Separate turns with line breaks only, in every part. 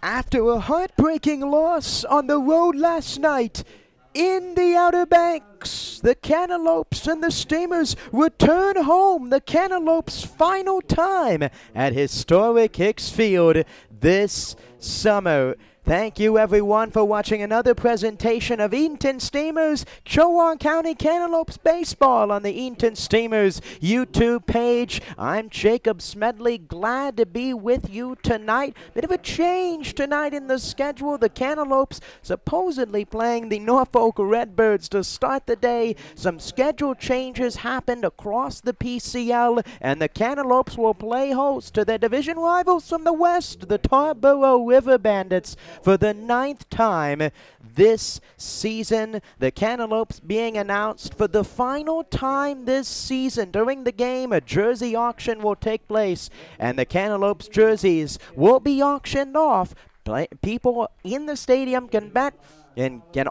After a heartbreaking loss on the road last night in the Outer Banks, the Cantaloupes and the Steamers return home the Cantaloupes' final time at historic Hicks Field this summer. Thank you everyone for watching another presentation of Edenton Steamers Chowan County Cantaloupes Baseball on the Edenton Steamers YouTube page. I'm Jacob Smedley, glad to be with you tonight. Bit of a change tonight in the schedule. The Cantaloupes supposedly playing the Norfolk Redbirds to start the day. Some schedule changes happened across the PCL, and the Cantaloupes will play host to their division rivals from the west, the Tarboro River Bandits, for the 9th time this season. The Cantaloupes being announced for the final time this season. During the game, a jersey auction will take place, and the Cantaloupes jerseys will be auctioned off. People in the stadium can bet and can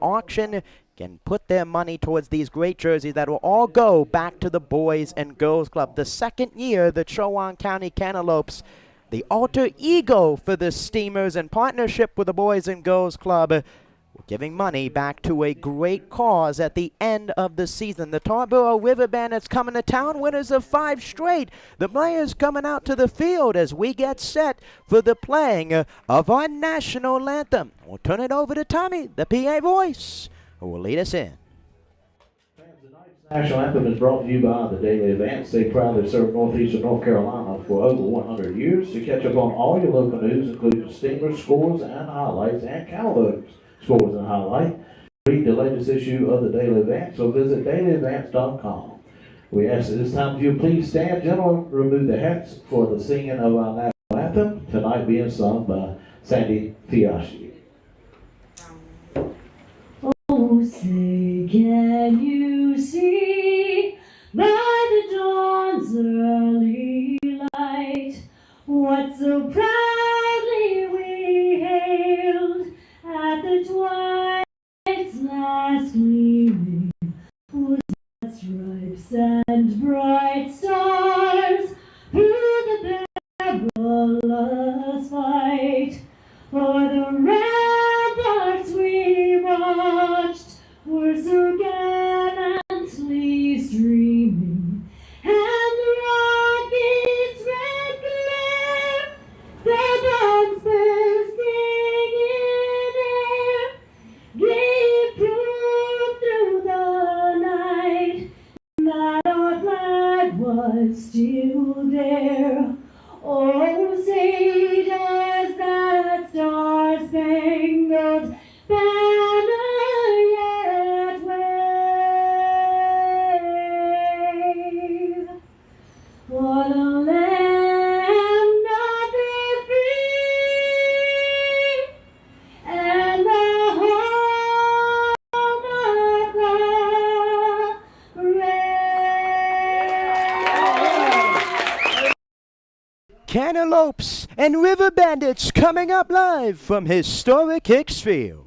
put their money towards these great jerseys that will all go back to the Boys and Girls Club. The second year the Chowan County Cantaloupes, the alter ego for the Steamers, in partnership with the Boys and Girls Club, giving money back to a great cause at the end of the season. The Tarboro River Bandits coming to town, winners of 5 straight. The players coming out to the field as we get set for the playing of our national anthem. We'll turn it over to Tommy, the PA voice, who will lead us in.
The national anthem is brought to you by the Daily Advance. They proudly serve northeastern North Carolina for over 100 years. To catch up on all your local news, including Steamers, scores, and highlights, and Cantaloupes scores and highlights, read the latest issue of the Daily Advance, so visit dailyadvance.com. We ask at this time if you please stand, gentlemen, remove the hats for the singing of our national anthem, tonight being sung by Sandy Fiaschi.
Oh, say, can you see by the dawn's early light what so proudly we hailed at the twilight's last gleaming was that stripes and bright stars through the perilous fight for the ramparts we watched were so gallantly streaming, and the rocket's red glare, their bombs bursting in air, gave proof through the night that our flag was still there. Oh, say does that star-spangled banner yet wave? For the land of the free and the home of the brave.
Cantaloupes and River Bandits coming up live from historic Hicks Field.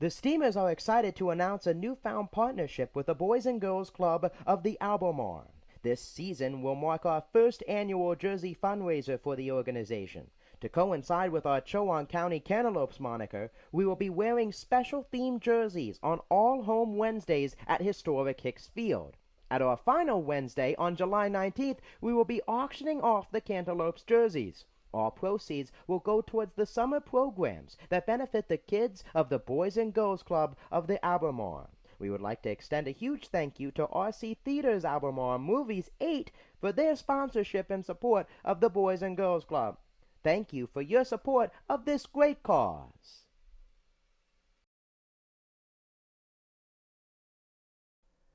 The Steamers are excited to announce a newfound partnership with the Boys and Girls Club of the Albemarle. This season will mark our first annual jersey fundraiser for the organization. To coincide with our Chowan County Cantaloupes moniker, we will be wearing special themed jerseys on all home Wednesdays at historic Hicks Field. At our final Wednesday on July 19th, we will be auctioning off the Cantaloupes jerseys. All proceeds will go towards the summer programs that benefit the kids of the Boys and Girls Club of the Albemarle. We would like to extend a huge thank you to RC Theaters Albemarle Movies 8 for their sponsorship and support of the Boys and Girls Club. Thank you for your support of this great cause.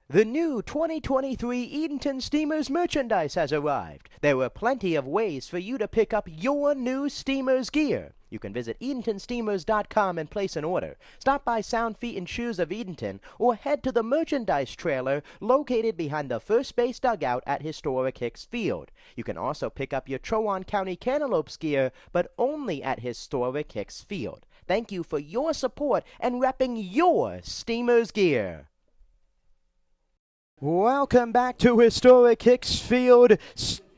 The new 2023 Edenton Steamers merchandise has arrived. There were plenty of ways for you to pick up your new Steamers gear. You can visit EdentonSteamers.com and place an order. Stop by Sound Feet and Shoes of Edenton, or head to the merchandise trailer located behind the first base dugout at historic Hicks Field. You can also pick up your Chowan County Cantaloupes gear, but only at historic Hicks Field. Thank you for your support and repping your Steamers gear. Welcome back to historic Hicksfield.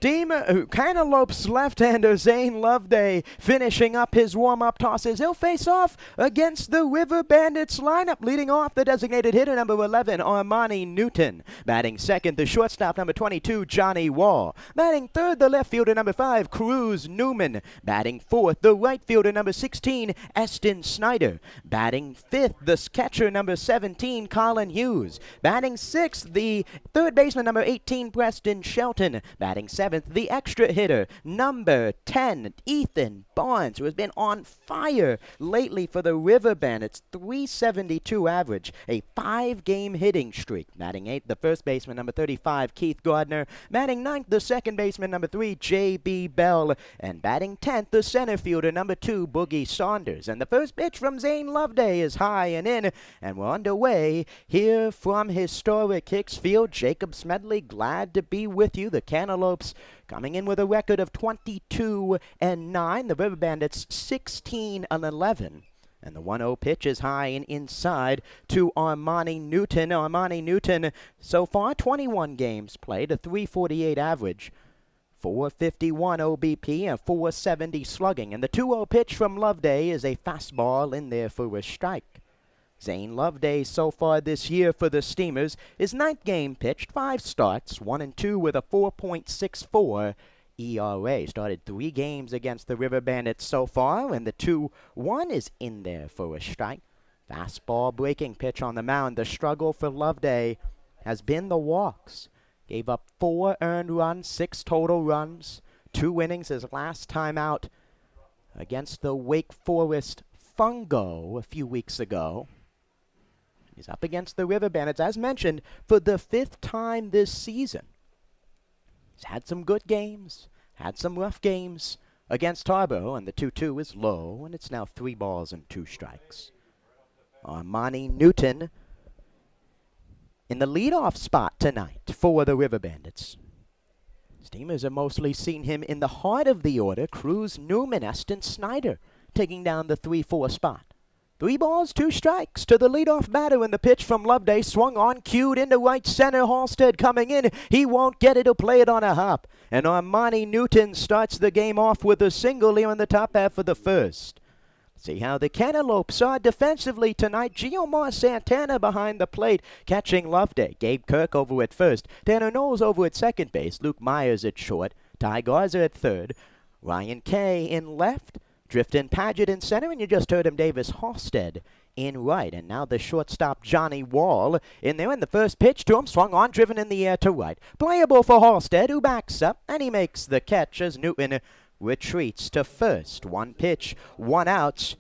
Cantaloupe's left-hander Zane Loveday finishing up his warm-up tosses. He'll face off against the River Bandits lineup. Leading off the designated hitter number 11, Armani Newton. Batting second, the shortstop number 22, Johnny Wall. Batting third, the left fielder number 5, Cruz Newman. Batting fourth, the right fielder number 16, Eston Snyder. Batting fifth, the catcher number 17, Colin Hughes. Batting sixth, the third baseman number 18, Preston Shelton. Batting seventh, the extra hitter, number 10, Ethan Barnes, who has been on fire lately for the River Bandits. 372 average, a 5-game hitting streak. Batting eighth, the first baseman, number 35, Keith Gardner. Batting ninth, the second baseman, number 3, J.B. Bell. And batting 10th, the center fielder, number 2, Boogie Saunders. And the first pitch from Zane Loveday is high and in, and we're underway here from historic Hicksfield. Jacob Smedley, glad to be with you. The Cantaloupes coming in with a record of 22-9. The River Bandits 16-11. And the 1-0 pitch is high and inside to Armani Newton. Armani Newton, so far 21 games played, a 348 average, 451 OBP, and 470 slugging. And the 2-0 pitch from Loveday is a fastball in there for a strike. Zane Loveday so far this year for the Steamers, his 9th game pitched, 5 starts, 1-2 with a 4.64 ERA. Started 3 games against the River Bandits so far, and the 2-1 is in there for a strike. Fastball breaking pitch on the mound. The struggle for Loveday has been the walks. Gave up 4 earned runs, 6 total runs, 2 innings his last time out against the Wake Forest Fungo a few weeks ago. He's up against the River Bandits, as mentioned, for the 5th time this season. He's had some good games, had some rough games against Tarboro, and the 2-2 is low, and it's now 3 balls and 2 strikes. Armani Newton in the leadoff spot tonight for the River Bandits. Steamers have mostly seen him in the heart of the order. Cruz Newman, Eston Snyder taking down the 3-4 spot. 3 balls, 2 strikes to the leadoff batter, and the pitch from Loveday swung on, cued into right center. Halstead coming in. He won't get it. He'll play it on a hop. And Armani Newton starts the game off with a single here in the top half of the first. See how the Cantaloupes are defensively tonight. Giomar Santana behind the plate, catching Loveday. Gabe Kirk over at first. Tanner Knowles over at second base. Luke Myers at short. Ty Garza at third. Ryan Kay in left. Driftin Paget in center, and you just heard him, Davis Halstead in right. And now the shortstop, Johnny Wall, in there, and the first pitch to him, swung on, driven in the air to right. Playable for Halstead, who backs up, and he makes the catch as Newton retreats to first. 1 pitch, 1 out.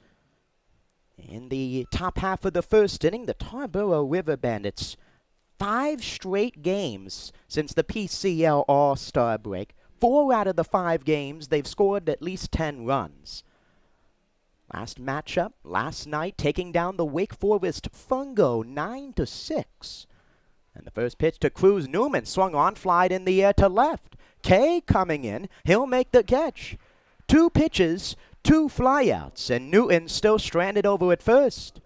In the top half of the first inning, the Tarboro River Bandits, 5 straight games since the PCL All-Star break. 4 out of the 5 games, they've scored at least 10 runs. Last matchup, last night, taking down the Wake Forest Fungo 9-6. And the first pitch to Cruz Newman, swung on, flied in the air to left. Kay coming in, he'll make the catch. 2 pitches, 2 flyouts, and Newton still stranded over at first.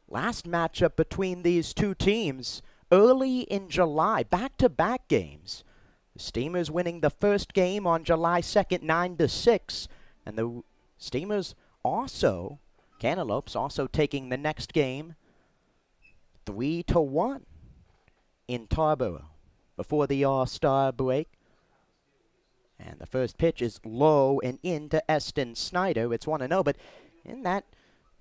Last matchup between these 2 teams, early in July, back-to-back games. The Steamers winning the first game on July 2nd, 9-6, and the Steamers also, Cantaloupes also taking the next game 3-1 in Tarboro before the All-Star break. And the first pitch is low and into Eston Snyder. It's 1-0, but in that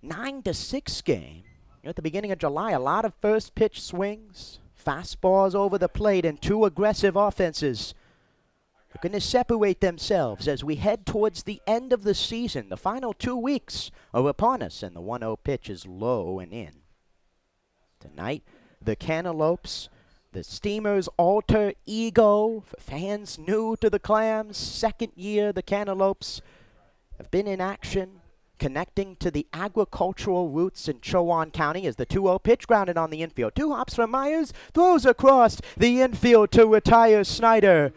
9-6 game, at the beginning of July, a lot of first pitch swings, fastballs over the plate, and 2 aggressive offenses are going to separate themselves as we head towards the end of the season. The final 2 weeks are upon us, and the 1-0 pitch is low and in. Tonight, the Cantaloupes, the Steamers' alter ego, for fans new to the Clams, 2nd year the Cantaloupes have been in action, connecting to the agricultural roots in Chowan County as the 2-0 pitch grounded on the infield. 2 hops from Myers, throws across the infield to retire Snyder.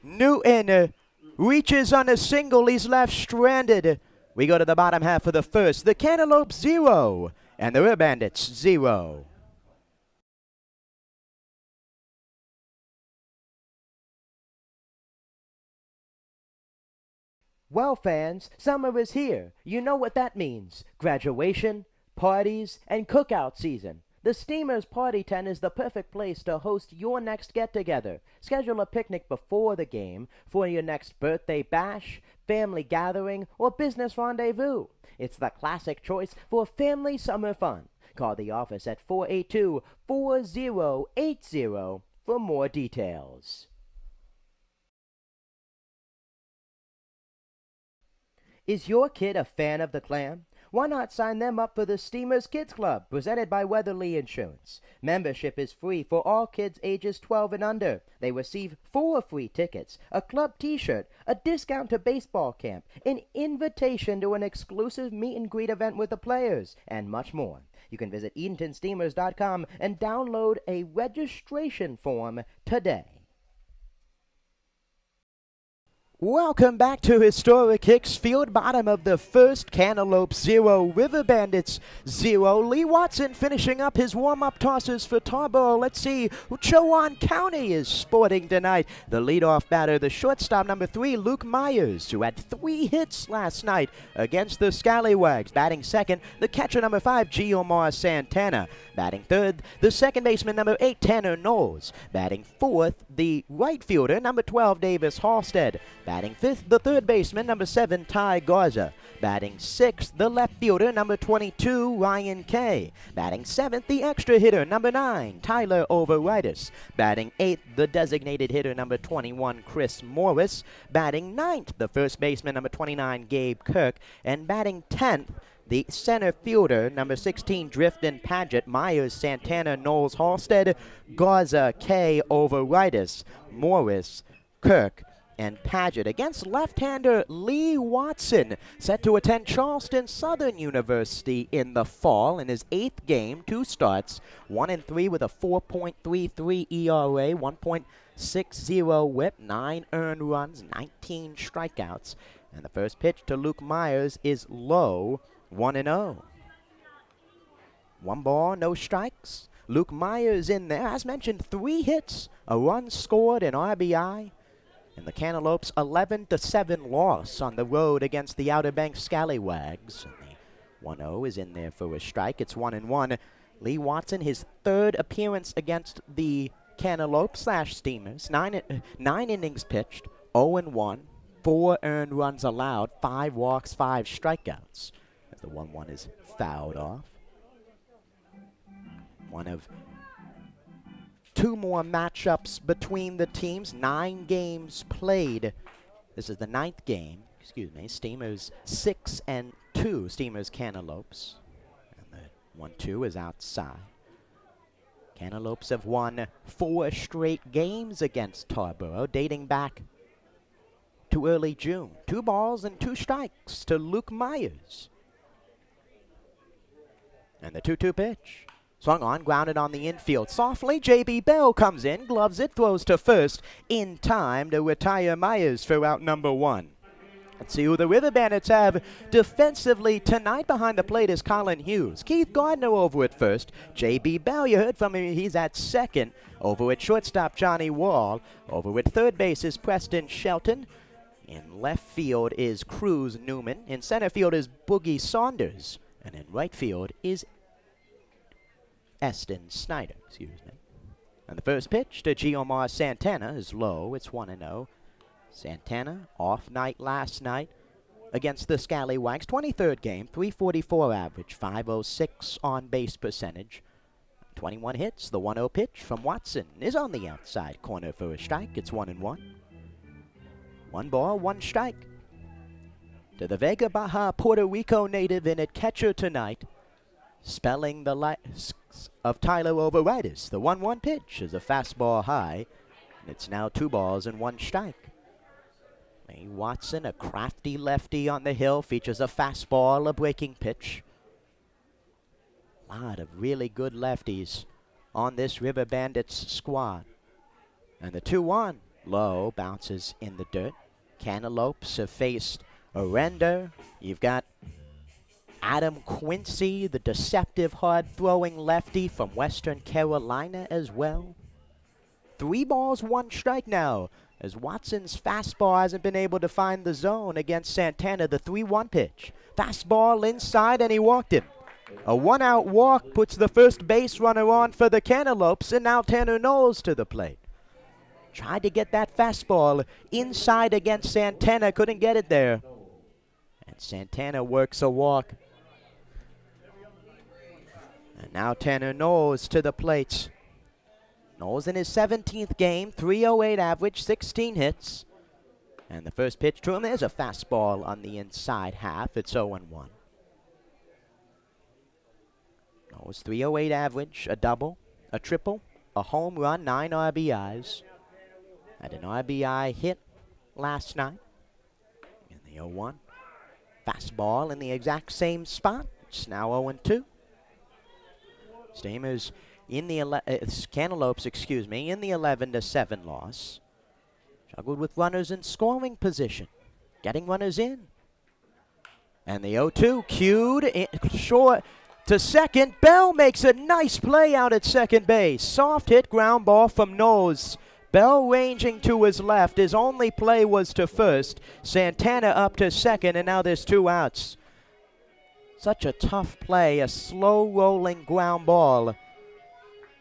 Newton reaches on a single. He's left stranded. We go to the bottom half of the first. The Cantaloupes 0 and the River Bandits 0. Well, fans, summer is here. You know what that means. Graduation, parties, and cookout season. The Steamers Party Tent is the perfect place to host your next get-together. Schedule a picnic before the game for your next birthday bash, family gathering, or business rendezvous. It's the classic choice for family summer fun. Call the office at 482-4080 for more details. Is your kid a fan of the Clam? Why not sign them up for the Steamers Kids Club, presented by Weatherly Insurance? Membership is free for all kids ages 12 and under. They receive 4 free tickets, a club t-shirt, a discount to baseball camp, an invitation to an exclusive meet and greet event with the players, and much more. You can visit EdentonSteamers.com and download a registration form today. Welcome back to historic Hicks Field, bottom of the first. Cantaloupe 0, River Bandits 0. Lee Watson finishing up his warm-up tosses for Tarboro. Let's see who Chowan County is sporting tonight. The leadoff batter, the shortstop, number 3, Luke Myers, who had 3 hits last night against the Scallywags. Batting second, the catcher, number 5, Giomar Santana. Batting third, the second baseman, number 8, Tanner Knowles. Batting fourth, the right fielder, number 12, Davis Halstead. Batting fifth, the third baseman, number 7, Ty Garza. Batting sixth, the left fielder, number 22, Ryan Kay. Batting seventh, the extra hitter, number 9, Tyler Overitis. Batting eighth, the designated hitter, number 21, Chris Morris. Batting ninth, the first baseman, number 29, Gabe Kirk. And batting 10th, the center fielder, number 16, Drifton Paget, Myers, Santana, Knowles, Halstead, Garza, Kay, Overitis, Morris, Kirk, and Paget against left-hander Lee Watson, set to attend Charleston Southern University in the fall in his 8th game, 2 starts, 1-3 with a 4.33 ERA, 1.60 whip, 9 earned runs, 19 strikeouts. And the first pitch to Luke Myers is low, 1-0. 1 ball, no strikes. Luke Myers in there, as mentioned, 3 hits, a run scored, an RBI. And the Cantaloupes 11-7 loss on the road against the Outer Banks Scallywags. And the 1-0 is in there for a strike. It's 1-1. Lee Watson, his 3rd appearance against the Cantaloupes/Steamers. 9 innings pitched, 0-1, 4 earned runs allowed, 5 walks, 5 strikeouts. As the 1-1 is fouled off. One of 2 more matchups between the teams. 9 games played. This is the 9th game. Excuse me. Steamers 6-2. Steamers Cantaloupes. And the 1-2 is outside. Cantaloupes have won 4 straight games against Tarboro, dating back to early June. 2 balls and 2 strikes to Luke Myers. And the 2-2 pitch. Swung on, grounded on the infield. Softly, J.B. Bell comes in, gloves it, throws to first in time to retire Myers for out number 1. Let's see who the River Bandits have defensively tonight. Behind the plate is Colin Hughes. Keith Gardner over at first. J.B. Bell, you heard from him, he's at second. Over at shortstop, Johnny Wall. Over at third base is Preston Shelton. In left field is Cruz Newman. In center field is Boogie Saunders. And in right field is Eston Snyder, And the first pitch to Giomar Santana is low. It's 1-0. Santana, off night last night against the Scallywags. 23rd game, 344 average, 506 on base percentage. 21 hits. The 1-0 pitch from Watson is on the outside corner for a strike. It's 1-1. 1 ball, 1 strike. To the Vega Baja, Puerto Rico native in at catcher tonight, spelling the likes of Tyler Overitis. The 1-1 pitch is a fastball high. And it's now 2 balls and 1 strike. Lee Watson, a crafty lefty on the hill, features a fastball, a breaking pitch. A lot of really good lefties on this River Bandits squad. And the 2-1, low, bounces in the dirt. Cantaloupes have faced Arenda. You've got Adam Quincy, the deceptive, hard-throwing lefty from Western Carolina as well. 3 balls, 1 strike now, as Watson's fastball hasn't been able to find the zone against Santana, the 3-1 pitch. Fastball inside, and he walked him. A 1-out walk puts the first base runner on for the Cantaloupes, and now Tanner Knowles to the plate. Tried to get that fastball inside against Santana, couldn't get it there. And Santana works a walk. And now Tanner Knowles to the plate. Knowles in his 17th game, 308 average, 16 hits. And the first pitch to him is a fastball on the inside half. It's 0-1. Knowles 308 average, a double, a triple, a home run, 9 RBIs. Had an RBI hit last night in the 0-1. Fastball in the exact same spot. It's now 0-2. Steamers in the Cantaloupes, in the 11-7 loss. Juggled with runners in scoring position, getting runners in. And the 0-2 cued in, short to second. Bell makes a nice play out at second base. Soft hit ground ball from Knowles. Bell ranging to his left. His only play was to first. Santana up to second, and now there's 2 outs. Such a tough play, a slow rolling ground ball.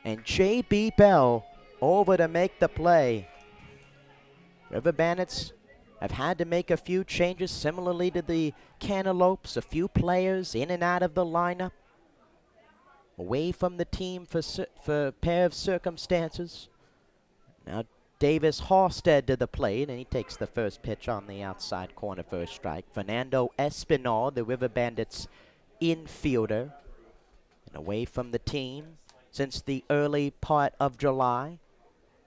And J.B. Bell over to make the play. River Bandits have had to make a few changes similarly to the Cantaloupes. A few players in and out of the lineup. Away from the team for a pair of circumstances. Now Davis Halstead to the plate, and he takes the first pitch on the outside corner for a strike. Fernando Espinal, the River Bandits infielder, and away from the team since the early part of July,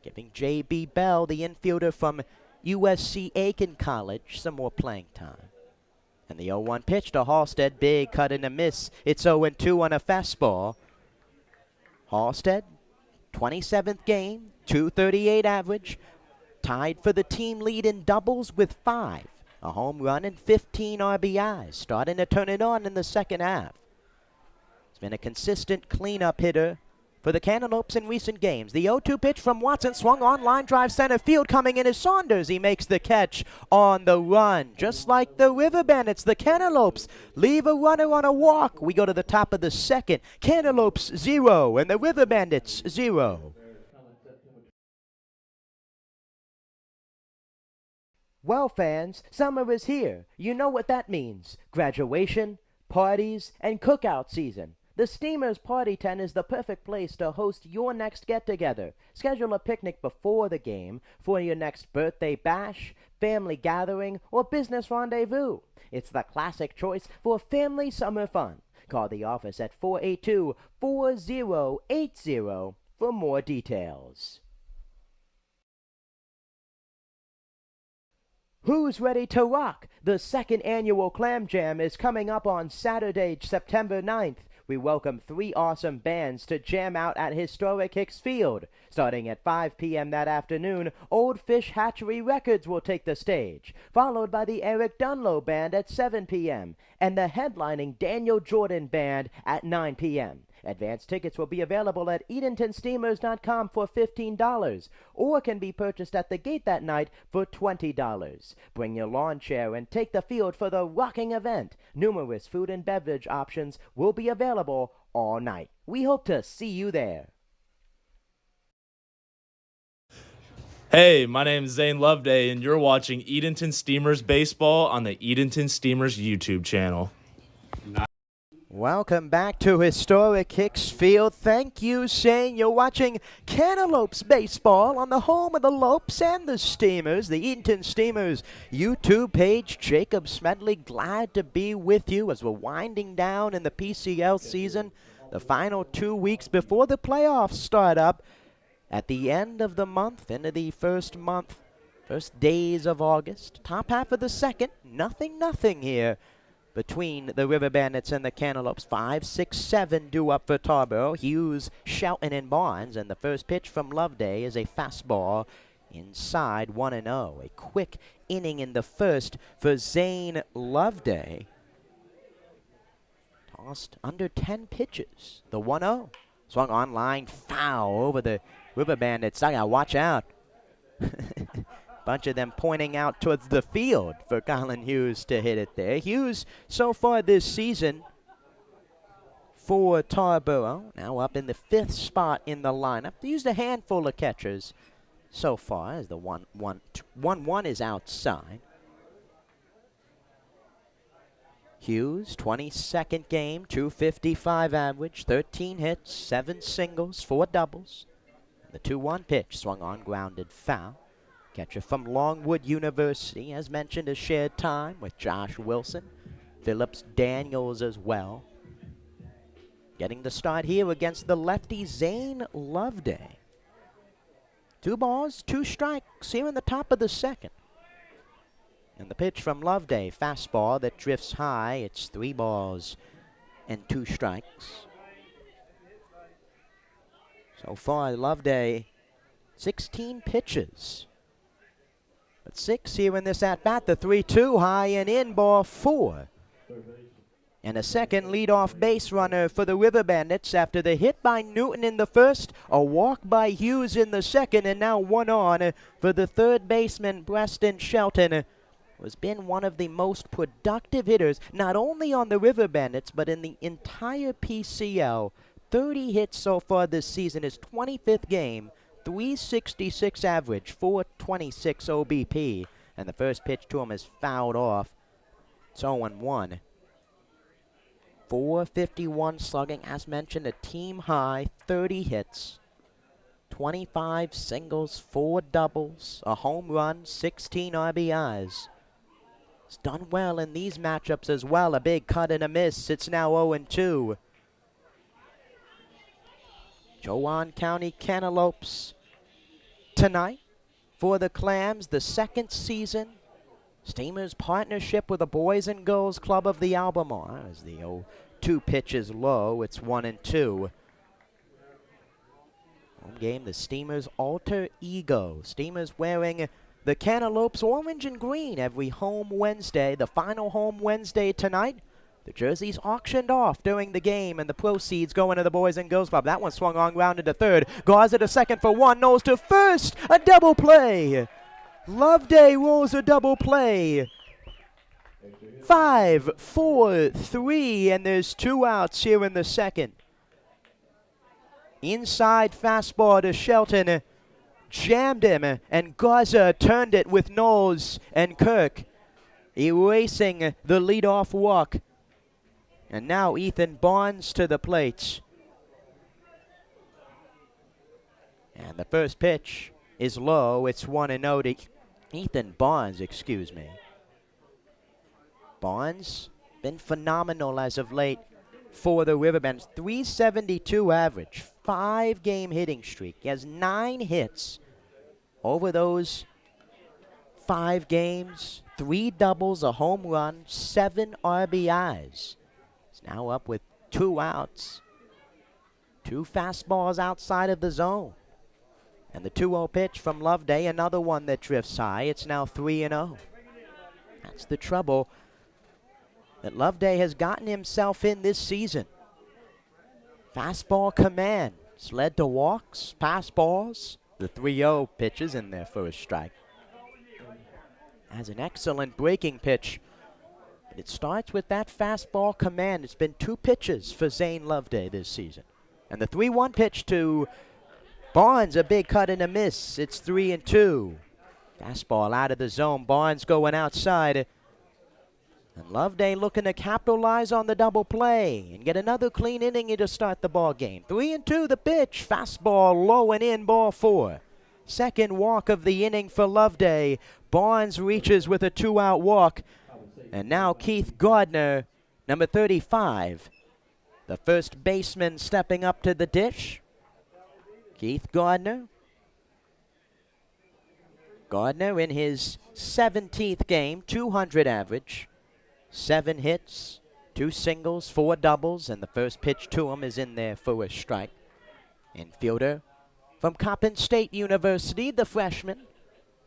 giving J.B. Bell, the infielder from USC Aiken College, some more playing time. And the 0-1 pitch to Halstead, big cut and a miss. It's 0-2 on a fastball. Halstead, 27th game, 238 average, tied for the team lead in doubles with 5. A home run and 15 RBIs, starting to turn it on in the second half. He's been a consistent cleanup hitter for the Cantaloupes in recent games. The 0-2 pitch from Watson swung on, line drive center field. Coming in is Saunders. He makes the catch on the run. Just like the River Bandits, the Cantaloupes leave a runner on a walk. We go to the top of the second. Cantaloupes 0 and the River Bandits 0. Well, fans, summer is here. You know what that means. Graduation, parties, and cookout season. The Steamers Party Tent is the perfect place to host your next get-together. Schedule a picnic before the game for your next birthday bash, family gathering, or business rendezvous. It's the classic choice for family summer fun. Call the office at 482-4080 for more details. Who's ready to rock? The second annual Clam Jam is coming up on Saturday, September 9th. We welcome 3 awesome bands to jam out at historic Hicks Field. Starting at 5 p.m. that afternoon, Old Fish Hatchery Records will take the stage, followed by the Eric Dunlow Band at 7 p.m. and the headlining Daniel Jordan Band at 9 p.m. Advance tickets will be available at EdentonSteamers.com for $15 or can be purchased at the gate that night for $20. Bring your lawn chair and take the field for the rocking event. Numerous food and beverage options will be available all night. We hope to see you there.
Hey, my name is Zane Loveday, and you're watching Edenton Steamers Baseball on the Edenton Steamers YouTube channel.
Welcome back to historic Hicks Field. Thank you, Shane. You're watching Cantaloupes Baseball on the home of the Lopes and the Steamers, the Edenton Steamers YouTube page. Jacob Smedley, glad to be with you as we're winding down in the PCL season. The final 2 weeks before the playoffs start up at the end of the month, into the first days of August. Top half of the second, nothing here between the River Bandits and the Cantaloupes. 5, 6, 7 due up for Tarboro. Hughes, Shelton, and Barnes. And the first pitch from Loveday is a fastball inside 1-0. A quick inning in the first for Zane Loveday. Tossed under 10 pitches. The 1-0. Swung on line, foul over the River Bandits, I gotta watch out. Bunch of them pointing out towards the field for Colin Hughes to hit it there. Hughes, so far this season, for Tarboro, now up in the 5th spot in the lineup. They used a handful of catchers so far as the 1-1 is outside. Hughes, 22nd game, 255 average, 13 hits, 7 singles, 4 doubles. The 2-1 pitch swung on, grounded foul. Catcher from Longwood University, as mentioned, has shared time with Josh Wilson, Phillips Daniels as well. Getting the start here against the lefty Zane Loveday. 2 balls, 2 strikes here in the top of the 2nd. And the pitch from Loveday, fastball that drifts high. It's 3 balls and 2 strikes. So far, Loveday, 16 pitches. But 6 here in this at-bat, the 3-2 high and in, ball 4. And a second leadoff base runner for the River Bandits after the hit by Newton in the 1st, a walk by Hughes in the 2nd, and now 1 on for the 3rd baseman, Preston Shelton, who has been one of the most productive hitters, not only on the River Bandits, but in the entire PCL. 30 hits so far this season, his 25th game, 366 average, 426 OBP, and the first pitch to him is fouled off. It's 0-1. 451 slugging, as mentioned, a team high, 30 hits, 25 singles, 4 doubles, a home run, 16 RBIs. He's done well in these matchups as well. A big cut and a miss. It's now 0-2. Chowan County Cantaloupes tonight for the Clams, the 2nd season. Steamers' partnership with the Boys and Girls Club of the Albemarle. As the 0-2 pitch is low, it's 1-2. Home game, the Steamers' alter ego. Steamers wearing the Cantaloupes orange and green every home Wednesday. The final home Wednesday tonight. The jerseys auctioned off during the game, and the proceeds go into the Boys and Girls Club. That one swung on, grounded to 3rd. Garza to 2nd for 1, nose to 1st. A double play. Loveday rolls a double play. 5, 4, 3, and there's 2 outs here in the 2nd. Inside fastball to Shelton. Jammed him, and Garza turned it with Knowles and Kirk erasing the leadoff walk. And now Ethan Barnes to the plate. And the first pitch is low. It's 1-0 to Ethan Barnes, excuse me. Barnes been phenomenal as of late for the Riverbends. 372 average, 5-game hitting streak. He has 9 hits over those 5 games, 3 doubles, a home run, 7 RBIs. He's now up with 2 outs. 2 fastballs outside of the zone. And the 2-0 pitch from Loveday, another one that drifts high. It's now 3-0. That's the trouble that Loveday has gotten himself in this season. Fastball command. It's led to walks, pass balls. The 3-0 pitches in there for a strike. Has an excellent breaking pitch. But it starts with that fastball command. It's been 2 pitches for Zane Loveday this season. And the 3-1 pitch to Barnes, a big cut and a miss. It's 3-2. Fastball out of the zone. Barnes going outside. And Loveday looking to capitalize on the double play and get another clean inning to start the ball game. 3-2 the pitch. Fastball low and in, ball 4. Second walk of the inning for Loveday. Barnes reaches with a 2-out walk. And now Keith Gardner, number 35. The first baseman stepping up to the dish. Keith Gardner. Gardner in his 17th game, 200 average. 7 hits, 2 singles, 4 doubles, and the first pitch to him is in there for a strike. Infielder from Coppin State University, the freshman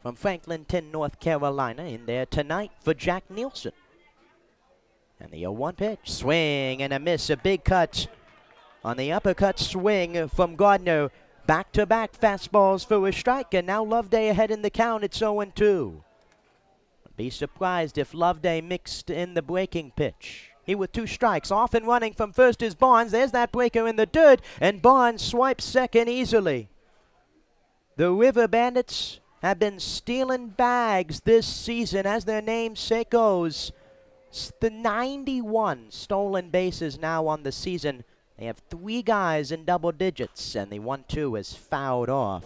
from Franklinton, North Carolina, in there tonight for Jack Nielsen. And the 0-1 pitch, swing and a miss, a big cut on the uppercut swing from Gardner. Back-to-back fastballs for a strike, and now Loveday ahead in the count. It's 0-2. Be surprised if Loveday mixed in the breaking pitch. He with 2 strikes. Off and running from first is Barnes. There's that breaker in the dirt, and Barnes swipes second easily. The River Bandits have been stealing bags this season, as their namesake goes. The 91 stolen bases now on the season. They have 3 guys in double digits, and the 1-2 is fouled off.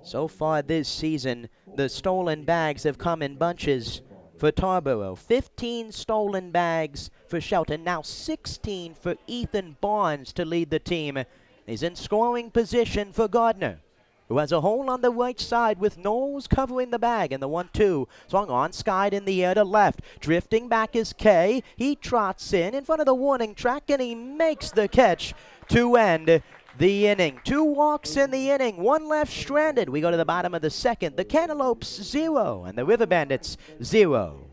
So far this season, the stolen bags have come in bunches for Tarboro. 15 stolen bags for Shelton, now 16 for Ethan Barnes to lead the team. He's in scoring position for Gardner, who has a hole on the right side with Knowles covering the bag, and the 1-2 swung on, skied in the air to left. Drifting back is Kay. He trots in front of the warning track, and he makes the catch to end the inning. 2 walks in the inning, 1 left stranded. We go to the bottom of the second. The Cantaloupes 0 and the River Bandits 0.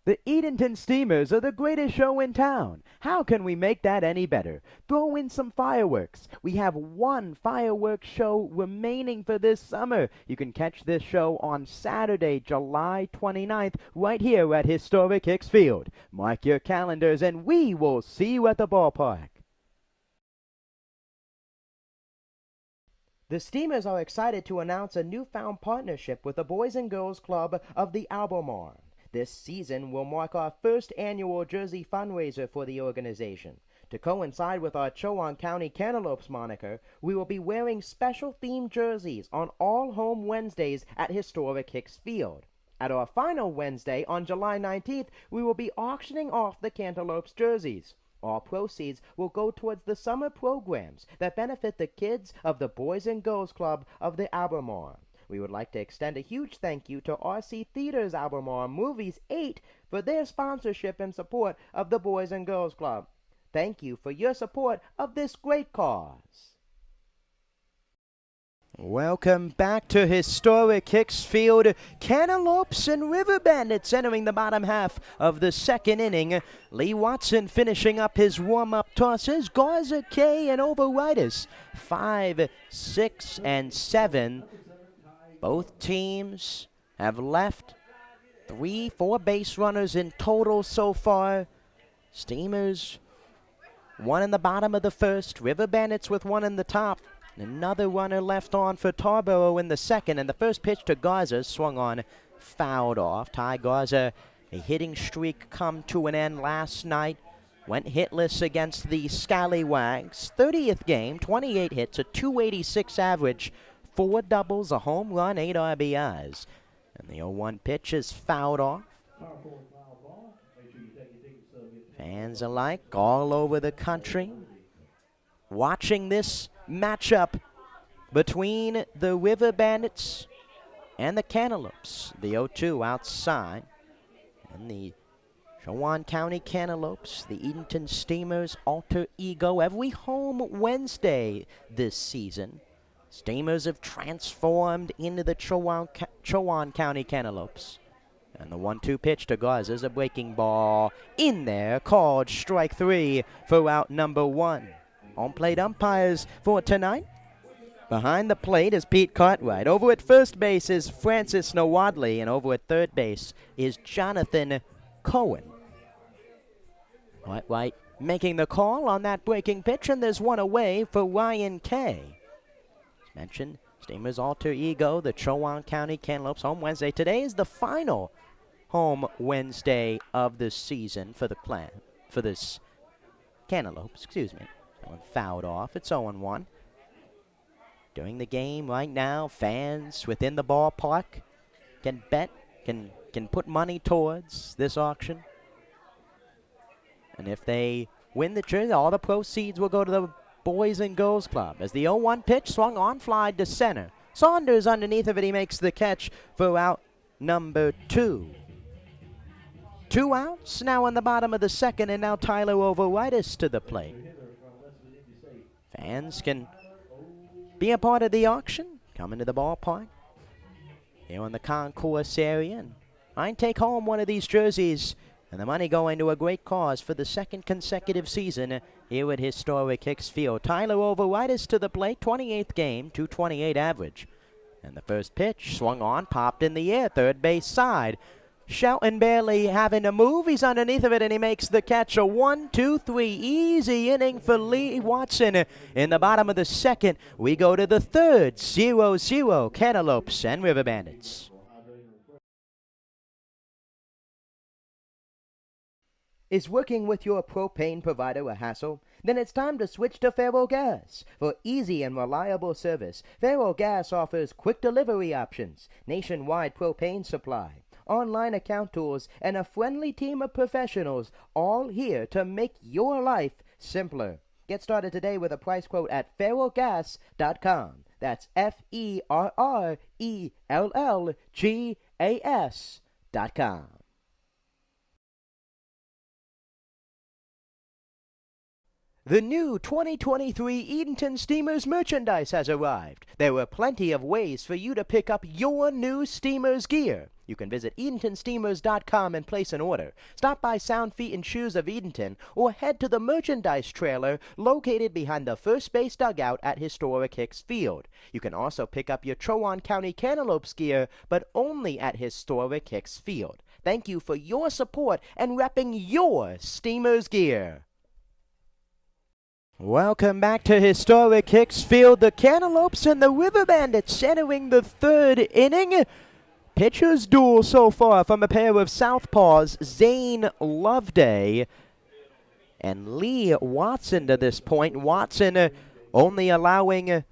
The Edenton Steamers are the greatest show in town. How can we make that any better? Throw in some fireworks. We have 1 fireworks show remaining for this summer. You can catch this show on Saturday, July 29th, right here at historic Hicks Field. Mark your calendars, and we will see you at the ballpark. The Steamers are excited to announce a newfound partnership with the Boys and Girls Club of the Albemarle. This season will mark our first annual jersey fundraiser for the organization. To coincide with our Chowan County Cantaloupes moniker, we will be wearing special themed jerseys on all home Wednesdays at historic Hicks Field. At our final Wednesday on July 19th, we will be auctioning off the Cantaloupes jerseys. All proceeds will go towards the summer programs that benefit the kids of the Boys and Girls Club of the Albemarle. We would like to extend a huge thank you to RC Theaters Albemarle Movies 8 for their sponsorship and support of the Boys and Girls Club. Thank you for your support of this great cause. Welcome back to historic Hicks Field. Cantaloupes and River Bandits entering the bottom half of the second inning. Lee Watson finishing up his warm-up tosses. Garza, Kay, and Overriders 5, 6, and 7. Both teams have left 3, 4 base runners in total so far. Steamers 1 in the bottom of the first. River Bandits with 1 in the top. Another runner left on for Tarboro in the second, and the first pitch to Garza swung on, fouled off. Ty Garza, a hitting streak come to an end last night. Went hitless against the Scallywags. 30th game, 28 hits, a .286 average. 4 doubles, a home run, 8 RBIs. And the 0-1 pitch is fouled off. Fans alike all over the country watching this matchup between the River Bandits and the Cantaloupes. The 0-2 outside. And the Chowan County Cantaloupes, the Edenton Steamers alter ego every home Wednesday this season. Steamers have transformed into the Chowan County Cantaloupes. And the 1-2 pitch to Garza is a breaking ball in there, called strike 3 for out number 1. On plate umpires for tonight. Behind the plate is Pete Cartwright. Over at first base is Francis Nowadley, and over at third base is Jonathan Cohen. Cartwright making the call on that breaking pitch, and there's 1 away for Ryan Kay. Mentioned, Steamers alter ego, the Chowan County Cantaloupes home Wednesday. Today is the final home Wednesday of the season for the for this Cantaloupes, excuse me. That one fouled off. It's 0-1. During the game right now, fans within the ballpark can bet, can put money towards this auction. And if they win the jersey, all the proceeds will go to the Boys and Girls Club. As the 0-1 pitch swung on, fly to center. Saunders underneath of it, he makes the catch for out number 2. 2 outs now in the bottom of the second, and now Tyler Overriders to the plate. Fans can be a part of the auction, come into the ballpark here in the concourse area, and I take home one of these jerseys And the money going to a great cause for the second consecutive season here at historic Hicks Field. Tyler Overitis to the plate, 28th game, 228 average. And the first pitch swung on, popped in the air, third base side. Shelton barely having to move. He's underneath of it, and he makes the catch. A 1-2-3 easy inning for Lee Watson. In the bottom of the second, we go to the third. 0-0, Cantaloupes and River Bandits. Is working with your propane provider a hassle? Then it's time to switch to Faro Gas. For easy and reliable service, Faro Gas offers quick delivery options, nationwide propane supply, online account tools, and a friendly team of professionals, all here to make your life simpler. Get started today with a price quote at ferrogas.com. That's FERRELLGAS.com. The new 2023 Edenton Steamers merchandise has arrived. There are plenty of ways for you to pick up your new Steamers gear. You can visit EdentonSteamers.com and place an order. Stop by Sound Feet and Shoes of Edenton or head to the merchandise trailer located behind the first base dugout at historic Hicks Field. You can also pick up your Trowon County Cantaloupes gear, but only at historic Hicks Field. Thank you for your support and repping your Steamers gear. Welcome back to historic Hicks Field. The Cantaloupes and the River Bandits entering the third inning. Pitchers duel so far from a pair of southpaws, Zane Loveday and Lee Watson to this point. Watson only allowing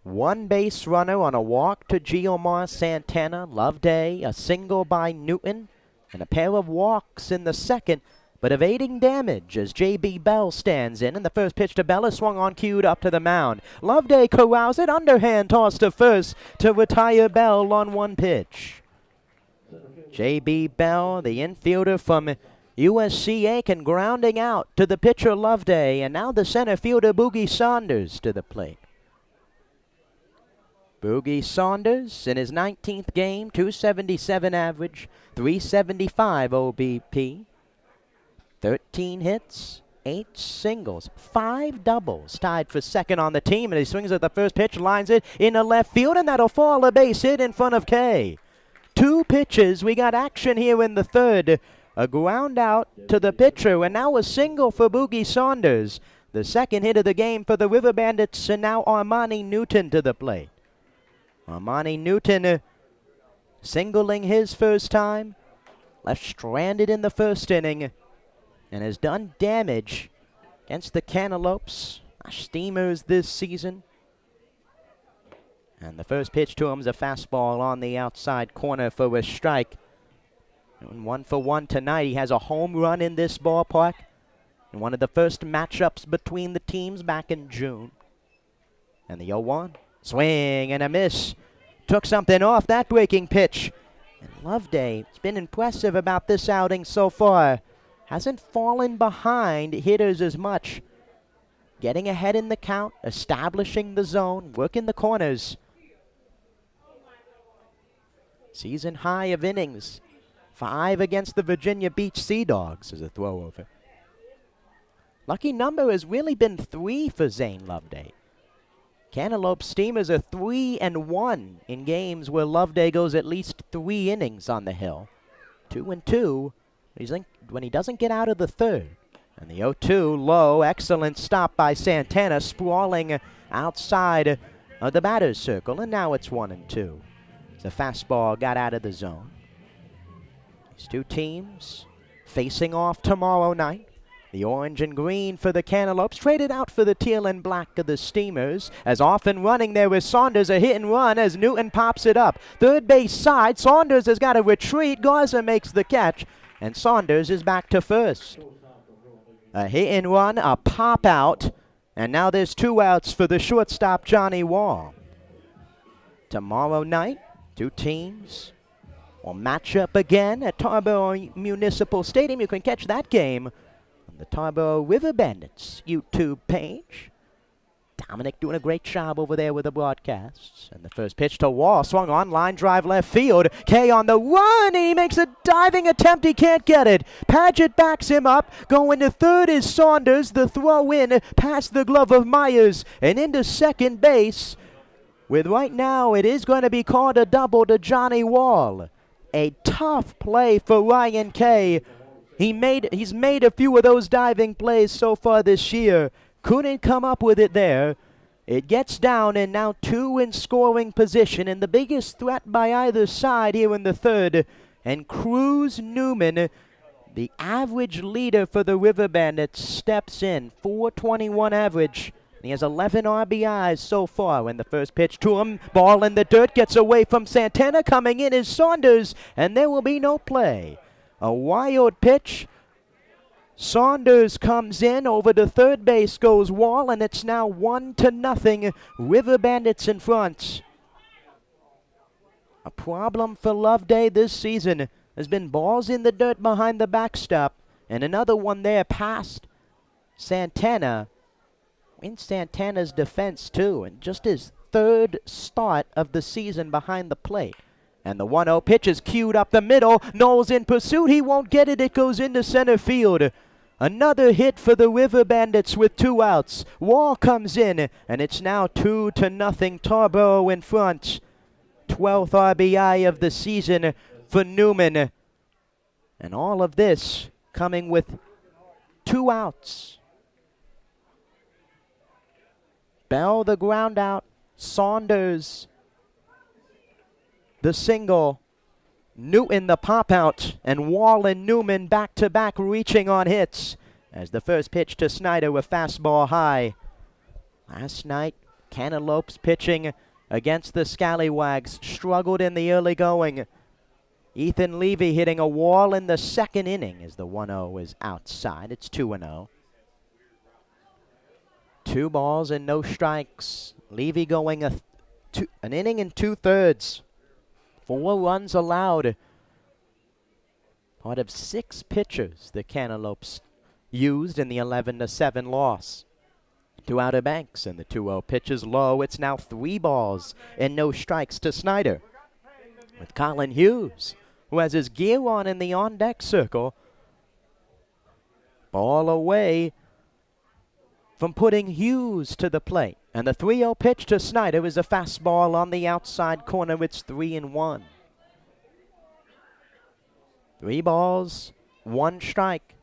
one base runner on a walk to Giomar Santana. Loveday a single by Newton and a pair of walks in the second, but evading damage as J.B. Bell stands in. And the first pitch to Bell is swung on, cued up to the mound. Loveday corrals it, underhand toss to first to retire Bell on one pitch. J.B. Bell, the infielder from USC Aiken, grounding out to the pitcher Loveday, and now the center fielder Boogie Saunders to the plate. Boogie Saunders in his 19th game, 277 average, 375 OBP. 13 hits, 8 singles, 5 doubles, tied for second on the team, and he swings at the first pitch, lines it into left field, and that'll fall a base hit in front of Kay. 2 pitches, we got action here in the third. A ground out to the pitcher, and now a single for Boogie Saunders. The second hit of the game for the River Bandits, and now Armani Newton to the plate. Armani Newton singling his first time, left stranded in the first inning, and has done damage against the Cantaloupes, Steamers this season. And the first pitch to him is a fastball on the outside corner for a strike. And 1-for-1 tonight. He has a home run in this ballpark in one of the first matchups between the teams back in June. And the 0-1. Swing and a miss. Took something off that breaking pitch. And Loveday has been impressive about this outing so far. Hasn't fallen behind hitters as much. Getting ahead in the count, establishing the zone, working the corners. Season high of innings. 5 against the Virginia Beach Sea Dogs as a throw over. Lucky number has really been 3 for Zane Loveday. Cantaloupe Steamers are 3-1 in games where Loveday goes at least 3 innings on the hill. 2-2. When he doesn't get out of the third. And the 0-2 low, excellent stop by Santana, sprawling outside of the batter's circle, and now it's 1-2. The fastball got out of the zone. These two teams facing off tomorrow night. The orange and green for the Cantaloupes, traded out for the teal and black of the Steamers. As often running there with Saunders, a hit and run as Newton pops it up. Third base side, Saunders has got to retreat. Garza makes the catch. And Saunders is back to first. A hit and run, a pop out, and now there's 2 outs for the shortstop, Johnny Wall. Tomorrow night, 2 teams will match up again at Tarboro Municipal Stadium. You can catch that game on the Tarboro River Bandits YouTube page. Dominic doing a great job over there with the broadcasts. And the first pitch to Wall, swung on, line drive left field. Kay on the run, he makes a diving attempt, he can't get it. Paget backs him up, going to third is Saunders, the throw in past the glove of Myers, and into second base. With right now, it is going to be called a double to Johnny Wall. A tough play for Ryan Kay. He's made a few of those diving plays so far this year. Couldn't come up with it there. It gets down and now 2 in scoring position, and the biggest threat by either side here in the third. And Cruz Newman, the average leader for the River Bandits, steps in. 421 average. He has 11 RBIs so far. And the first pitch to him, ball in the dirt, gets away from Santana. Coming in is Saunders, and there will be no play. A wild pitch. Saunders comes in, over to third base goes Wall, and it's now 1-0. River Bandits in front. A problem for Loveday this season has been balls in the dirt behind the backstop, and another one there past Santana. In Santana's defense too, and just his third start of the season behind the plate. And the 1-0 pitch is queued up the middle. Knowles in pursuit. He won't get it. It goes into center field. Another hit for the River Bandits with 2 outs. Wall comes in, and it's now 2-0. Tarboro in front. 12th RBI of the season for Newman. And all of this coming with 2 outs. Bell the ground out. Saunders the single. Newton the pop out, and Wall and Newman back to back reaching on hits. As the first pitch to Snyder, a fastball high. Last night, Cantaloupes pitching against the Scallywags struggled in the early going. Ethan Levy hitting a wall in the second inning as the 1-0 is outside. It's 2-0. 2 balls and no strikes. Levy going an inning and 2/3. 4 runs allowed. Part of 6 pitchers the Cantaloupes used in the 11-7 loss to Outer Banks. And the 2-0 pitch is low. It's now 3 balls and no strikes to Snyder. With Colin Hughes, who has his gear on in the on-deck circle. Ball away from putting Hughes to the plate. And the 3-0 pitch to Snyder is a fastball on the outside corner. It's 3-1. 3 balls, 1 strike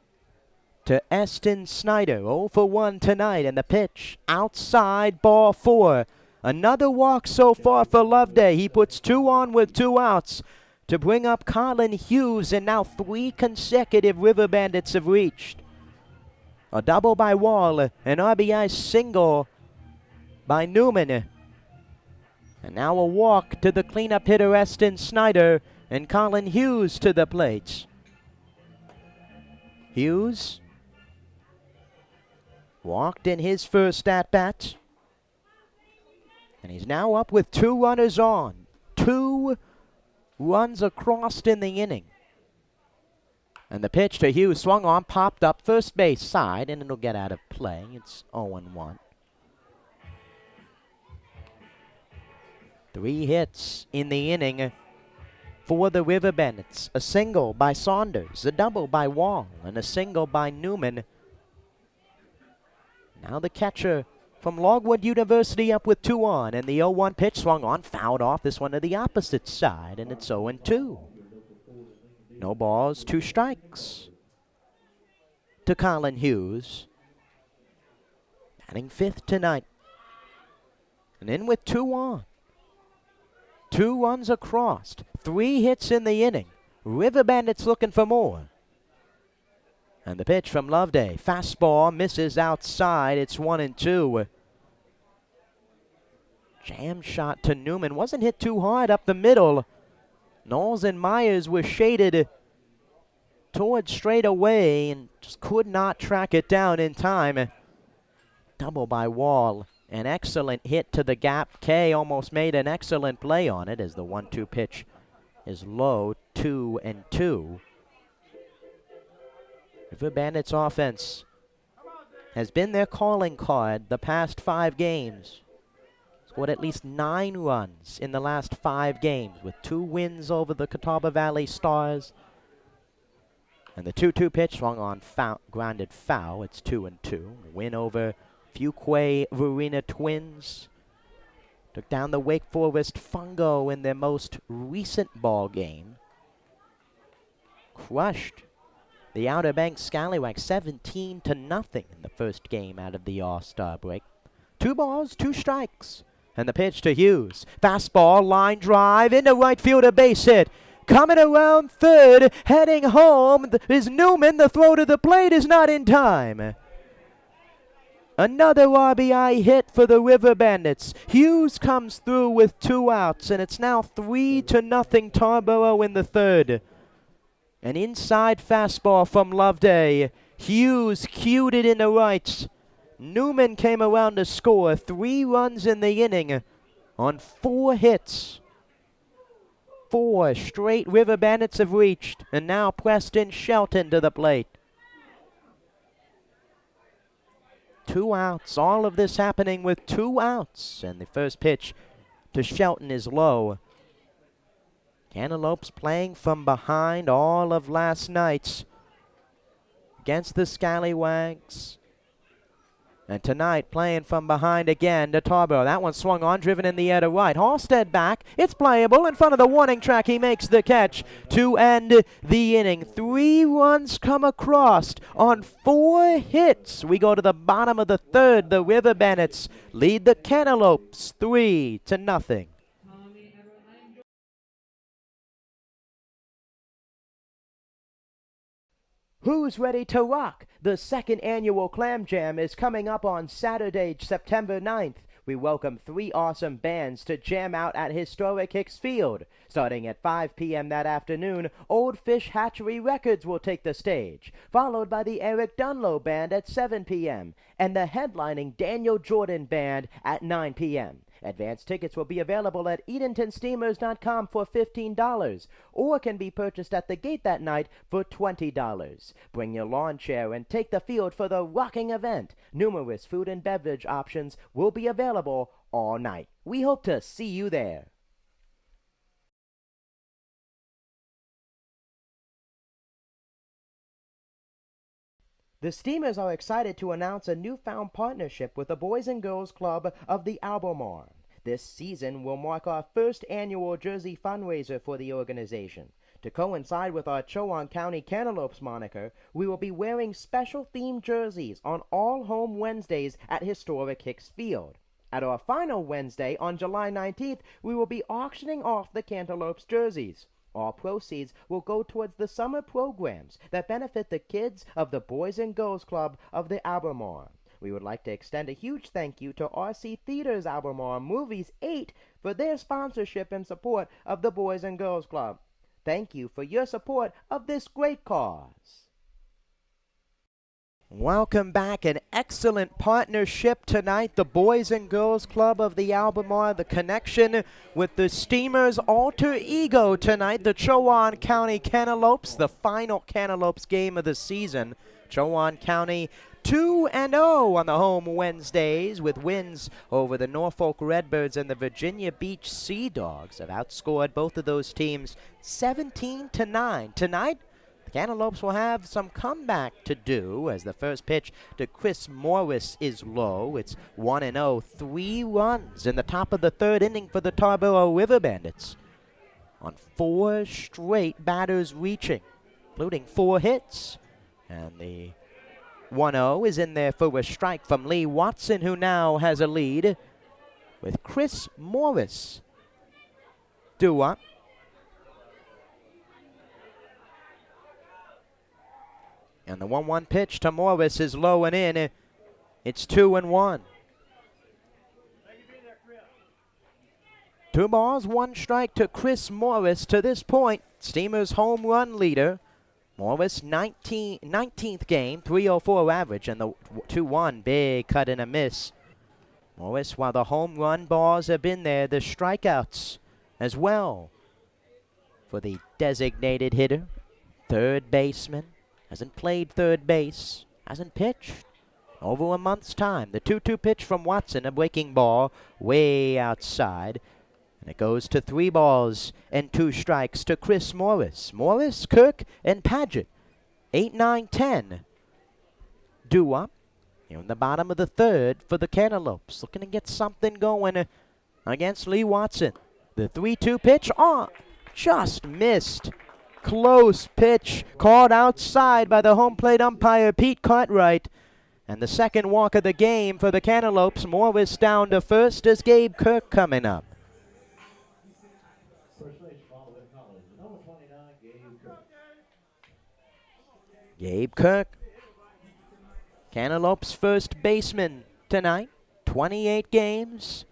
to Eston Snyder. 0 for 1 tonight. And the pitch outside, ball 4. Another walk so far for Loveday. He puts 2 on with 2 outs to bring up Colin Hughes. And now 3 consecutive River Bandits have reached. A double by Wall, an RBI single by Newman. And now a walk to the cleanup hitter Eston Snyder, and Colin Hughes to the plate. Hughes walked in his first at-bat. And he's now up with 2 runners on. 2 runs across in the inning. And the pitch to Hughes swung on, popped up first base side, and it'll get out of play. It's 0-1. 3 hits in the inning for the River Bandits. A single by Saunders, a double by Wall, and a single by Newman. Now the catcher from Logwood University up with 2 on, and the 0-1 pitch swung on, fouled off. This one to the opposite side, and it's 0-2. No balls, 2 strikes to Colin Hughes. Batting 5th tonight. And in with 2 on. 2 runs across. 3 hits in the inning. River Bandits looking for more. And the pitch from Loveday. Fastball misses outside. It's 1-2. Jam shot to Newman. Wasn't hit too hard up the middle. Knowles and Myers were shaded towards straight away and just could not track it down in time. Double by Wall. An excellent hit to the gap. Kay almost made an excellent play on it as the 1-2 pitch is low. 2-2. River Bandits offense has been their calling card the past 5 games. Scored at least 9 runs in the last 5 games with 2 wins over the Catawba Valley Stars. And the 2-2 pitch swung on grounded foul. It's 2-2. Win over Fuquay Varina Twins. Took down the Wake Forest Fungo in their most recent ball game. Crushed the Outer Banks Scallywags 17-0 in the first game out of the All-Star break. 2 balls, 2 strikes. And the pitch to Hughes. Fastball, line drive, into right field, a base hit. Coming around third, heading home is Newman. The throw to the plate is not in time. Another RBI hit for the River Bandits. Hughes comes through with 2 outs, and it's now 3-0 Tarboro in the third. An inside fastball from Loveday. Hughes cued it into right. Newman came around to score 3 runs in the inning on 4 hits. 4 straight River Bandits have reached, and now Preston Shelton to the plate. 2 outs, all of this happening with 2 outs, and the first pitch to Shelton is low. Cantaloupes playing from behind all of last night against the Scallywags. And tonight, playing from behind again to Tarboro. That one swung on, driven in the air to right. Halstead back. It's playable. In front of the warning track, he makes the catch to end the inning. 3 runs come across on 4 hits. We go to the bottom of the third. The River Bandits lead the Cantaloupes 3-0. Who's ready to rock? The second annual Clam Jam is coming up on Saturday, September 9th. We welcome 3 awesome bands to jam out at historic Hicks Field. Starting at 5 p.m. that afternoon, Old Fish Hatchery Records will take the stage, followed by the Eric Dunlow Band at 7 p.m. and the headlining Daniel Jordan Band at 9 p.m. Advance tickets will be available at EdentonSteamers.com for $15 or can be purchased at the gate that night for $20. Bring your lawn chair and take the field for the rocking event. Numerous food and beverage options will be available all night. We hope to see you there. The Steamers are excited to announce a newfound partnership with the Boys and Girls Club of the Albemarle. This season will mark our first annual jersey fundraiser for the organization. To coincide with our Chowan County Cantaloupes moniker, we will be wearing special themed jerseys on all home Wednesdays at historic Hicks Field. At our final Wednesday on July 19th, we will be auctioning off the Cantaloupes jerseys. All proceeds will go towards the summer programs that benefit the kids of the Boys and Girls Club of the Albemarle. We would like to extend a huge thank you to RC Theaters Albemarle Movies 8 for their sponsorship and support of the Boys and Girls Club. Thank you for your support of this great cause. Welcome back. An excellent partnership tonight. The Boys and Girls Club of the Albemarle, the connection with the Steamers' alter ego tonight, the Chowan County Cantaloupes, the final Cantaloupes game of the season. Chowan County 2-0 on the home Wednesdays with wins over the Norfolk Redbirds and the Virginia Beach Sea Dogs. Have outscored both of those teams 17-9. Tonight, Cantaloupes will have some comeback to do as the first pitch to Chris Morris is low. It's 1-0, 3 runs in the top of the third inning for the Tarboro River Bandits. On 4 straight batters reaching, including 4 hits. And the 1-0 is in there for a strike from Lee Watson, who now has a lead with Chris Morris due up. And the 1-1 pitch to Morris is low and in. It's 2-1. 2 balls, 1 strike to Chris Morris. To this point, Steamers home run leader. Morris 19th game, 304 average, and the 2-1 big cut and a miss. Morris, while the home run balls have been there, the strikeouts as well for the designated hitter, third baseman. Hasn't played third base, hasn't pitched, over a month's time. The 2-2 pitch from Watson, a breaking ball way outside. And it goes to 3 balls and 2 strikes to Chris Morris. Morris, Kirk, and Paget. 8, 9, 10. Due up. Here in the bottom of the third for the Cantaloupes. Looking to get something going against Lee Watson. The 3-2 pitch. Oh, just missed. Close pitch. Called outside by the home plate umpire, Pete Cartwright. And the second walk of the game for the Cantaloupes. Morris down to first as Gabe Kirk coming up. Gabe Kirk, Cantaloupes' first baseman tonight. 28 games,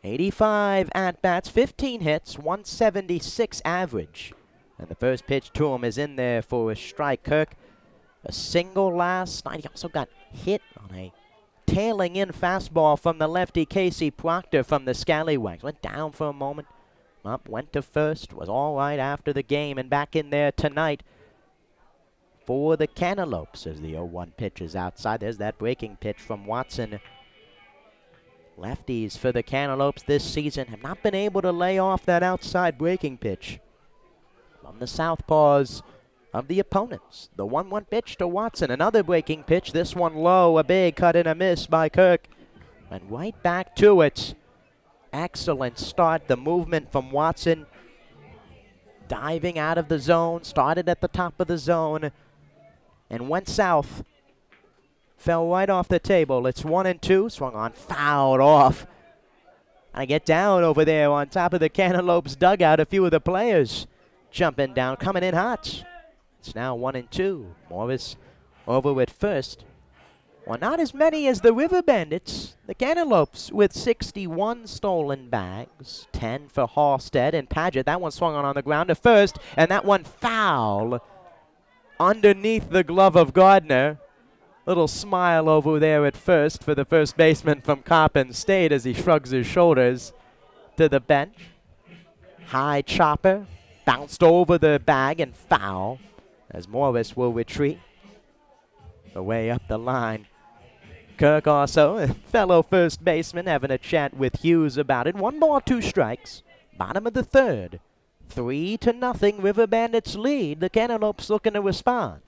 85 at-bats, 15 hits, 176 average. And the first pitch to him is in there for a strike. Kirk, a single last night. He also got hit on a tailing in fastball from the lefty Casey Proctor from the Scallywags. Went down for a moment, up, went to first, was all right after the game, and back in there tonight for the Cantaloupes as the 0-1 pitch is outside. There's that breaking pitch from Watson. Lefties for the Cantaloupes this season have not been able to lay off that outside breaking pitch from the southpaws of the opponents. The 1-1 pitch to Watson. Another breaking pitch. This one low. A big cut and a miss by Kirk. And right back to it. Excellent start. The movement from Watson. Diving out of the zone. Started at the top of the zone and went south. Fell right off the table. It's 1-2. Swung on, fouled off. I get down over there on top of the Cantaloupes dugout. A few of the players jumping down, coming in hot. It's now 1-2. Morris over at first. Well, not as many as the River Bandits. The Cantaloupes with 61 stolen bags. 10 for Halstead and Paget. That one swung on the ground to first, and that one foul underneath the glove of Gardner. Little smile over there at first for the first baseman from Coppin State as he shrugs his shoulders to the bench. High chopper, bounced over the bag and foul as Morris will retreat away up the line. Kirk also, a fellow first baseman, having a chat with Hughes about it. 1 ball, 2 strikes. Bottom of the third. 3-0 River Bandits lead. The Cantaloupes looking to respond.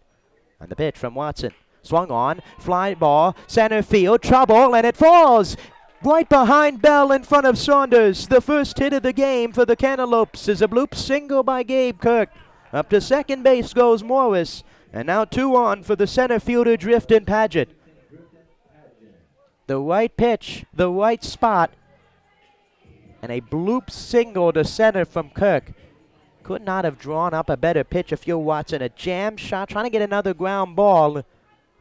And the pitch from Watson. Swung on, fly ball, center field, trouble, and it falls right behind Bell in front of Saunders. The first hit of the game for the Cantaloupes is a bloop single by Gabe Kirk. Up to second base goes Morris. And now 2 on for the center fielder, Drifton Paget. The right pitch, the right spot, and a bloop single to center from Kirk. Could not have drawn up a better pitch if you're Watson. A jam shot, trying to get another ground ball.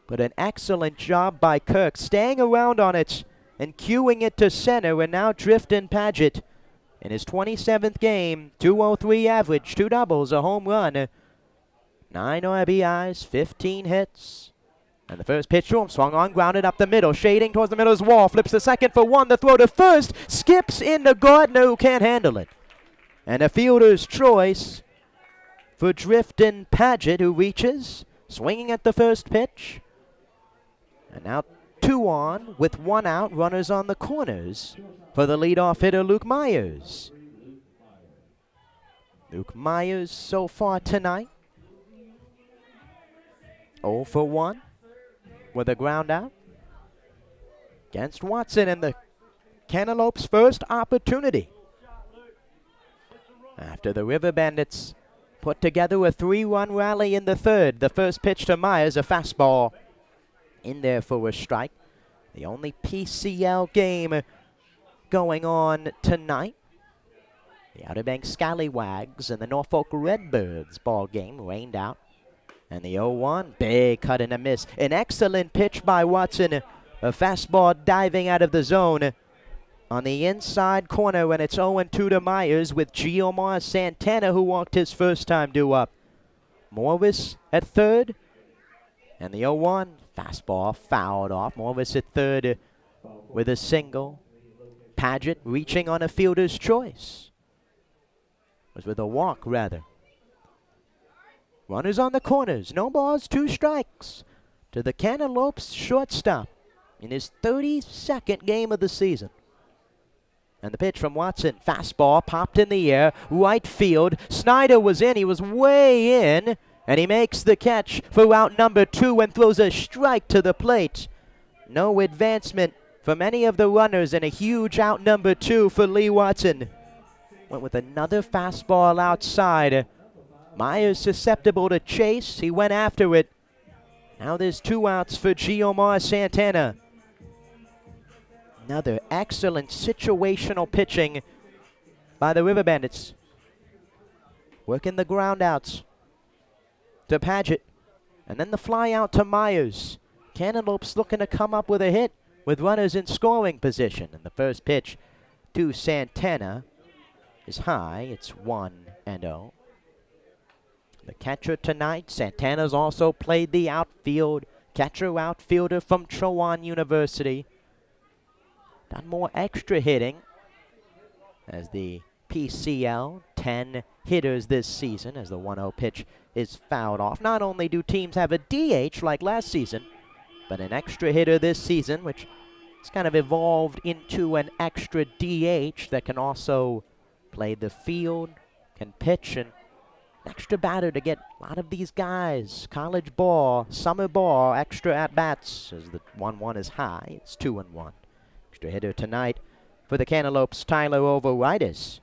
But an excellent job by Kirk, staying around on it and cueing it to center. And now Drifton Paget in his 27th game. 203 average, 2 doubles, a home run. 9 RBIs, 15 hits. And the first pitch to him, swung on, grounded up the middle, shading towards the middle's wall, flips to second for 1, the throw to first, skips into Gardner, who can't handle it. And a fielder's choice for Drifton Paget, who reaches, swinging at the first pitch. And now 2 on, with 1 out, runners on the corners for the leadoff hitter, Luke Myers. Luke Myers so far tonight, 0 for 1. With a ground out against Watson, and the Cantaloupes' first opportunity after the River Bandits put together a 3-run rally in the third. The first pitch to Myers, a fastball in there for a strike. The only PCL game going on tonight. The Outer Banks Scallywags and the Norfolk Redbirds ball game rained out. And the 0-1, big cut and a miss. An excellent pitch by Watson. A fastball diving out of the zone on the inside corner when it's 0-2 to Myers with Giomar Santana, who walked his first time due up. Morris at third. And the 0-1, fastball fouled off. Morris at third with a single. Paget reaching on a fielder's choice. Was with a walk, rather. Runners on the corners. No balls, 2 strikes to the Cantaloupes shortstop in his 32nd game of the season. And the pitch from Watson, fastball popped in the air, right field. Snyder was in, he was way in, and he makes the catch for out number 2 and throws a strike to the plate. No advancement from any of the runners, and a huge out number 2 for Lee Watson. Went with another fastball outside. Myers susceptible to chase, he went after it. Now there's 2 outs for Giomar Santana. Another excellent situational pitching by the River Bandits. Working the ground outs to Paget. And then the fly out to Myers. Cantaloupes looking to come up with a hit with runners in scoring position. And the first pitch to Santana is high. It's 1-0. The catcher tonight, Santana's also played the outfield. Catcher outfielder from Chowan University. Done more extra hitting as the PCL, 10 hitters this season as the 1-0 pitch is fouled off. Not only do teams have a DH like last season, but an extra hitter this season, which has kind of evolved into an extra DH that can also play the field, can pitch, and an extra batter to get a lot of these guys, college ball, summer ball, extra at-bats as the 1-1 is high. It's 2-1. Extra hitter tonight for the Cantaloupes, Tyler Overitis.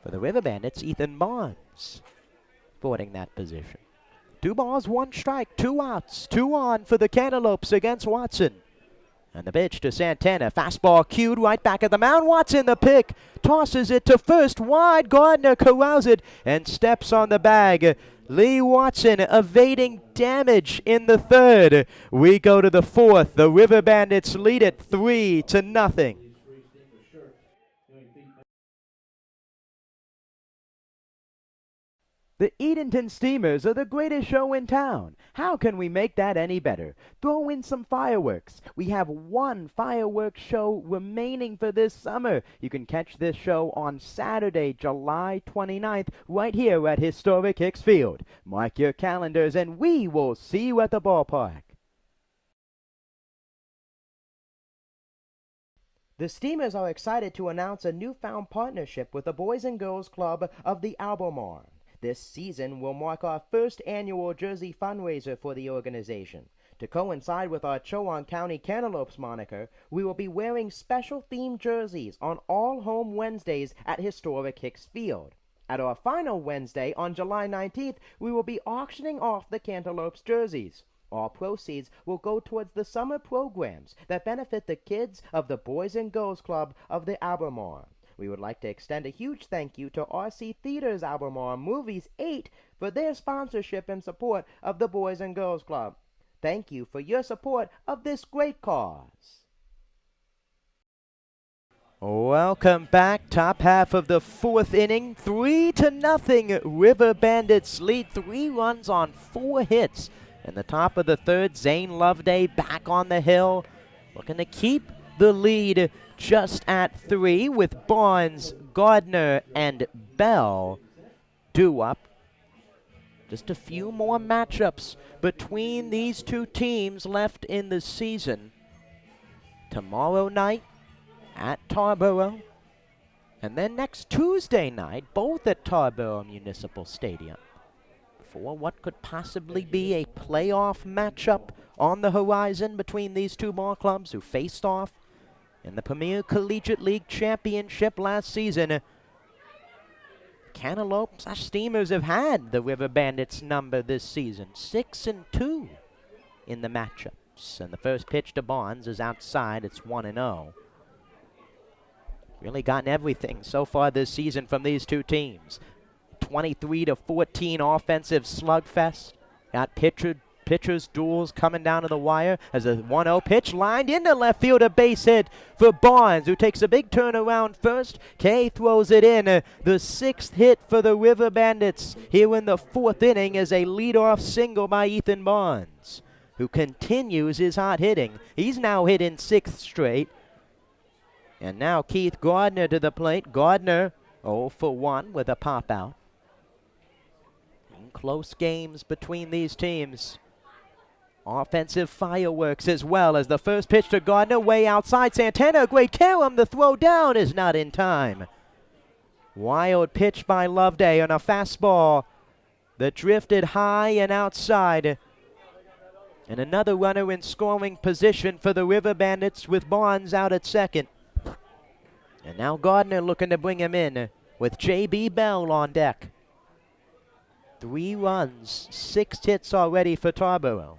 For the River Bandits, Ethan Barnes sporting that position. 2 balls, 1 strike, 2 outs, 2 on for the Cantaloupes against Watson. And the pitch to Santana, fastball cued right back at the mound. Watson the pick, tosses it to first, wide. Gardner corrals it and steps on the bag. Lee Watson evading damage in the 3rd. We go to the 4th. The River Bandits lead it 3-0. The Edenton Steamers are the greatest show in town. How can we make that any better? Throw in some fireworks. We have 1 fireworks show remaining for this summer. You can catch this show on Saturday, July 29th, right here at historic Hicks Field. Mark your calendars and we will see you at the ballpark. The Steamers are excited to announce a newfound partnership with the Boys and Girls Club of the Albemarle. This season will mark our first annual jersey fundraiser for the organization. To coincide with our Chowan County Cantaloupes moniker, we will be wearing special themed jerseys on all home Wednesdays at historic Hicks Field. At our final Wednesday on July 19th, we will be auctioning off the Cantaloupes jerseys. All proceeds will go towards the summer programs that benefit the kids of the Boys and Girls Club of the Albemarle. We would like to extend a huge thank you to RC Theaters Albemarle Movies 8 for their sponsorship and support of the Boys and Girls Club. Thank you for your support of this great cause. Welcome back. Top half of the 4th inning. 3-0. River Bandits lead 3 runs on 4 hits. In the top of the 3rd, Zane Loveday back on the hill, looking to keep the lead just at 3 with Barnes, Gardner, and Bell due up. Just a few more matchups between these 2 teams left in the season. Tomorrow night at Tarboro, and then next Tuesday night, both at Tarboro Municipal Stadium, for what could possibly be a playoff matchup on the horizon between these 2 ball clubs who faced off in the Premier Collegiate League Championship last season. Cantaloupes, our Steamers, have had the River Bandits number this season, 6-2 in the matchups. And the first pitch to Barnes is outside. It's 1-0. Really gotten everything so far this season from these 2 teams. 23-14 offensive slugfest. Got pitchers duels coming down to the wire as a 1-0 pitch lined into left field, a base hit for Barnes, who takes a big turn around first. Kay throws it in. The 6th hit for the River Bandits here in the 4th inning is a leadoff single by Ethan Barnes, who continues his hot hitting. He's now hit in 6th straight. And now Keith Gardner to the plate. Gardner 0 for 1 with a pop out. In close games between these teams. Offensive fireworks as well as the first pitch to Gardner way outside Santana. Great carom. The throw down is not in time. Wild pitch by Loveday on a fastball that drifted high and outside. And another runner in scoring position for the River Bandits with Barnes out at second. And now Gardner looking to bring him in with J.B. Bell on deck. 3 runs, 6 hits already for Tarboro.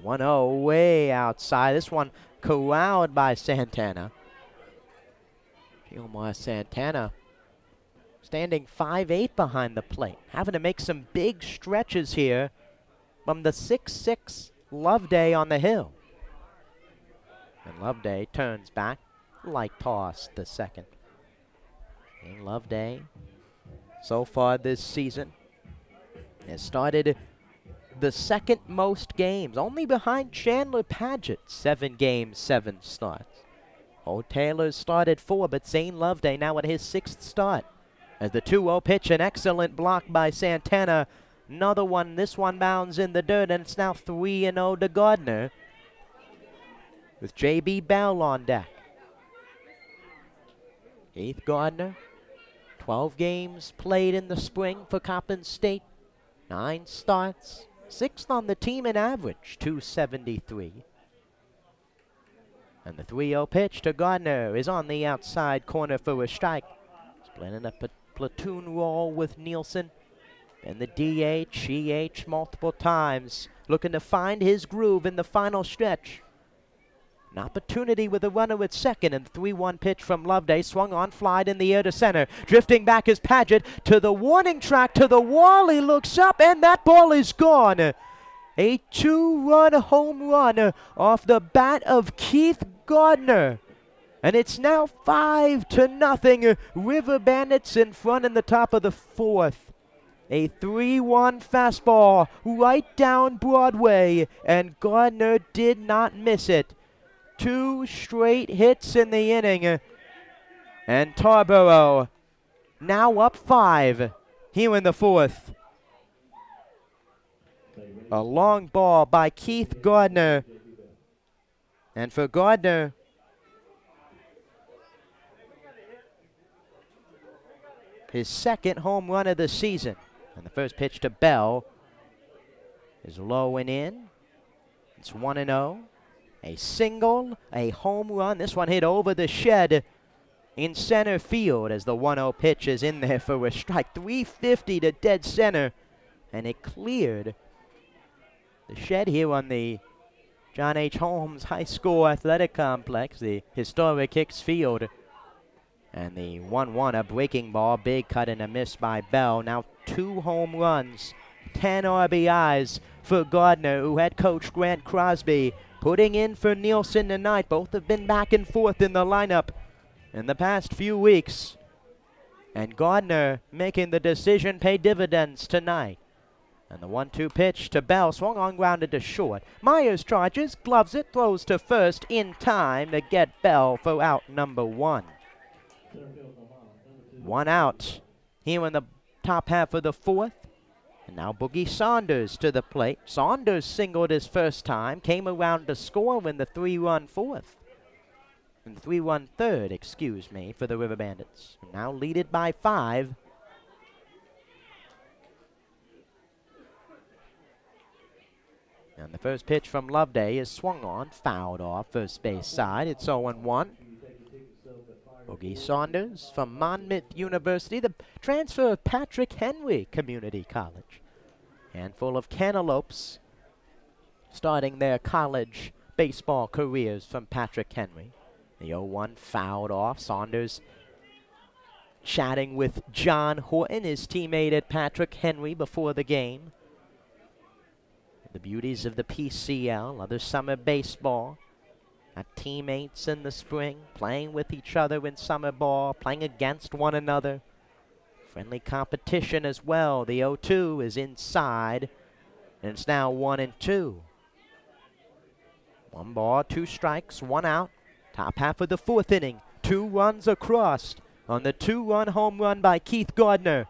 1-0 way outside. This one corralled by Santana. Gilmar Santana standing 5'8" behind the plate. Having to make some big stretches here from the 6'6" Loveday on the hill. And Loveday turns back. Light toss to second. And Loveday, so far this season, has started the second most games, only behind Chandler Padgett. 7 games, 7 starts. Old Taylor's started 4, but Zane Loveday now at his 6th start. As the 2-0 pitch, an excellent block by Santana. Another one, this one bounds in the dirt, and it's now 3-0 to Gardner with J.B. Bell on deck. Keith Gardner, 12 games played in the spring for Coppin State. 9 starts. 6th on the team in average, 273. And the 3-0 pitch to Gardner is on the outside corner for a strike. Splitting up a platoon roll with Nielsen. And the DH, EH multiple times, looking to find his groove in the final stretch. An opportunity with a runner at second, and the 3-1 pitch from Loveday swung on, flied in the air to center. Drifting back is Padgett to the warning track, to the wall. He looks up, and that ball is gone. A 2-run home run off the bat of Keith Gardner. And it's now 5-0. River Bandits in front in the top of the 4th. A 3-1 fastball right down Broadway, and Gardner did not miss it. 2 straight hits in the inning. And Tarboro now up 5 here in the 4th. A long ball by Keith Gardner. And for Gardner, his 2nd home run of the season. And the first pitch to Bell is low and in. It's 1-0. A single, a home run. This one hit over the shed in center field as the 1-0 pitch is in there for a strike. 350 to dead center. And it cleared the shed here on the John H. Holmes High School Athletic Complex, the historic Hicks Field. And the 1-1, a breaking ball, big cut and a miss by Bell. Now 2 home runs, 10 RBIs for Gardner, who had coach Grant Crosby putting in for Nielsen tonight. Both have been back and forth in the lineup in the past few weeks. And Gardner making the decision pay dividends tonight. And the 1-2 pitch to Bell, swung on, grounded to short. Myers charges, gloves it, throws to first in time to get Bell for out number 1. 1 out here in the top half of the 4th. And now Boogie Saunders to the plate. Saunders singled his first time, came around to score in the 3-run 4th. And 3-run 3rd, excuse me, for the River Bandits. Now leaded by 5. And the first pitch from Loveday is swung on, fouled off first base side. It's 0-1. Boogie Saunders from Monmouth University, the transfer of Patrick Henry Community College. Handful of Cantaloupes starting their college baseball careers from Patrick Henry. The 0-1 fouled off. Saunders chatting with John Horton, his teammate at Patrick Henry, before the game. The beauties of the PCL, other summer baseball. Got teammates in the spring, playing with each other in summer ball, playing against one another. Friendly competition as well. The 0-2 is inside, and it's now 1-2. 1 ball, 2 strikes, 1 out. Top half of the 4th inning. 2 runs across on the 2-run home run by Keith Gardner.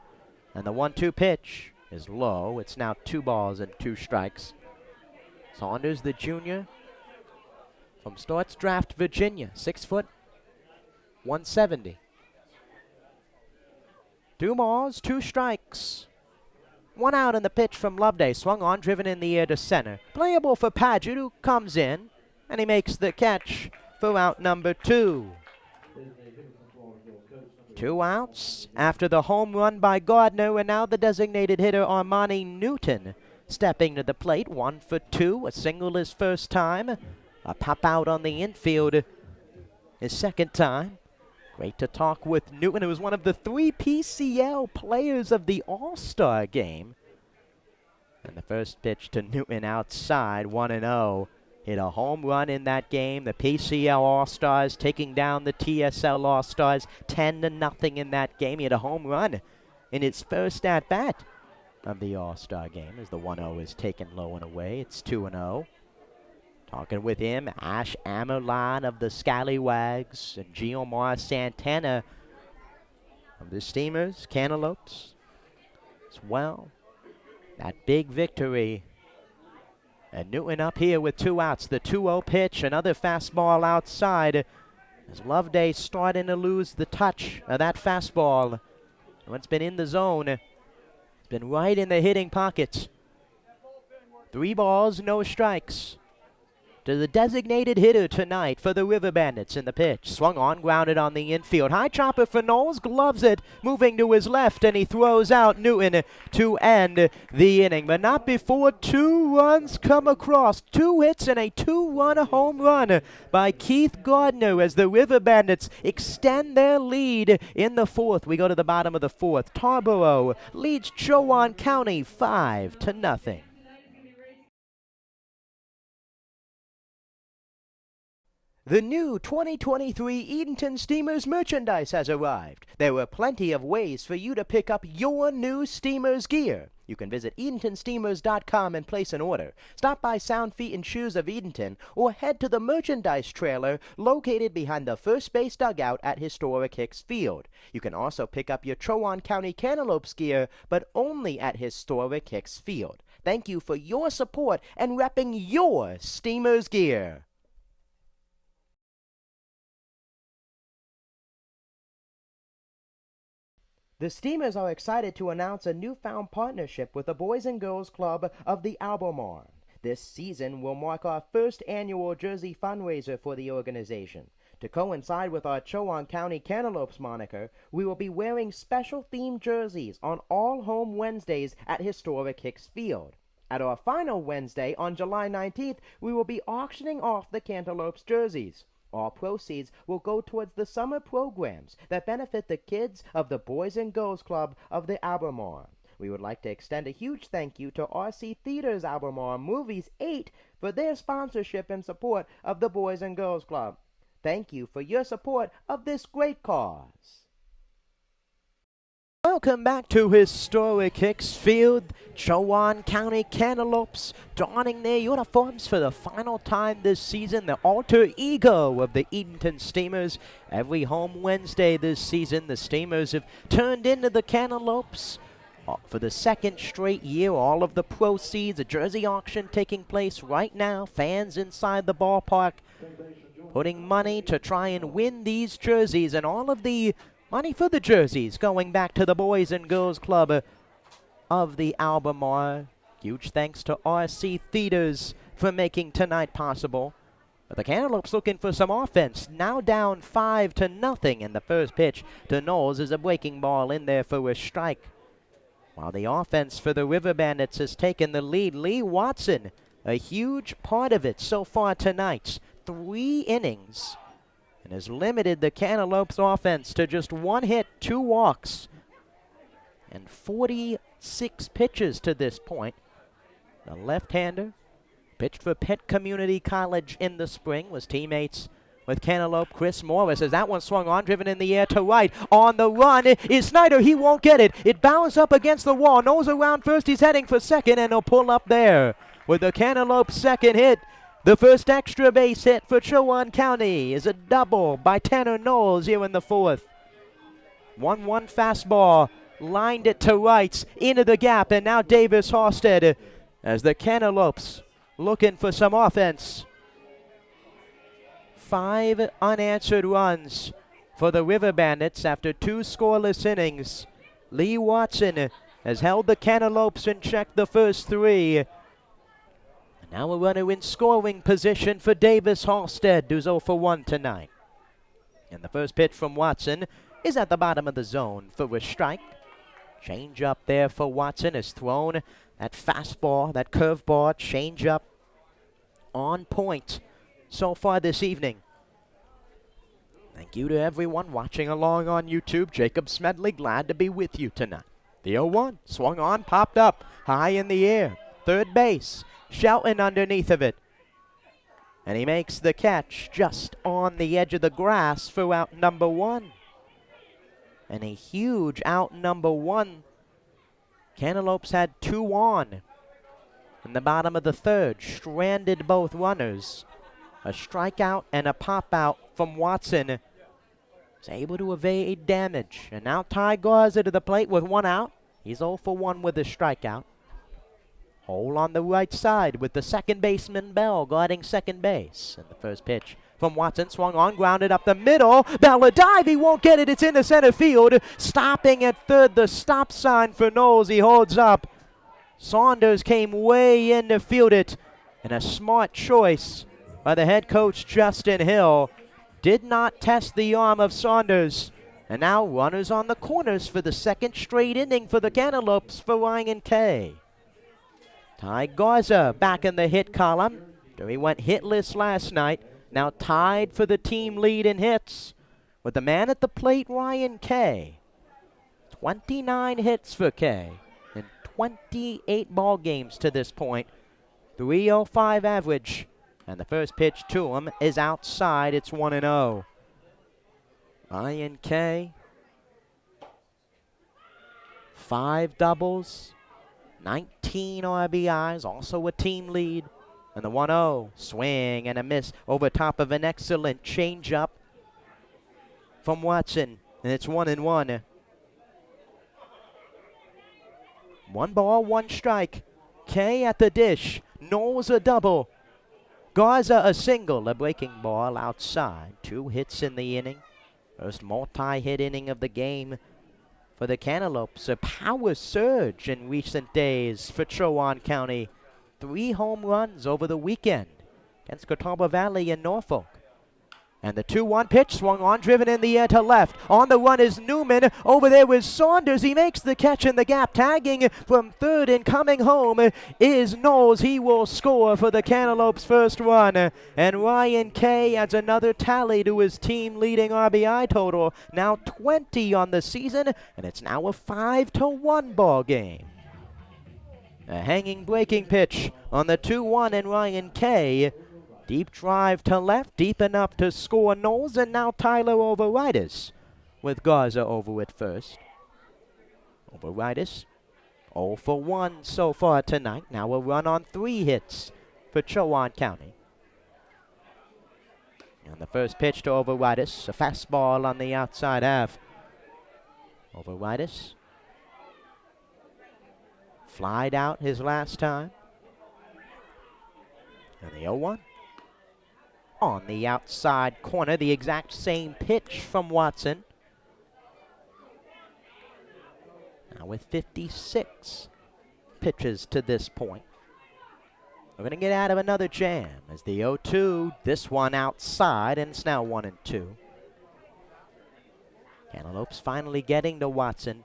And the 1-2 pitch is low. It's now 2 balls and 2 strikes. Saunders, the junior, from Starts Draft, Virginia, 6 foot, 170. 2 balls, 2 strikes. 1 out in the pitch from Loveday. Swung on, driven in the air to center. Playable for Paget, who comes in, and he makes the catch for out number 2. 2 outs after the home run by Gardner, and now the designated hitter Armani Newton stepping to the plate. 1 for 2, a single his first time. A pop out on the infield his second time. Great to talk with Newton, who was one of the 3 PCL players of the All-Star game. And the first pitch to Newton outside, 1-0. Hit a home run in that game. The PCL All-Stars taking down the TSL All-Stars 10-0 in that game. He hit a home run in his first at-bat of the All-Star game as the 1-0 is taken low and away. It's 2-0. Talking with him, Ash Amerline of the Scallywags and Giomar Santana of the Steamers, Cantaloupes as well. That big victory. And Newton up here with 2 outs. The 2-0 pitch, another fastball outside. As Loveday starting to lose the touch of that fastball. When it's been in the zone, it's been right in the hitting pockets. 3 balls, no strikes. To the designated hitter tonight for the River Bandits in the pitch. Swung on, grounded on the infield. High chopper for Knowles, gloves it, moving to his left, and he throws out Newton to end the inning. But not before 2 runs come across. 2 hits and a 2-run home run by Keith Gardner as the River Bandits extend their lead in the 4th. We go to the bottom of the 4th. Tarboro leads Chowan County 5-0. The new 2023 Edenton Steamers merchandise has arrived. There are plenty of ways for you to pick up your new Steamers gear. You can visit EdentonSteamers.com and place an order. Stop by Sound Feet and Shoes of Edenton or head to the merchandise trailer located behind the first base dugout at historic Hicks Field. You can also pick up your Chowan County Cantaloupes gear, but only at historic Hicks Field. Thank you for your support and repping your Steamers gear. The Steamers are excited to announce a newfound partnership with the Boys and Girls Club of the Albemarle. This season will mark our first annual jersey fundraiser for the organization. To coincide with our Chowan County Cantaloupes moniker, we will be wearing special themed jerseys on all home Wednesdays at historic Hicks Field. At our final Wednesday on July 19th, we will be auctioning off the Cantaloupes jerseys. All proceeds will go towards the summer programs that benefit the kids of the Boys and Girls Club of the Albemarle. We would like to extend a huge thank you to RC Theaters Albemarle Movies 8 for their sponsorship and support of the Boys and Girls Club. Thank you for your support of this great cause. Welcome back to historic Hicks Field. Chowan County Cantaloupes donning their uniforms for the final time this season, the alter ego of the Edenton Steamers. Every home Wednesday this season, the Steamers have turned into the Cantaloupes. For the 2nd straight year, all of the proceeds, a jersey auction taking place right now. Fans inside the ballpark putting money to try and win these jerseys, and all of the money for the jerseys going back to the Boys and Girls Club of the Albemarle. Huge thanks to RC Theaters for making tonight possible. But the Cantaloupes looking for some offense. Now down 5-0, and the first pitch to Knowles is a breaking ball in there for a strike. While the offense for the River Bandits has taken the lead, Lee Watson, a huge part of it so far tonight. 3 innings. And has limited the Cantaloupes offense to just 1 hit, 2 walks, and 46 pitches to this point. The left-hander pitched for Pitt Community College in the spring, was teammates with Cantaloupe Chris Morris as that one swung on, driven in the air to right. On the run is Snyder. He won't get it. It bounced up against the wall. Nose around first. He's heading for second, and he'll pull up there with the Cantaloupe second hit. The first extra base hit for Chowan County is a double by Tanner Knowles here in the 4th. 1-1 fastball, lined it to right, into the gap, and now Davis Halstead as the Cantaloupes looking for some offense. 5 unanswered runs for the River Bandits after 2 scoreless innings. Lee Watson has held the Cantaloupes in check the first 3. And now a runner in scoring position for Davis Halstead, who's 0 for 1 tonight. And the first pitch from Watson is at the bottom of the zone for a strike. Change up there for Watson is thrown. That fastball, that curveball, change up on point so far this evening. Thank you to everyone watching along on YouTube. Jacob Smedley, glad to be with you tonight. The 0-1, swung on, popped up, high in the air. Third base, Shelton underneath of it. And he makes the catch just on the edge of the grass for out number 1. And a huge out number 1. Cantaloupes had 2 on. In the bottom of the third, stranded both runners. A strikeout and a pop-out from Watson. Is able to evade damage. And now Ty Garza to the plate with 1 out. He's 0 for 1 with a strikeout. Hole on the right side with the second baseman Bell guarding second base. And the first pitch from Watson swung on, grounded up the middle. Bell a dive, he won't get it. It's into center field. Stopping at third, the stop sign for Knowles. He holds up. Saunders came way in to field it. And a smart choice by the head coach, Justin Hill. Did not test the arm of Saunders. And now runners on the corners for the second straight inning for the Cantaloupes for Ryan Kay. Ty Garza back in the hit column. He went hitless last night. Now tied for the team lead in hits with the man at the plate, Ryan Kay. 29 hits for Kay in 28 ball games to this point. 305 average. And the first pitch to him is outside. It's 1-0. Ryan Kay. 5 doubles. 19 RBIs, also a team lead. And the 1-0, swing and a miss over top of an excellent changeup from Watson. And it's 1-1. 1 ball, 1 strike. Kay at the dish. Knowles a double. Garza a single, a breaking ball outside. 2 hits in the inning. First multi-hit inning of the game for the Cantaloupes. A power surge in recent days for Chowan County. 3 home runs over the weekend against Catawba Valley and Norfolk. And the 2-1 pitch swung on, driven in the air to left. On the run is Newman. Over there with Saunders. He makes the catch in the gap. Tagging from third and coming home is Knowles. He will score for the Cantaloupes' first run. And Ryan Kay adds another tally to his team-leading RBI total. Now 20 on the season, and it's now a 5-1 ball game. A hanging breaking pitch on the 2-1 and Ryan Kay. Deep drive to left, deep enough to score Knowles, and now Tyler Overitis with Garza over at first. Overitis 0 for 1 so far tonight. Now a run on 3 hits for Chowan County. And the first pitch to Overitis, a fastball on the outside half. Overitis flied out his last time. And the 0-1. On the outside corner, the exact same pitch from Watson. Now with 56 pitches to this point. We're going to get out of another jam as the 0-2, this one outside, and it's now 1-2. Cantaloupes finally getting to Watson.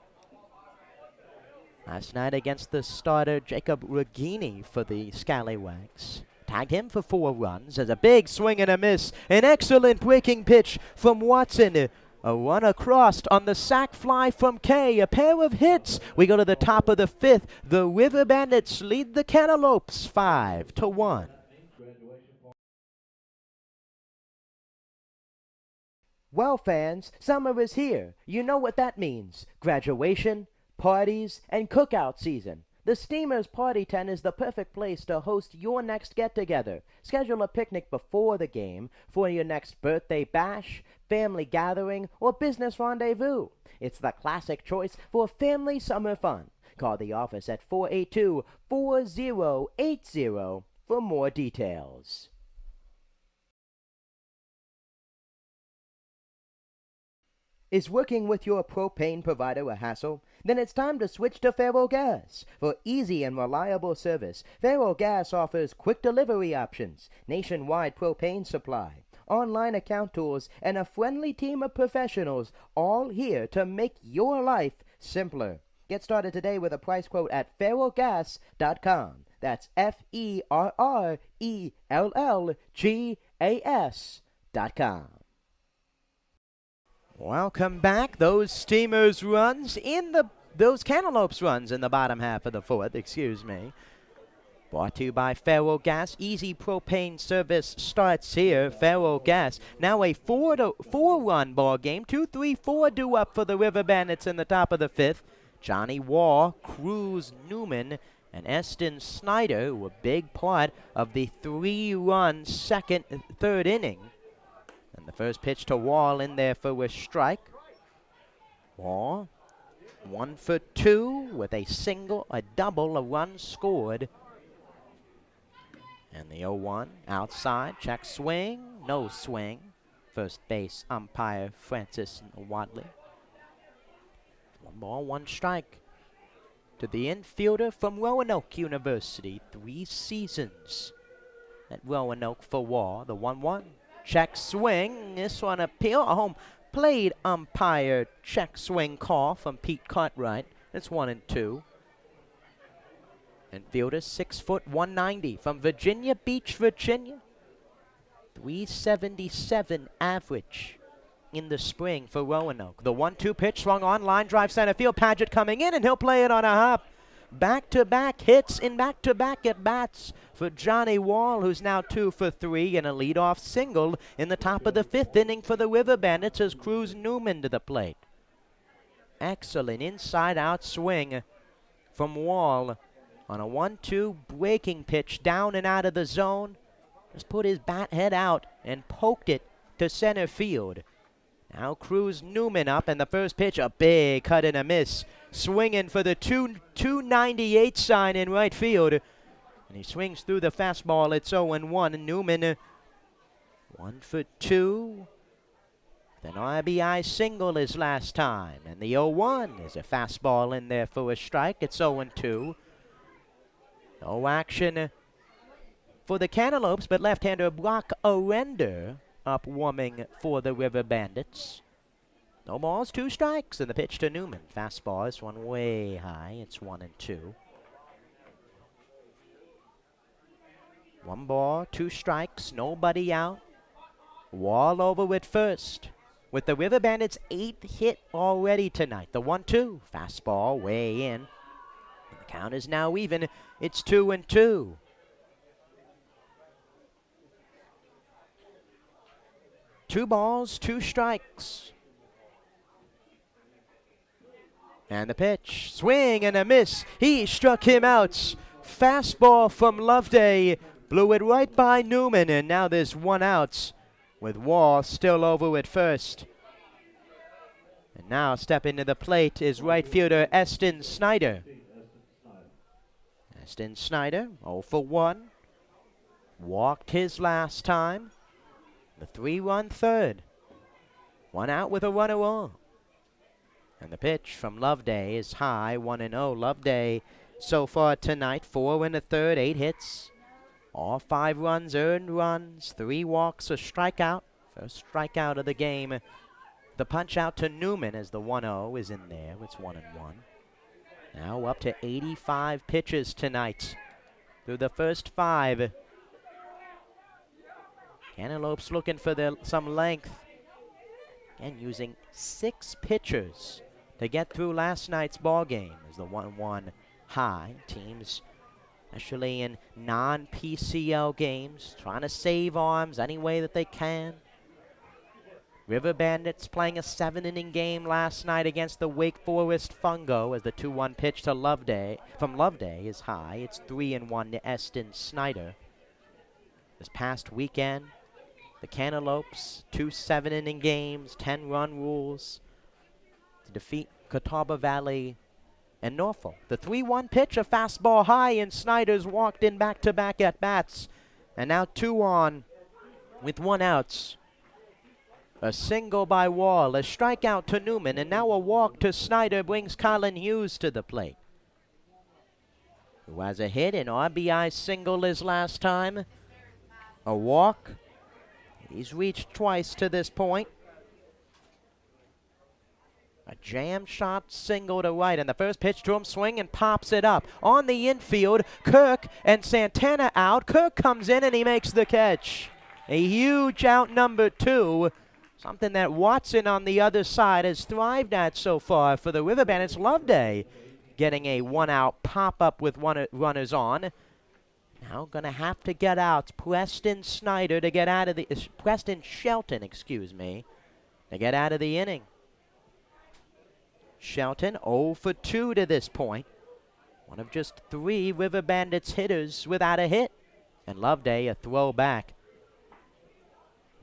Last night against the starter, Jacob Regini for the Scallywags. Tagged him for 4 runs as a big swing and a miss. An excellent breaking pitch from Watson. A run across on the sac fly from Kay. A pair of hits. We go to the top of the 5th. The River Bandits lead the Cantaloupes 5-1. Well, fans, summer is here. You know what that means. Graduation, parties, and cookout season. The Steamers Party Tent is the perfect place to host your next get-together. Schedule a picnic before the game for your next birthday bash, family gathering, or business rendezvous. It's the classic choice for family summer fun. Call the office at 482-4080 for more details. Is working with your propane provider a hassle? Then it's time to switch to Ferrogas. For easy and reliable service, Ferrogas offers quick delivery options, nationwide propane supply, online account tools, and a friendly team of professionals, all here to make your life simpler. Get started today with a price quote at ferrogas.com. That's FERRELLGAS.com. Welcome back. Those Steamers runs those Cantaloupes runs in the bottom half of the fourth, Brought to you by Ferrogas. Easy propane service starts here. Ferrogas. Now a 4-run ball game. 2-3-4 due up for the River Bandits in the top of the fifth. Johnny Waugh, Cruz Newman, and Eston Snyder were a big part of the 3-run third inning. And the first pitch to Wall in there for a strike. Wall, 1 for 2 with a single, a double, a run scored. And the 0-1 outside, check swing, no swing. First base umpire Francis Wadley. 1 ball, 1 strike. To the infielder from Roanoke University, 3 seasons at Roanoke for Wall. The 1-1. Check swing. This one appeal. A home plate umpire check swing call from Pete Cartwright. It's 1-2. Infielder 6 foot 190 from Virginia Beach, Virginia. 377 average in the spring for Roanoke. The 1-2 pitch swung on, line drive center field. Padgett coming in, and he'll play it on a hop. Back-to-back hits in back-to-back at-bats for Johnny Wall, who's now 2 for 3, and a leadoff single in the top of the fifth inning for the River Bandits as Cruz Newman to the plate. Excellent inside-out swing from Wall on a 1-2 breaking pitch down and out of the zone. Just put his bat head out and poked it to center field. Now Cruz Newman up, and the first pitch, a big cut and a miss. Swinging for the 298 sign in right field. And he swings through the fastball. It's 0-1. Newman 1 for 2. An RBI single his last time. And the 0-1 is a fastball in there for a strike. It's 0-2. No action for the Cantaloupes, but left-hander Brock Arender up warming for the River Bandits. No balls, 2 strikes, and the pitch to Newman. Fastball, this one way high. It's 1-2. 1 ball, 2 strikes, nobody out. Wall over at first. With the River Bandits' 8th hit already tonight. The 1-2. Fastball way in. And the count is now even. It's 2-2. Two balls, 2 strikes. And the pitch, swing and a miss. He struck him out. Fastball from Loveday, blew it right by Newman, and now there's 1 out with Wall still over at first. And now stepping to the plate is right fielder Eston Snyder. Eston Snyder, 0 for 1. Walked his last time. The 3-run third. 1 out with a runner on. And the pitch from Loveday is high, 1-0. Loveday so far tonight, 4 in the third, 8 hits. All 5 runs, earned runs, 3 walks, a strikeout. First strikeout of the game. The punch out to Newman as the 1-0 is in there. It's 1-1. Now up to 85 pitches tonight through the first 5. Cantaloupes looking for some length. And using 6 pitchers to get through last night's ball game as the 1-1 high. Teams, especially in non-PCL games, trying to save arms any way that they can. River Bandits playing a 7-inning game last night against the Wake Forest Fungo as the 2-1 pitch to Loveday from Loveday is high. It's 3-1 to Eston Snyder. This past weekend, the Cantaloupes, 2 7-inning games, 10-run rules to defeat Catawba Valley and Norfolk. The 3-1 pitch, a fastball high, and Snyder's walked in back-to-back at-bats. And now 2 on with 1 out. A single by Wall, a strikeout to Newman, and now a walk to Snyder brings Colin Hughes to the plate, who has a hit, an RBI single his last time, a walk. He's reached twice to this point. A jam shot single to right, and the first pitch to him, swing and pops it up. On the infield, Kirk and Santana out. Kirk comes in and he makes the catch. A huge out, number 2. Something that Watson on the other side has thrived at so far for the River Bandits. Loveday getting a 1-out pop-up with runners on. Now going to have to get out Preston Snyder to get out of the... Preston Shelton, excuse me, to get out of the inning. Shelton 0 for 2 to this point. One of just 3 River Bandits hitters without a hit. And Loveday a throwback.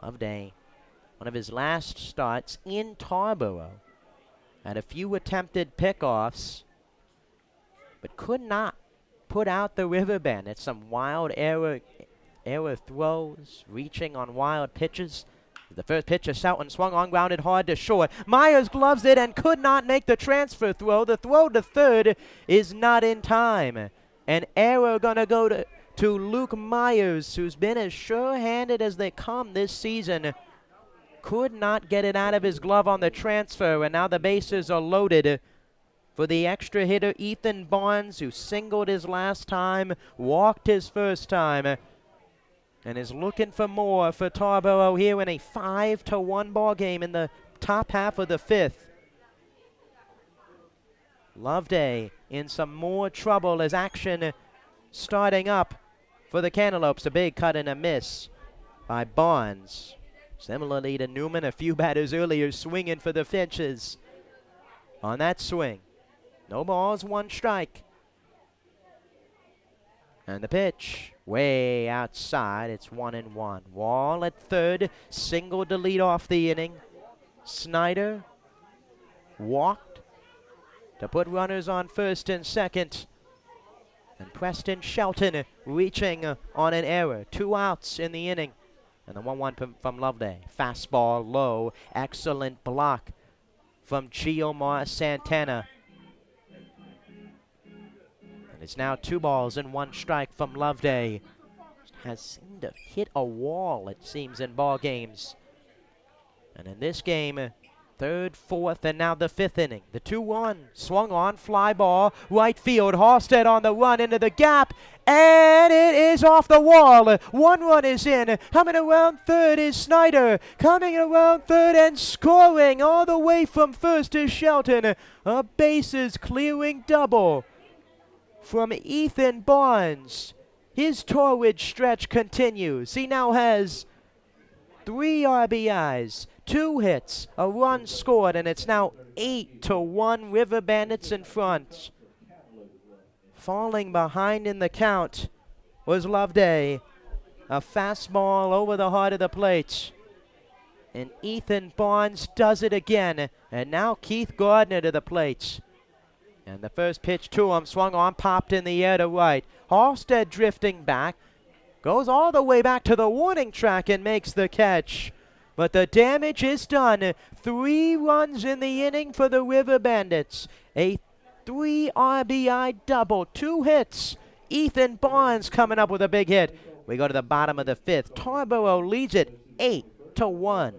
Loveday, one of his last starts in Tarboro, had a few attempted pickoffs, but could not put out the River Bandits. Some wild error throws, reaching on wild pitches. The first pitch of Shelton swung on, grounded hard to short. Myers gloves it and could not make the transfer throw. The throw to third is not in time. An error gonna go to Luke Myers, who's been as sure-handed as they come this season. Could not get it out of his glove on the transfer, and now the bases are loaded for the extra hitter Ethan Barnes, who singled his last time, walked his first time, and is looking for more for Tarboro here in a 5-1 ball game in the top half of the 5th. Loveday in some more trouble as action starting up for the Cantaloupes. A big cut and a miss by Barnes. Similarly to Newman, a few batters earlier swinging for the fences on that swing. No balls, 1 strike. And the pitch way outside. It's 1-1. Wall at third, single to lead off the inning. Snyder walked to put runners on first and second. And Preston Shelton reaching on an error. 2 outs in the inning. And the 1-1 from Loveday. Fastball low. Excellent block from Giomar Santana. And it's now 2 balls and 1 strike from Loveday. Has seemed to hit a wall, it seems, in ball games. And in this game, 3rd, 4th, and now the 5th inning. The 2-1 swung on, fly ball, right field. Halstead on the run into the gap, and it is off the wall. 1 run is in. Coming around third is Snyder. Coming around third and scoring all the way from first is Shelton. A bases clearing double from Ethan Barnes. His torrid stretch continues. He now has 3 RBIs, 2 hits, a run scored, and it's now 8-1 River Bandits in front. Falling behind in the count was Loveday. A fastball over the heart of the plate. And Ethan Barnes does it again. And now Keith Gardner to the plate. And the first pitch to him, swung on, popped in the air to right. Halstead drifting back. Goes all the way back to the warning track and makes the catch. But the damage is done. 3 runs in the inning for the River Bandits. A 3 RBI double, 2 hits. Ethan Barnes coming up with a big hit. We go to the bottom of the 5th. Tarboro leads it 8-1.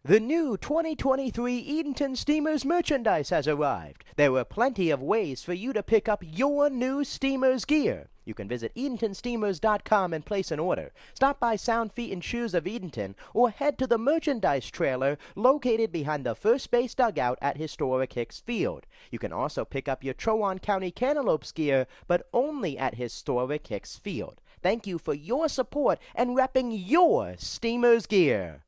The new 2023 Edenton Steamers merchandise has arrived. There were plenty of ways for you to pick up your new Steamers gear. You can visit EdentonSteamers.com and place an order. Stop by Sound Feet and Shoes of Edenton or head to the merchandise trailer located behind the first base dugout at historic Hicks Field. You can also pick up your Chowan County Cantaloupes gear, but only at historic Hicks Field. Thank you for your support and repping your Steamers gear.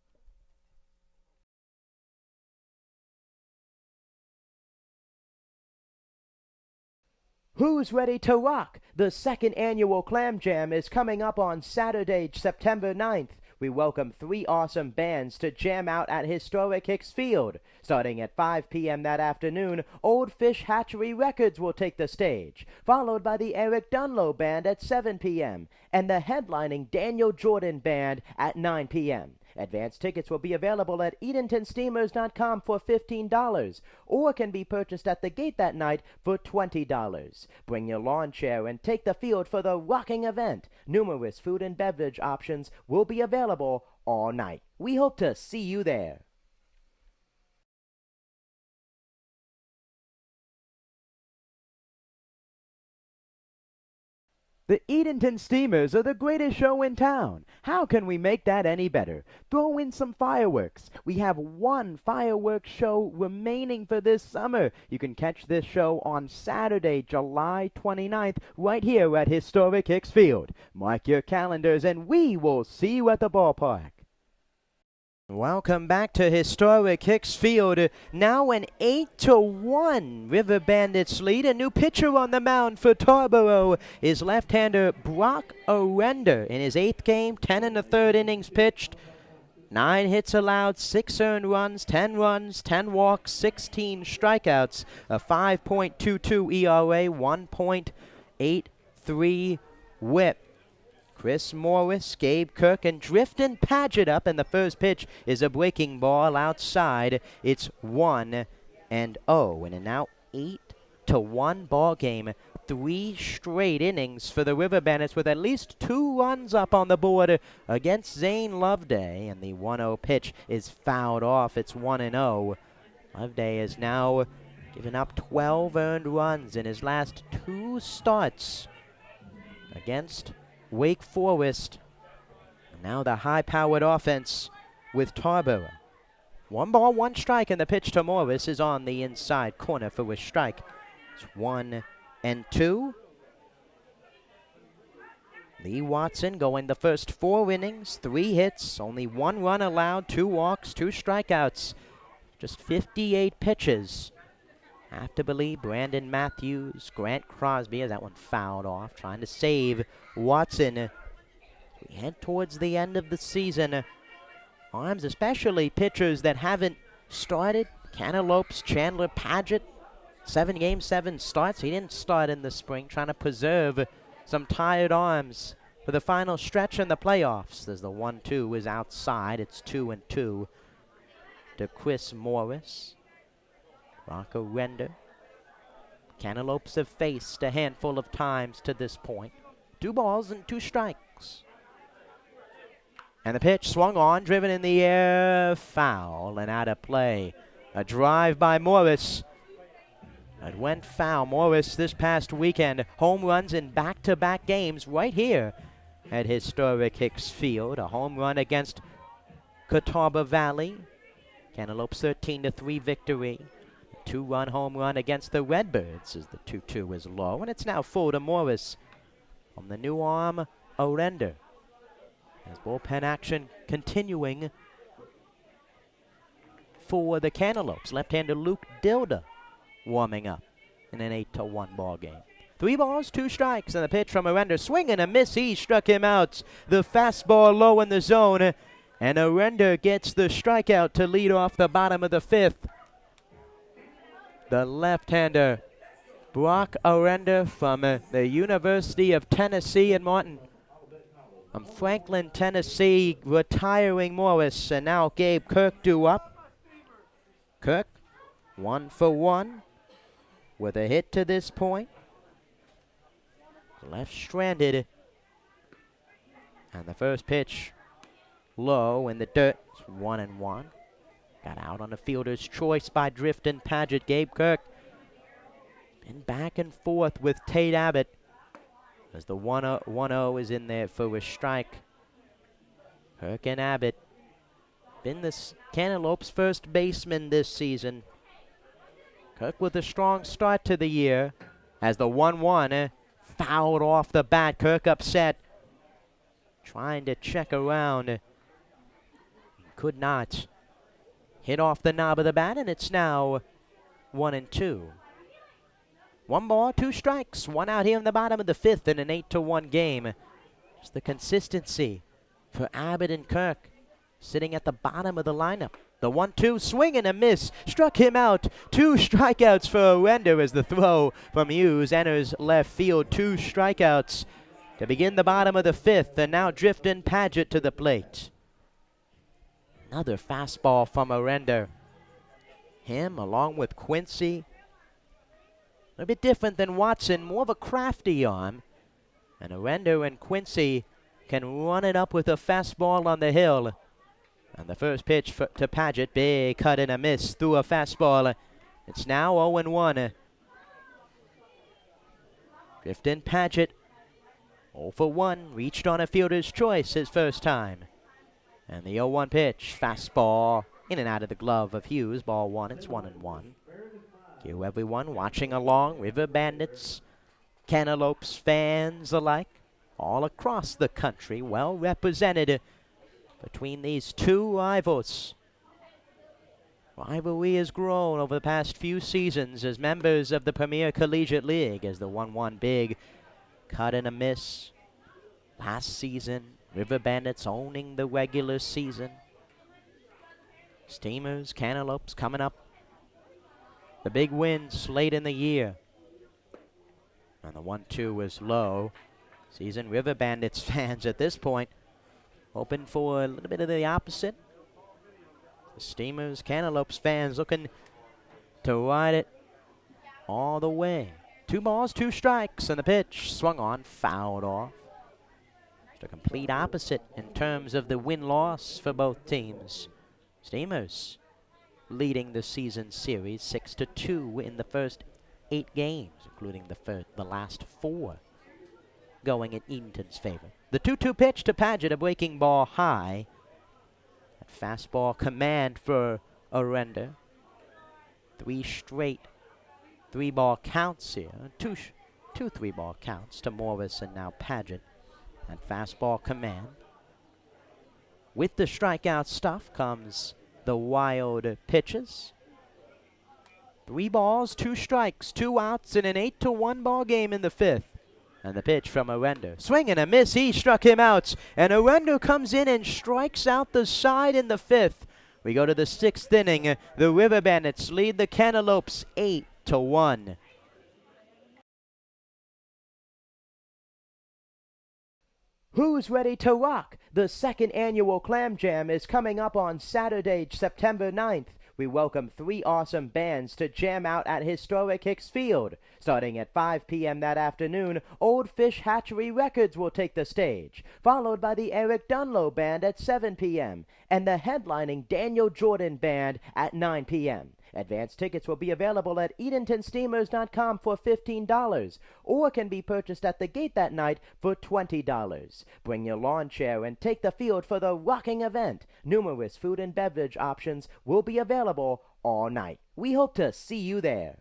Who's ready to rock? The 2nd annual Clam Jam is coming up on Saturday, September 9th. we welcome 3 awesome bands to jam out at historic Hicks Field. Starting at 5 p.m. that afternoon, Old Fish Hatchery Records will take the stage, followed by the Eric Dunlow Band at 7 p.m. and the headlining Daniel Jordan Band at 9 p.m. Advance tickets will be available at EdentonSteamers.com for $15 or can be purchased at the gate that night for $20. Bring your lawn chair and take the field for the rocking event. Numerous food and beverage options will be available all night. We hope to see you there. The Edenton Steamers are the greatest show in town. How can we make that any better? Throw in some fireworks. We have one fireworks show remaining for this summer. You can catch this show on Saturday, July 29th, right here at historic Hicks Field. Mark your calendars and we will see you at the ballpark. Welcome back to historic Hicks Field. Now an 8-1 River Bandits lead. A new pitcher on the mound for Tarboro is left-hander Brock Arender. In his 8th game, 10 in the 3rd innings pitched. 9 hits allowed, 6 earned runs, 10 walks, 16 strikeouts, a 5.22 ERA, 1.83 whip. Chris Morris, Gabe Kirk, and Driftin Paget up, and the first pitch is a breaking ball outside. It's 1-0, and a now 8-1 ball game. 3 straight innings for the River Bandits with at least 2 runs up on the board against Zane Loveday, and the 1-0 pitch is fouled off. It's 1-0. Loveday has now given up 12 earned runs in his last 2 starts against Wake Forest. And now the high-powered offense with Tarboro. 1 ball, 1 strike, and the pitch to Morris is on the inside corner for a strike. It's 1-2. Lee Watson going the first 4 innings, 3 hits, only 1 run allowed, 2 walks, 2 strikeouts. Just 58 pitches. Have to believe Brandon Matthews, Grant Crosby, as that one fouled off, trying to save Watson. We head towards the end of the season. Arms, especially pitchers that haven't started. Cantaloupes, Chandler Paget, 7 games, 7 starts. He didn't start in the spring, trying to preserve some tired arms for the final stretch in the playoffs. As the 1-2 is outside, it's 2-2 to Chris Morris. Rocco Render. Cantaloupes have faced a handful of times to this point. 2 balls and 2 strikes. And the pitch swung on, driven in the air, foul and out of play. A drive by Morris. It went foul. Morris this past weekend, home runs in back-to-back games right here at historic Hicks Field. A home run against Catawba Valley. Cantaloupe's 13-3 victory. 2-run home run against the Redbirds as the 2-2 is low, and it's now full to Morris on the new arm, Arender. As bullpen action continuing for the Cantaloupes. Left-hander Luke Dilda warming up in an 8-1 ball game. 3 balls, 2 strikes, and the pitch from Arender. Swing and a miss. He struck him out. The fastball low in the zone, and Arender gets the strikeout to lead off the bottom of the 5th. The left-hander, Brock Arender from the University of Tennessee in Martin. From Franklin, Tennessee, retiring Morris, and now Gabe Kirk due up. Kirk, 1 for 1 with a hit to this point. Left stranded. And the first pitch low in the dirt. It's 1-1. Got out on the fielder's choice by Driftin Paget. Gabe Kirk been back and forth with Tate Abbott as the 1-0 is in there for a strike. Kirk and Abbott been the Cantaloupes' first baseman this season. Kirk with a strong start to the year as the 1-1 fouled off the bat. Kirk upset, trying to check around. Could not. Hit off the knob of the bat, and it's now 1-2. 1 ball, 2 strikes. 1 out here in the bottom of the 5th in an 8-1 game. Just the consistency for Abbott and Kirk, sitting at the bottom of the lineup. The 1-2 swing and a miss, struck him out. 2 strikeouts for Orender as the throw from Hughes enters left field. 2 strikeouts to begin the bottom of the 5th, and now Drifton Paget to the plate. Another fastball from Orender. Him along with Quincy. A bit different than Watson, more of a crafty arm. And Orender and Quincy can run it up with a fastball on the hill. And the first pitch to Paget, big cut and a miss through a fastball. It's now 0-1. Drifton Paget, 0 for 1, reached on a fielder's choice his first time. And the 0-1 pitch, fastball in and out of the glove of Hughes, ball 1, it's 1-1. You everyone watching along, River Bandits, Cantaloupes fans alike, all across the country, well represented between these two rivals. Rivalry has grown over the past few seasons as members of the Premier Collegiate League, as the 1-1 big cut and a miss. Last season, River Bandits owning the regular season. Steamers, Cantaloupes coming up. The big wins late in the year. And the 1-2 was low. Seasoned River Bandits fans at this point hoping for a little bit of the opposite. The Steamers, Cantaloupes fans looking to ride it all the way. 2 balls, 2 strikes, and the pitch swung on, fouled off. Just a complete opposite in terms of the win-loss for both teams. Steamers leading the season series 6-2 in the first 8 games, including the last 4 going in Edenton's favor. The 2-2 pitch to Paget, a breaking ball high. That fastball command for Orender. 3 straight 3-ball counts here. Two 3-ball counts to Morris and now Paget. That fastball command. With the strikeout stuff comes the wild pitches. 3 balls, 2 strikes, 2 outs in an 8-1 ball game in the 5th. And the pitch from Orender. Swing and a miss, he struck him out. And Orender comes in and strikes out the side in the 5th. We go to the 6th inning. The River Bandits lead the Cantaloupes 8-1. Who's ready to rock? The 2nd annual Clam Jam is coming up on Saturday, September 9th. We welcome 3 awesome bands to jam out at historic Hicks Field. Starting at 5 p.m. that afternoon, Old Fish Hatchery Records will take the stage, followed by the Eric Dunlow Band at 7 p.m. and the headlining Daniel Jordan Band at 9 p.m. Advance tickets will be available at EdentonSteamers.com for $15 or can be purchased at the gate that night for $20. Bring your lawn chair and take the field for the rocking event. Numerous food and beverage options will be available all night. We hope to see you there.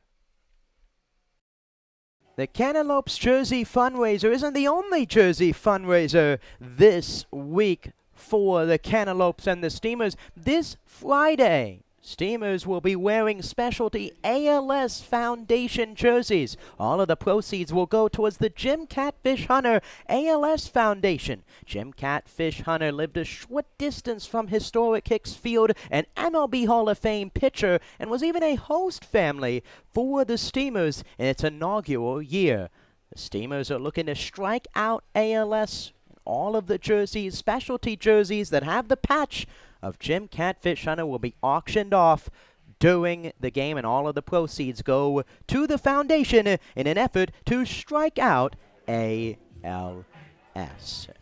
The Cantaloupes Jersey fundraiser isn't the only Jersey fundraiser this week for the Cantaloupes and the Steamers. This Friday, Steamers will be wearing specialty ALS Foundation jerseys. All of the proceeds will go towards the Jim Catfish Hunter ALS Foundation. Jim Catfish Hunter lived a short distance from historic Hicks Field, an MLB Hall of Fame pitcher, and was even a host family for the Steamers in its inaugural year. The Steamers are looking to strike out ALS in all of the jerseys, specialty jerseys that have the patch of Jim Catfish Hunter will be auctioned off during the game, and all of the proceeds go to the foundation in an effort to strike out ALS.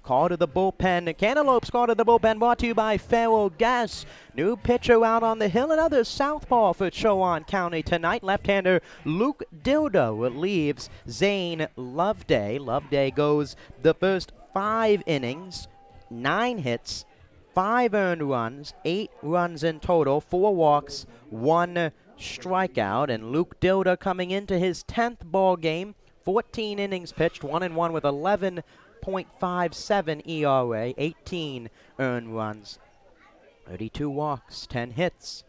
Call to the bullpen. Cantaloupes call to the bullpen, brought to you by Faro Gas. New pitcher out on the hill, another southpaw for Chowan County tonight. Left-hander Luke Dildo relieves Zane Loveday. Loveday goes the first 5 innings, 9 hits, 5 earned runs, 8 runs in total, 4 walks, 1 strikeout. And Luke Dilda coming into his 10th ball game, 14 innings pitched, 1-1 with 11.57 ERA, 18 earned runs, 32 walks, 10 hits,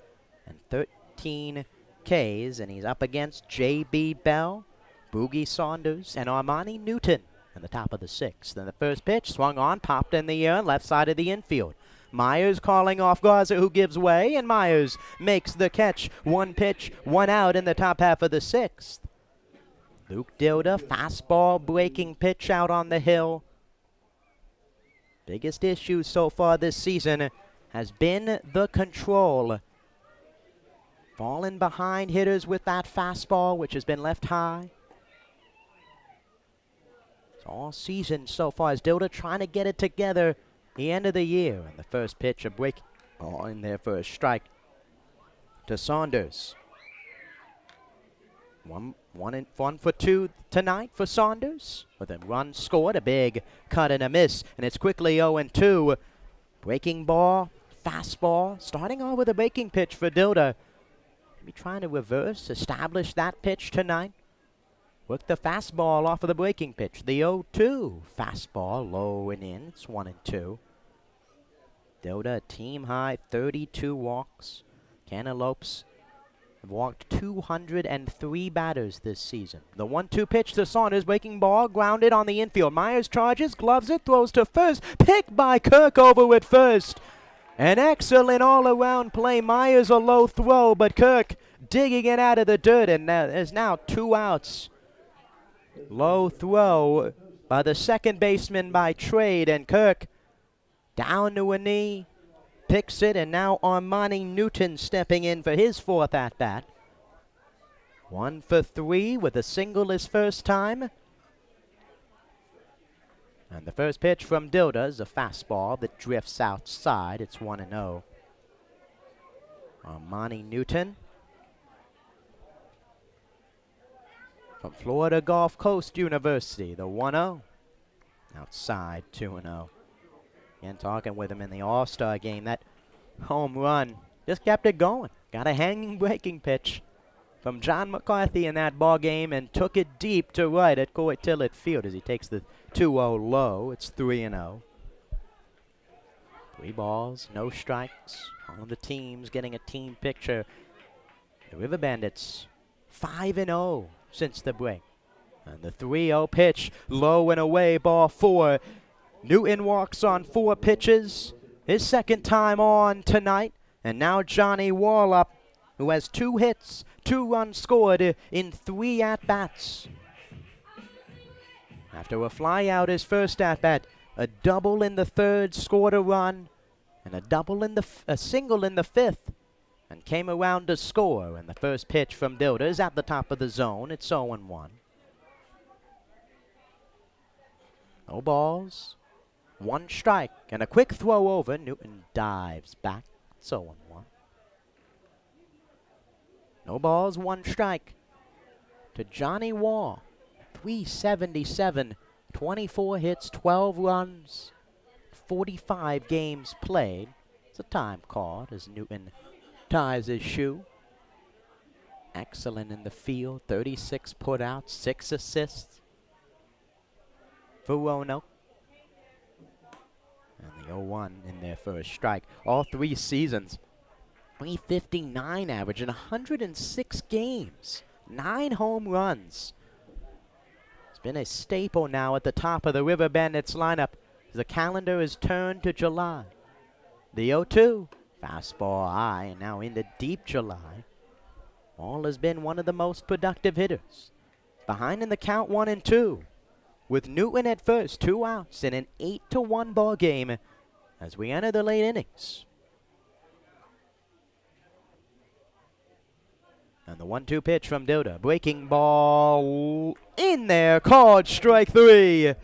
and 13 Ks. And he's up against J.B. Bell, Boogie Saunders, and Armani Newton. and the top of the 6th. Then the first pitch swung on, popped in the air, left side of the infield. Myers calling off Garza, who gives way, and Myers makes the catch. 1 pitch, 1 out in the top half of the 6th. Luke Dilda, fastball breaking pitch out on the hill. Biggest issue so far this season has been the control. Falling behind hitters with that fastball, which has been left high. All season so far is Dilda trying to get it together the end of the year. And the first pitch, a break ball in there for a strike to Saunders. One for 2 tonight for Saunders, with a run scored, a big cut and a miss, and it's quickly 0-2. Breaking ball, fastball, starting off with a breaking pitch for Dilda. Be trying to reverse, establish that pitch tonight. Work the fastball off of the breaking pitch. The 0-2 fastball, low and in. It's 1-2. Dilda, team high, 32 walks. Cantaloupes have walked 203 batters this season. The 1-2 pitch to Saunders, breaking ball, grounded on the infield. Myers charges, gloves it, throws to first. Picked by Kirk over at first. An excellent all-around play. Myers a low throw, but Kirk digging it out of the dirt, and there's now 2 outs. Low throw by the second baseman by trade, and Kirk down to a knee, picks it, and now Armani Newton stepping in for his 4th at-bat. 1 for 3 with a single his first time. And the first pitch from Dilda is a fastball that drifts outside. It's 1-0. Armani Newton from Florida Gulf Coast University, the 1-0. Outside, 2-0. Again, talking with him in the All-Star game, that home run just kept it going. Got a hanging breaking pitch from John McCarthy in that ball game and took it deep to right at Coy Tillett Field as he takes the 2-0 low. It's 3-0. 3 balls, no strikes. All of the teams getting a team picture. The River Bandits 5-0 since the break. And the 3-0 pitch, low and away, ball 4. Newton walks on 4 pitches. His 2nd time on tonight. And now Johnny Warlup, who has 2 hits, 2 runs scored in 3 at-bats. After a fly out his first at-bat, a double in the 3rd, scored a run, and a single in the 5th, and came around to score. And the first pitch from Dilda is at the top of the zone. It's 0-1. No balls, 1 strike, and a quick throw over. Newton dives back. It's 0-1. No balls, 1 strike to Johnny Wall. 377, 24 hits, 12 runs, 45 games played. It's a time called as Newton ties his shoe. Excellent in the field, 36 putouts, 6 assists for Roanoke. And the 0-1 in there for a strike. All 3 seasons, 359 average in 106 games, 9 home runs. It's been a staple now at the top of the River Bandits lineup as the calendar is turned to July. The 0-2, fastball high, and now into deep July. All has been one of the most productive hitters. Behind in the count 1-2, with Newton at first, 2 outs in an 8-1 ball game as we enter the late innings. And the 1-2 pitch from Dilda. Breaking ball in there, called strike 3.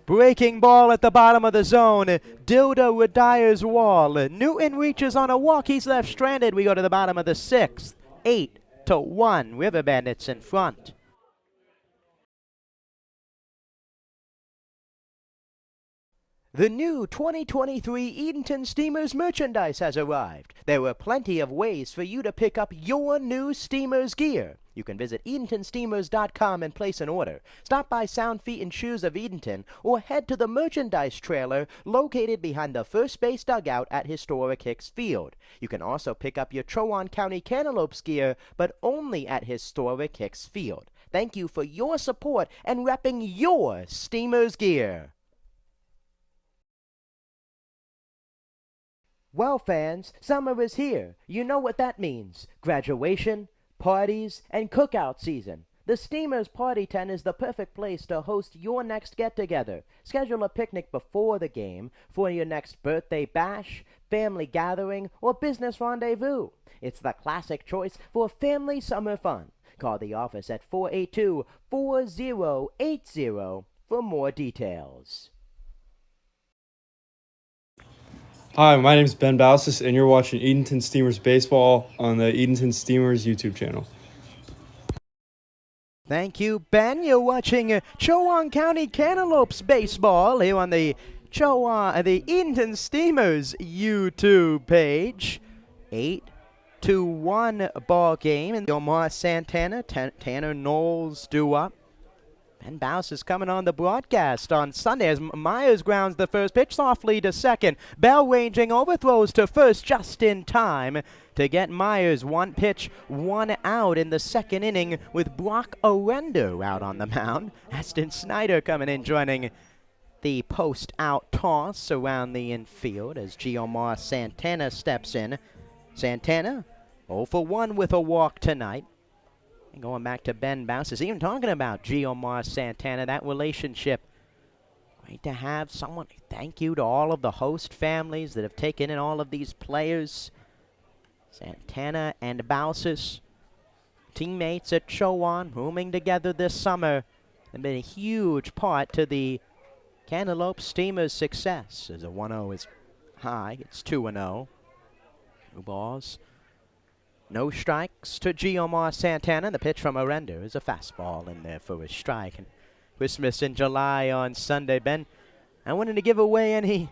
Breaking ball at the bottom of the zone. Dilda retires Wall. Newton reaches on a walk. He's left stranded. We go to the bottom of the 6th. 8-1. River Bandits in front. The new 2023 Edenton Steamers merchandise has arrived. There are plenty of ways for you to pick up your new Steamers gear. You can visit EdentonSteamers.com and place an order. Stop by Sound Feet and Shoes of Edenton or head to the merchandise trailer located behind the first base dugout at historic Hicks Field. You can also pick up your Trowon County Cantaloupes gear, but only at historic Hicks Field. thank you for your support and repping your Steamers gear. Well, fans, summer is here. You know what that means. Graduation, parties, and cookout season. The Steamers Party Tent is the perfect place to host your next get-together. Schedule a picnic before the game for your next birthday bash, family gathering, or business rendezvous. It's the classic choice for family summer fun. Call the office at 482-4080 for more details.
Hi, my name is Ben Balsis, and you're watching Edenton Steamers Baseball on the Edenton Steamers YouTube channel.
Thank you, Ben. You're watching Chowan County Cantaloupes baseball here on the Edenton Steamers YouTube page. 8-1 ball game, and Omar Santana, Tanner Knowles due up. Ben Baus is coming on the broadcast on Sunday as Myers grounds the first pitch softly to second. Bell ranging overthrows to first just in time to get Myers one pitch, one out in the second inning with Brock Arendo out on the mound. Aston Snyder coming in joining the post-out toss around the infield as Giomar Santana steps in. Santana 0 for 1 with a walk tonight. And going back to Ben Bounces, even talking about Giomar Santana, that relationship. Great to have someone. Thank you to all of the host families that have taken in all of these players. Santana and Bounces, teammates at Chowan, rooming together this summer, have been a huge part to the Cantaloupe Steamers' success. As a 1-0 is high, it's 2-0. 2 balls. No strikes to Giomar Santana. The pitch from Arendo is a fastball in there for a strike. And Christmas in July on Sunday, Ben. I wanted to give away any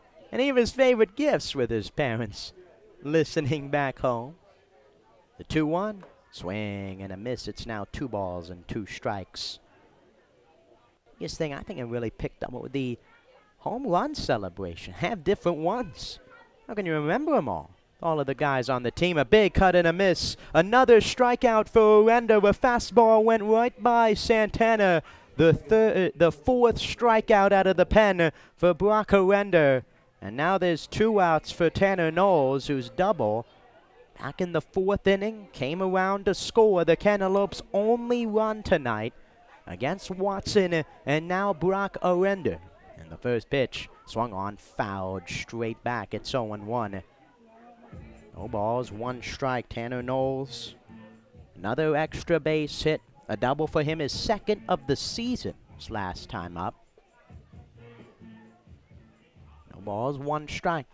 of his favorite gifts with his parents listening back home. The 2-1, swing and a miss. It's now 2 balls and 2 strikes. Biggest thing I think I really picked up with the home run celebration. Have different ones. How can you remember them all? All of the guys on the team, a big cut and a miss. Another strikeout for Arendo. A fastball went right by Santana. The 4th strikeout out of the pen for Brock Arendo. And now there's 2 outs for Tanner Knowles, who's double. Back in the 4th inning, came around to score the Cantaloupes' only run tonight against Watson, and now Brock Arendo. And the first pitch swung on, fouled straight back. It's 0-1. No balls, 1 strike. Tanner Knowles, another extra base hit. A double for him, his 2nd of the season. His last time up. No balls, 1 strike.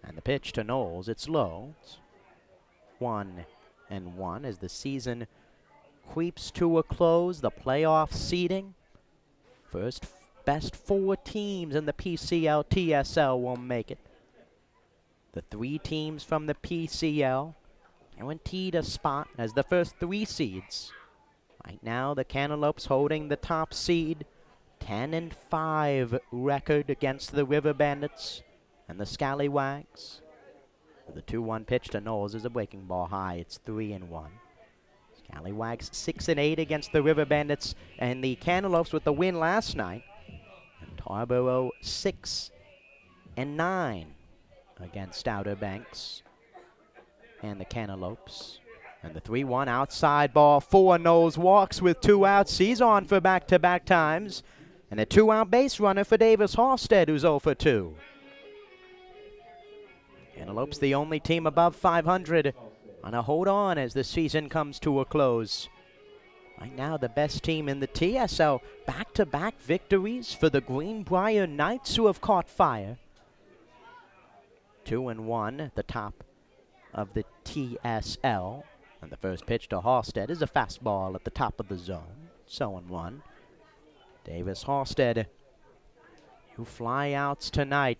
And the pitch to Knowles, it's low. It's 1-1 as the season creeps to a close. The playoff seeding. First best 4 teams in the PCL TSL will make it. The 3 teams from the PCL guaranteed a spot as the first 3 seeds. Right now, the Cantaloupes holding the top seed. 10-5 record against the River Bandits and the Scallywags. The 2-1 pitch to Knowles is a breaking ball high. It's 3-1. Scallywags 6-8 against the River Bandits, and the Cantaloupes with the win last night. And Tarboro 6-9 against Outer Banks and the Cantaloupes. And the 3-1 outside ball for Knowles walks with 2 outs. He's on for back-to-back times. And a 2-out base runner for Davis Halstead, who's 0 for 2. Cantaloupes the only team above 500 on a hold on as the season comes to a close. Right now, the best team in the TSL. Back-to-back victories for the Greenbrier Knights, who have caught fire. 2-1 at the top of the TSL. And the first pitch to Halstead is a fastball at the top of the zone. 0-1. Davis Halstead, 2 flyouts tonight.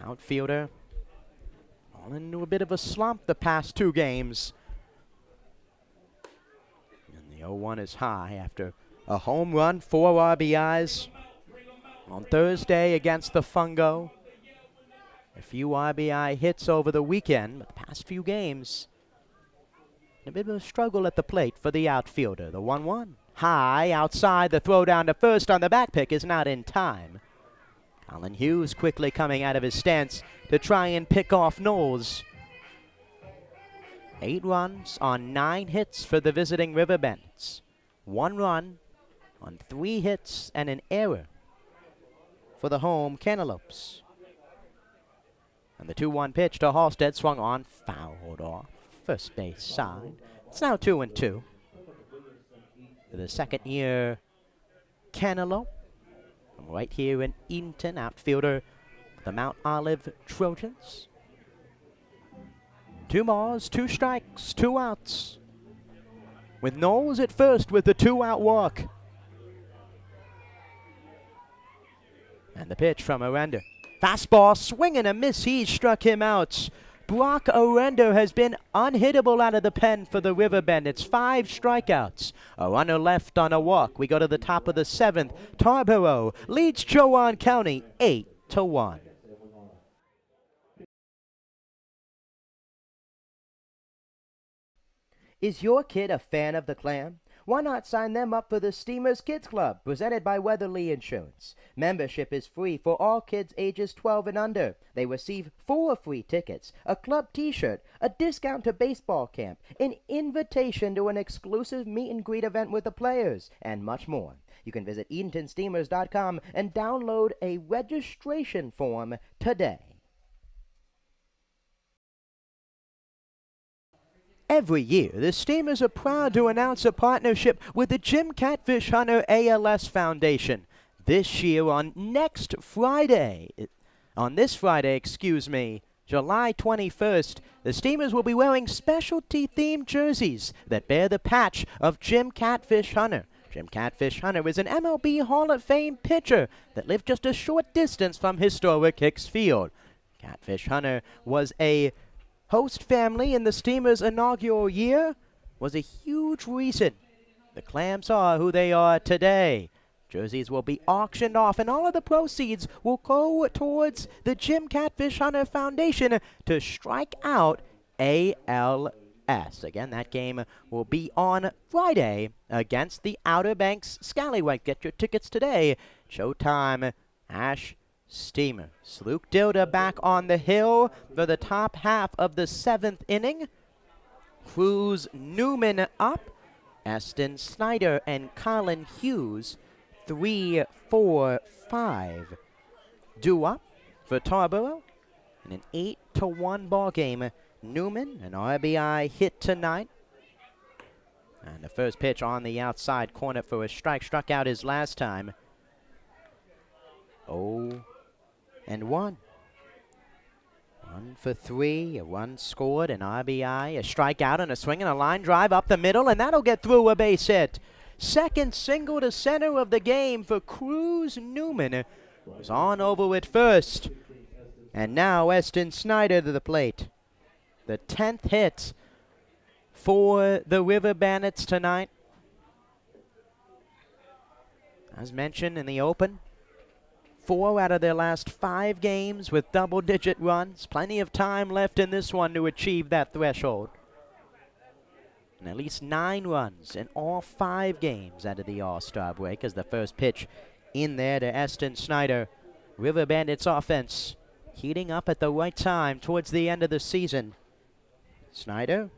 Outfielder all into a bit of a slump the past 2 games. And the 0-1 is high after a home run, 4 RBIs on Thursday against the Fungo. A few RBI hits over the weekend, but the past few games, A bit of a struggle at the plate for the outfielder. The 1-1. High outside. The throw down to first on the back pick is not in time. Colin Hughes quickly coming out of his stance to try and pick off Knowles. 8 runs on 9 hits for the visiting River Bandits. 1 run on 3 hits and an error for the home Cantaloupes. And the 2-1 pitch to Halstead swung on, fouled off. First base side. It's now 2-2. For the second-year Cantaloupe from right here in Edenton, outfielder the Mount Olive Trojans. 2 balls, 2 strikes, 2 outs. With Knowles at first with the 2-out walk. And the pitch from Arenda. Fastball, swing and a miss. He struck him out. Brock Arenda has been unhittable out of the pen for the River Bandits. 5 strikeouts. A runner left on a walk. We go to the top of the 7th. Tarboro leads Chowan County 8-1. Is your kid a fan of the Clam? Why not sign them up for the Steamers Kids Club, presented by Weatherly Insurance? Membership is free for all kids ages 12 and under. They receive 4 free tickets, a club t-shirt, a discount to baseball camp, an invitation to an exclusive meet and greet event with the players, and much more. You can visit EdentonSteamers.com and download a registration form today. Every year, the Steamers are proud to announce a partnership with the Jim Catfish Hunter ALS Foundation. This year on this Friday, July 21st, the Steamers will be wearing specialty-themed jerseys that bear the patch of Jim Catfish Hunter. Jim Catfish Hunter is an MLB Hall of Fame pitcher that lived just a short distance from historic Hicks Field. Catfish Hunter was a host family in the Steamers' inaugural year, was a huge reason the Clams are who they are today. Jerseys will be auctioned off, and all of the proceeds will go towards the Jim Catfish Hunter Foundation to strike out ALS. Again, that game will be on Friday against the Outer Banks Scallywags. Get your tickets today. Showtime, Ash Steamers. Luke Dilda back on the hill for the top half of the 7th inning. Cruz Newman up. Eston Snyder and Colin Hughes 3, 4, 5 due up for Tarboro in an 8-1 ball game. Newman, an RBI hit tonight. And the first pitch on the outside corner for a strike. Struck out his last time. 0-1. 1 for 3, a run scored, an RBI, a strikeout, and a swing and a line drive up the middle, and that'll get through a base hit. Second single to center of the game for Cruz Newman. Was on over at first. And now Eston Snyder to the plate. The 10th hit for the River Bandits tonight. As mentioned in the open, 4 out of their last 5 games with double-digit runs. Plenty of time left in this one to achieve that threshold. And at least 9 runs in all 5 games out of the All-Star break as the first pitch in there to Eston Snyder. River Bandits offense heating up at the right time towards the end of the season. Snyder,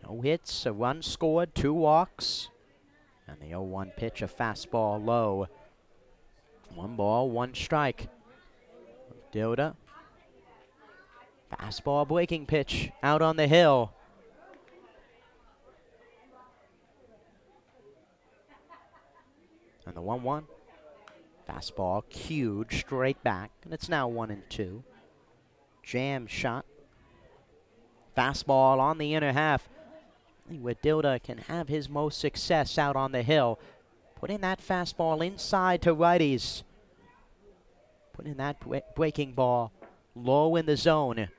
no hits, a run scored, 2 walks. And the 0-1 pitch, a fastball low. 1 ball, 1 strike. Dilda. Fastball breaking pitch out on the hill. And the 1-1. Fastball cued straight back. And it's now 1-2. Jam shot. Fastball on the inner half. Where Dilda can have his most success out on the hill. Putting that fastball inside to righties. Putting that breaking ball low in the zone.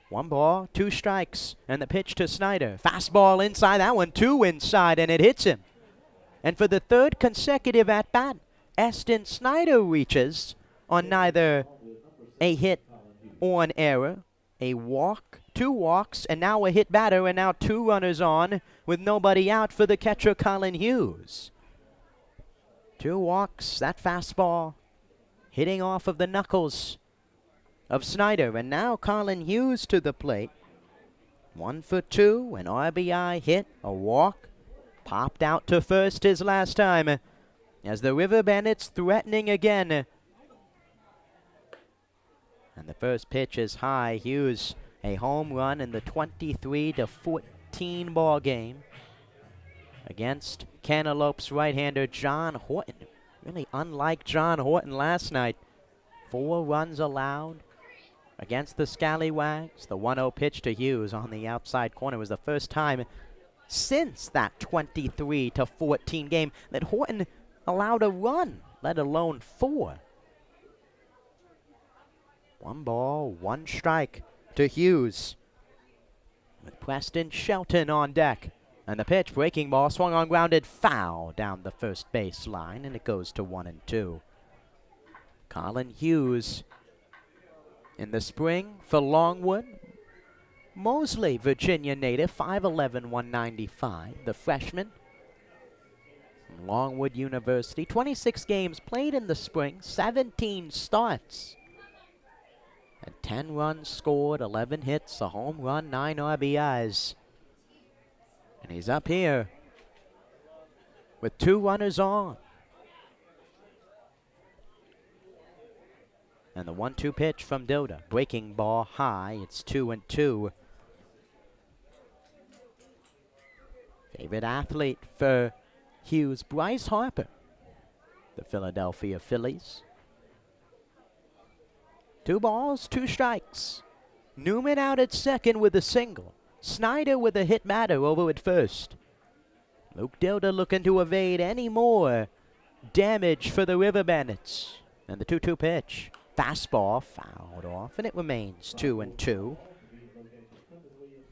1 ball, 2 strikes. And the pitch to Snyder. Fastball inside, that one 2 inside, and it hits him. And for the 3rd consecutive at-bat, Eston Snyder reaches on neither a hit or an error, a walk 2 walks, and now a hit batter, and now 2 runners on with nobody out for the catcher, Colin Hughes. 2 walks, that fastball hitting off of the knuckles of Snyder, and now Colin Hughes to the plate. 1 for 2, an RBI hit, a walk, popped out to first his last time, as the River Bandits threatening again. And the first pitch is high. Hughes, a home run in the 23-14 ball game against Cantaloupe's right-hander John Horton. Really unlike John Horton last night. 4 runs allowed against the Scallywags. The 1-0 pitch to Hughes on the outside corner was the first time since that 23-14 game that Horton allowed a run, let alone 4. 1 ball, 1 strike to Hughes, with Preston Shelton on deck. And the pitch, breaking ball, swung on, grounded foul down the first base line, and it goes to 1-2. Colin Hughes in the spring for Longwood. Moseley, Virginia native, 5'11", 195, the freshman from Longwood University. 26 games played in the spring, 17 starts. And 10 runs scored, 11 hits, a home run, 9 RBIs. And he's up here with 2 runners on. And the 1-2 pitch from Dilda. Breaking ball high, it's 2-2. Favorite athlete for Hughes, Bryce Harper, the Philadelphia Phillies. 2 balls, 2 strikes. Newman out at second with a single. Snyder with a hit batter over at first. Luke Dilda looking to evade any more damage for the River Bandits. And the 2-2 pitch. Fastball fouled off, and it remains 2-2.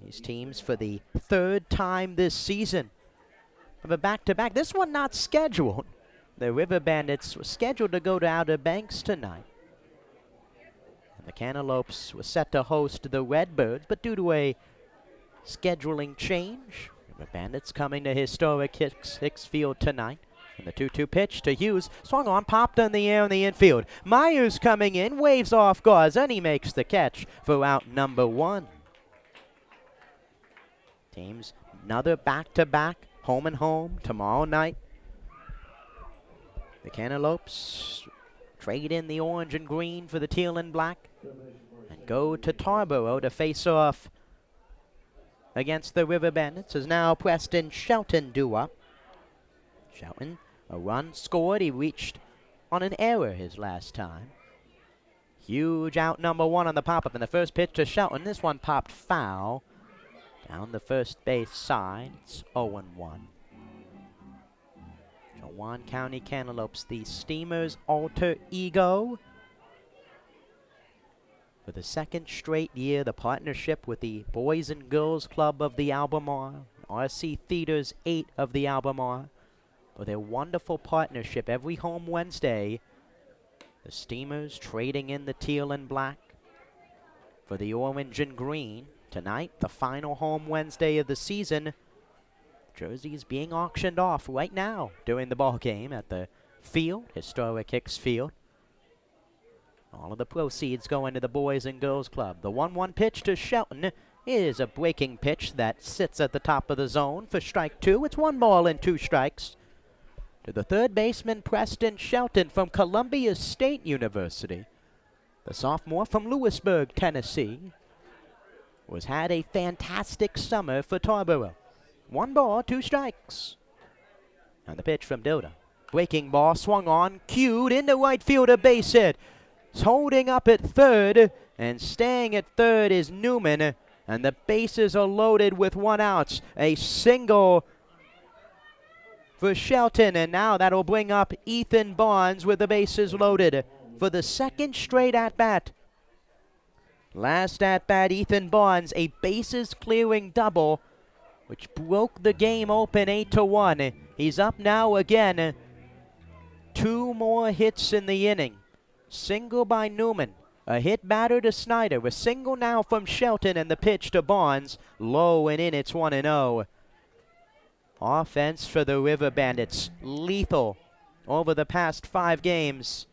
These teams for the 3rd time this season of a back-to-back. This one not scheduled. The River Bandits were scheduled to go to Outer Banks tonight. And the Cantaloupes were set to host the Redbirds, but due to a scheduling change, River Bandits coming to historic Hicks Field tonight. And the 2-2 pitch to Hughes, swung on, popped in the air in the infield. Myers coming in, waves off Garza, and he makes the catch for out number 1. Teams, another back-to-back, home and home, tomorrow night. The Cantaloupes trade in the orange and green for the teal and black and go to Tarboro to face off against the River Bandits. As now Preston Shelton due up. Shelton, a run scored. He reached on an error his last time. Huge out number 1 on the pop-up, and the first pitch to Shelton. This one popped foul down the first base side. It's 0-1. Chowan County Cantaloupes, the Steamers' alter ego. For the 2nd straight year, the partnership with the Boys and Girls Club of the Albemarle, RC Theaters 8 of the Albemarle. For their wonderful partnership every home Wednesday, the Steamers trading in the teal and black for the orange and green. Tonight, the final home Wednesday of the season, jerseys being auctioned off right now during the ball game at the field, historic Hicks Field. All of the proceeds going to the Boys and Girls Club. The 1-1 pitch to Shelton is a breaking pitch that sits at the top of the zone for strike 2. It's 1 ball and 2 strikes. To the 3rd baseman, Preston Shelton from Columbia State University. The sophomore from Lewisburg, Tennessee, has had a fantastic summer for Tarboro. 1 ball, 2 strikes. And the pitch from Dilda. Breaking ball swung on, cued into right field, a base hit. It's holding up at 3rd, and staying at 3rd is Newman. And the bases are loaded with 1 out. A single for Shelton, and now that'll bring up Ethan Barnes with the bases loaded for the 2nd straight at-bat. Last at-bat, Ethan Barnes, a bases-clearing double, which broke the game open 8-1. He's up now again. 2 more hits in the inning. Single by Newman, A hit batter to Snyder. A single now from Shelton, and the pitch to Barnes. Low and in, it's 1-0. Offense for the River Bandits. Lethal over the past 5 games.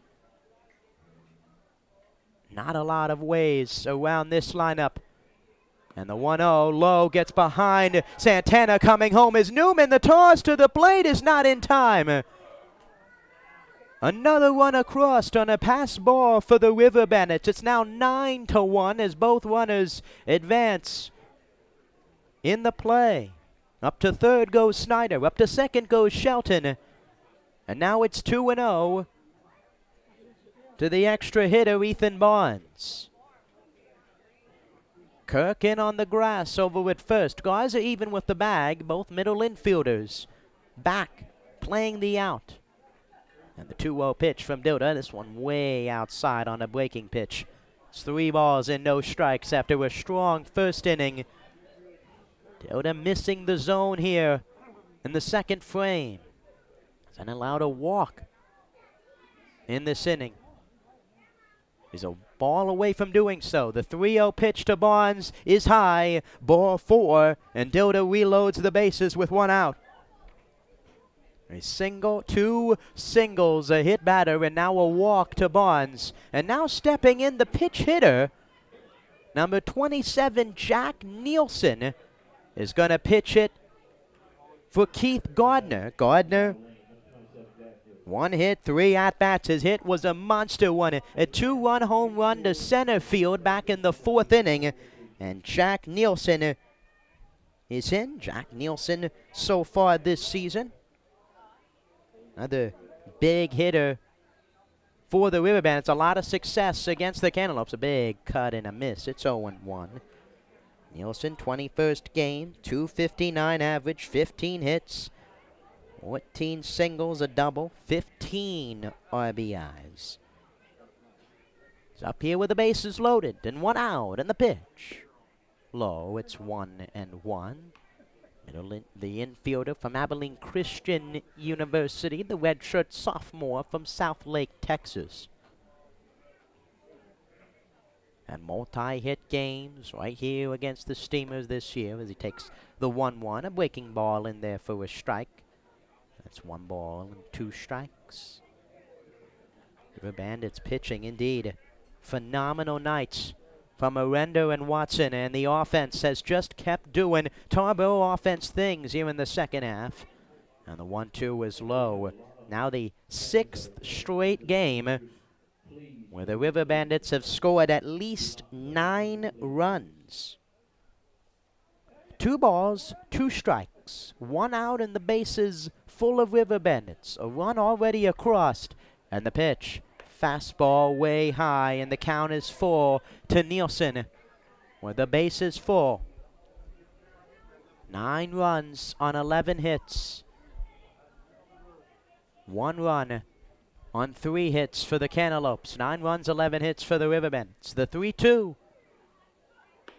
Not a lot of ways around this lineup. And the 1-0 low gets behind. Santana coming home is Newman. The toss to the plate is not in time. Another one across on a pass ball for the River Bandits. It's now 9-1 as both runners advance in the play. Up to third goes Snyder. Up to second goes Shelton. And now it's 2-0 to the extra hitter, Ethan Barnes. Kirk in on the grass over at first. Guys are even with the bag. Both middle infielders back playing the out. And the 2-0 pitch from Dilda. This one way outside on a breaking pitch. It's 3 balls and no strikes after a strong first inning. Dilda missing the zone here in the second frame. He's allowed a walk in this inning. He's a ball away from doing so. The 3-0 pitch to Barnes is high. Ball 4, and Dilda reloads the bases with 1 out. A single, 2 singles, a hit batter, and now a walk to Barnes. And now stepping in the pitch hitter, number 27, Jack Nielsen, is going to pitch it for Keith Gardner. Gardner, 1 hit, 3 at-bats. His hit was a monster one, a 2-run home run to center field back in the 4th inning. And Jack Nielsen is in. Jack Nielsen so far this season. Another big hitter for the River Bandits. A lot of success against the Cantaloupes. A big cut and a miss. It's 0-1. Nielsen, 21st game, 259 average, 15 hits, 14 singles, a double, 15 RBIs. He's up here with the bases loaded and 1 out, and the pitch. Low, it's 1-1. The infielder from Abilene Christian University, the redshirt sophomore from South Lake, Texas. And multi-hit games right here against the Steamers this year as he takes the 1-1. A breaking ball in there for a strike. That's 1 ball and 2 strikes. River Bandits pitching indeed. Phenomenal nights from Arendo and Watson, and the offense has just kept doing Tarboro offense things here in the second half. And the 1-2 is low. Now the 6th straight game where the River Bandits have scored at least 9 runs. 2 balls, 2 strikes, 1 out, and the bases full of River Bandits. A run already across, and the pitch. Fastball way high, and the count is 4 to Nielsen, where the base is full. 9 runs on 11 hits. 1 run on 3 hits for the Cantaloupes. 9 runs, 11 hits for the River Bandits. The 3-2.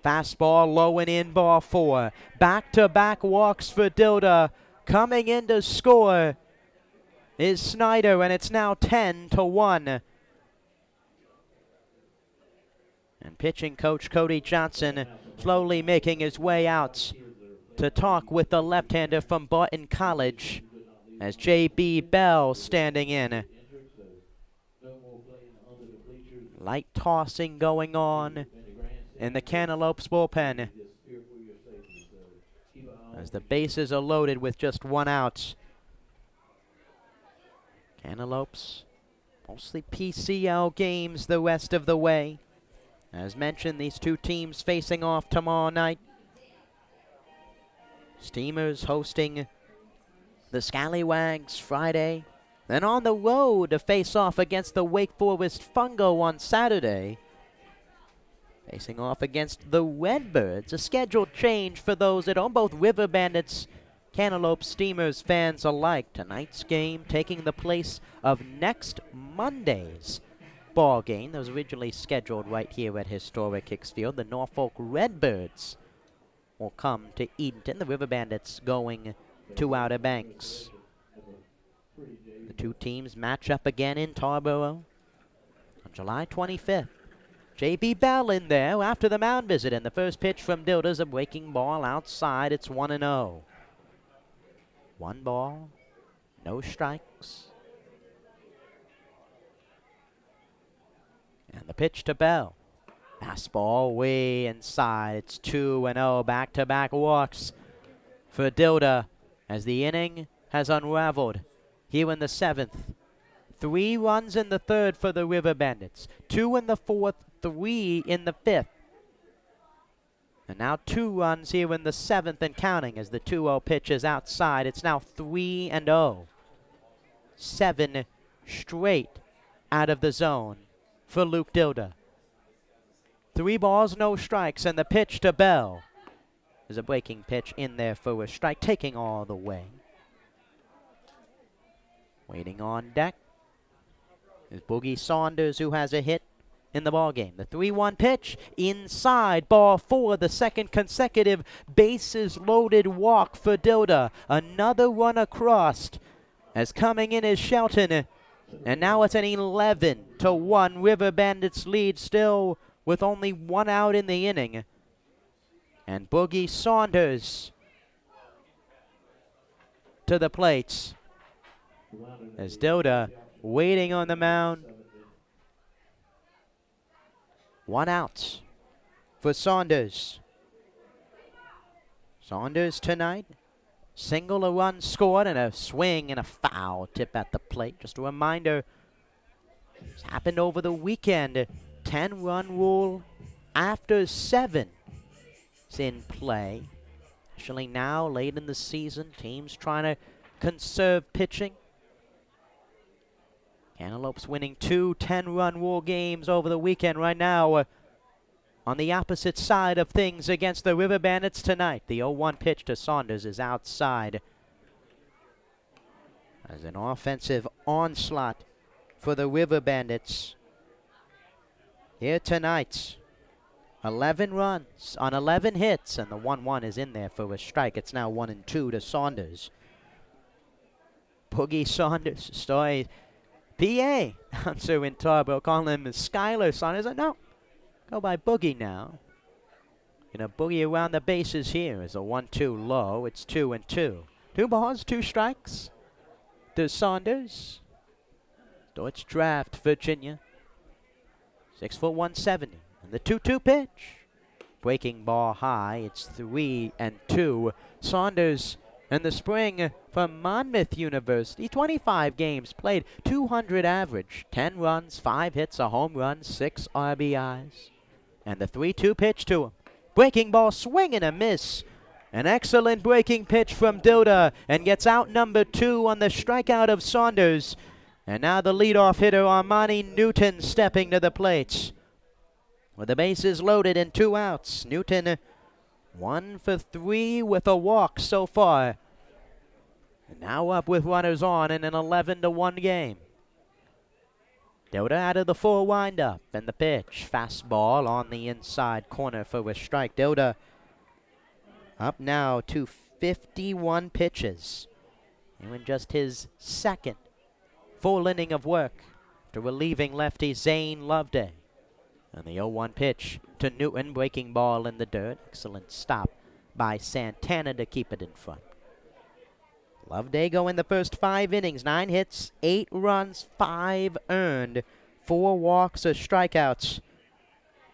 Fastball low and in, ball 4. Back-to-back walks for Dilda. Coming in to score is Snyder, and it's now 10-1. And pitching coach Cody Johnson slowly making his way out to talk with the left-hander from Barton College as J.B. Bell standing in. Light tossing going on in the Cantaloupes bullpen as the bases are loaded with just 1 out. Cantaloupes, mostly PCL games the rest of the way. As mentioned, these 2 teams facing off tomorrow night. Steamers hosting the Scallywags Friday. Then on the road to face off against the Wake Forest Fungo on Saturday. Facing off against the Redbirds, a scheduled change for those at home, both River Bandits, Cantaloupe, Steamers fans alike. Tonight's game taking the place of next Monday's ball game that was originally scheduled right here at historic Hicksfield. The Norfolk Redbirds will come to Edenton. The River Bandits going to Outer Banks. The 2 teams match up again in Tarboro on July 25th. J.B. Bell in there after the mound visit, and the first pitch from Dilda's a breaking ball outside. It's 1-0. 1 ball, no strikes. And the pitch to Bell. Fastball way inside. It's 2-0. Back-to-back walks for Dilda as the inning has unraveled here in the 7th. 3 runs in the 3rd for the River Bandits. 2 in the 4th, 3 in the 5th. And now 2 runs here in the 7th and counting as the 2-0 pitch is outside. It's now 3-0. 7 straight out of the zone for Luke Dilda. 3 balls, no strikes, and the pitch to Bell. There's a breaking pitch in there for a strike, taking all the way. Waiting on deck is Boogie Saunders, who has a hit in the ballgame. The 3-1 pitch inside, ball 4, the second consecutive bases loaded walk for Dilda. Another run across as coming in is Shelton. And now it's an 11-1 River Bandits lead, still with only 1 out in the inning. And Boogie Saunders to the plate as Dilda waiting on the mound. 1 out for Saunders. Saunders tonight, single, a run scored, and a swing and a foul tip at the plate. Just a reminder, it's happened over the weekend. 10-run rule after 7 is in play. Especially now, late in the season, teams trying to conserve pitching. Cantaloupe's winning 2 10-run rule games over the weekend right now. On the opposite side of things against the River Bandits tonight. The 0-1 pitch to Saunders is outside. As an offensive onslaught for the River Bandits. Here tonight, 11 runs on 11 hits, and the 1-1 is in there for a strike. It's now 1-2 to Saunders. Boogie Saunders, story. PA announcer in Tarboro calling him Skylar Saunders. No, go by Boogie now. Gonna boogie around the bases here as a 1-2 low. It's 2-2. 2 balls, 2 strikes to Saunders. Deutsch draft, Virginia. 6 foot 170. And the 2-2 pitch. Breaking ball high. It's 3-2. Saunders in the spring from Monmouth University. 25 games played, 200 average, 10 runs, 5 hits, a home run, 6 RBIs. And the 3-2 pitch to him. Breaking ball, swing and a miss. An excellent breaking pitch from Dilda, and gets out number 2 on the strikeout of Saunders. And now the leadoff hitter, Armani Newton, stepping to the plate. With the bases loaded and 2 outs, Newton 1 for 3 with a walk so far. And now up with runners on in an 11-1 game. Dilda out of the 4 windup, and the pitch. Fastball on the inside corner for a strike. Dilda up now to 51 pitches. And in just his 2nd full inning of work to relieving lefty Zane Loveday. And the 0-1 pitch to Newton, breaking ball in the dirt. Excellent stop by Santana to keep it in front. Loveday going the first 5 innings, 9 hits, 8 runs, 5 earned, 4 walks or strikeouts.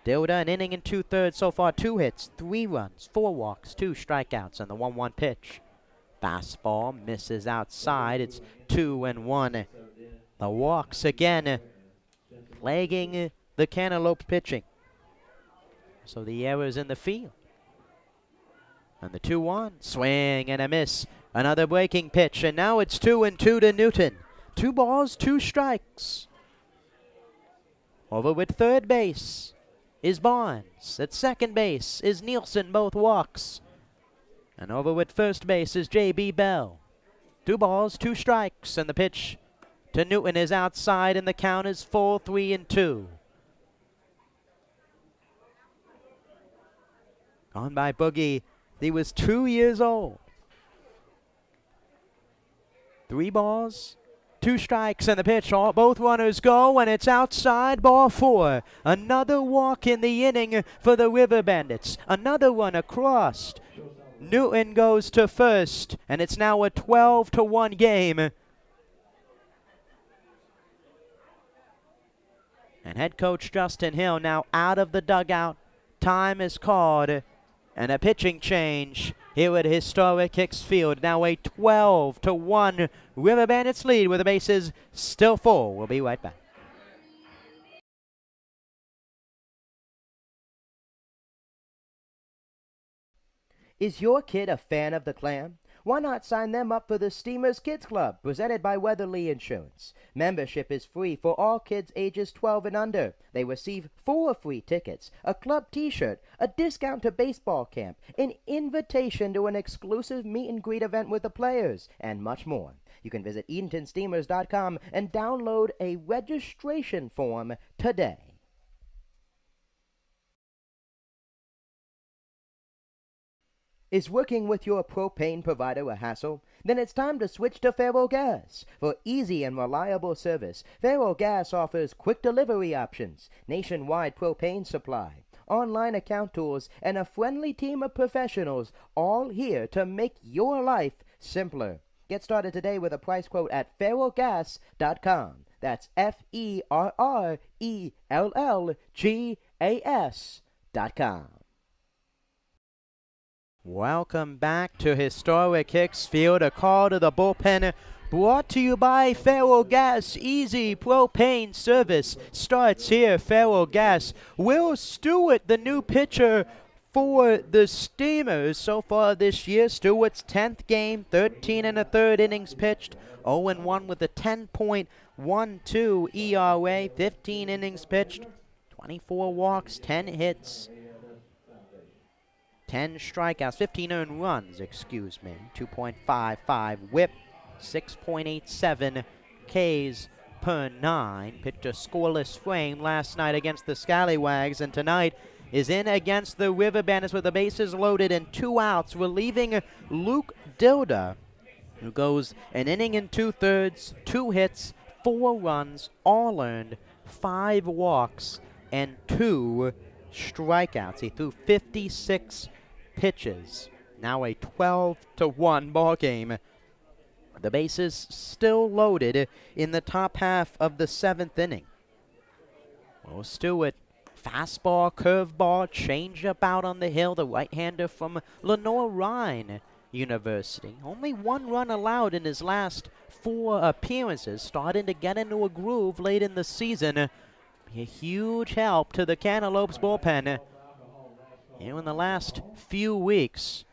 Dilda an inning and 2/3 so far, 2 hits, 3 runs, 4 walks, 2 strikeouts, and the 1-1 pitch. Fastball misses outside. It's 2-1. The walks again plaguing the Cantaloupe pitching. So the errors in the field. And the 2-1, swing and a miss. Another breaking pitch, and now it's 2-2 to Newton. 2 balls, 2 strikes. Over with third base is Barnes. At second base is Nielsen, both walks. And over with first base is J.B. Bell. 2 balls, 2 strikes, and the pitch to Newton is outside, and the count is full, 3-2. Gone by Boogie. He was 2 years old. 3 balls, 2 strikes and the pitch. Both runners go, and it's outside, ball 4. Another walk in the inning for the River Bandits. Another one across. Newton goes to first, and it's now a 12-1 game. And head coach Justin Hill now out of the dugout. Time is called, and a pitching change here at historic Hicks Field. Now a 12-1 River Bandits lead with the bases still full. We'll be right back. Is your kid a fan of the Clan? Why not sign them up for the Steamers Kids Club, presented by Weatherly Insurance? Membership is free for all kids ages 12 and under. They receive 4 free tickets, a club t-shirt, a discount to baseball camp, an invitation to an exclusive meet and greet event with the players, and much more. You can visit EdentonSteamers.com and download a registration form today. Is working with your propane provider a hassle? Then it's time to switch to Ferro Gas. For easy and reliable service, Ferro Gas offers quick delivery options, nationwide propane supply, online account tools, and a friendly team of professionals, all here to make your life simpler. Get started today with a price quote at ferrogas.com. That's FERRELLGAS.com. Welcome back to historic Hicks Field. A call to the bullpen brought to you by Ferro Gas. Easy propane service starts here. Ferro Gas. Will Stewart, the new pitcher for the Steamers so far this year. Stewart's 10th game, 13 1/3 innings pitched, 0-1 with a 10.12 ERA, 15 innings pitched, 24 walks, 10 hits, 10 strikeouts, 15 earned runs, 2.55 whip, 6.87 Ks per 9. Pitched a scoreless frame last night against the Scallywags, and tonight is in against the River Bandits with the bases loaded and 2 outs, relieving Luke Dilda, who goes an inning and 2/3, 2 hits, 4 runs, all earned, 5 walks, and 2 strikeouts. He threw 56 pitches. Now a 12-1 ball game. The bases still loaded in the top half of the 7th inning. Will Stewart, fastball, curveball, changeup out on the hill. The right-hander from Lenore Rhine University. Only 1 run allowed in his last 4 appearances. Starting to get into a groove late in the season. A huge help to the Cantaloupes bullpen here in the last few weeks.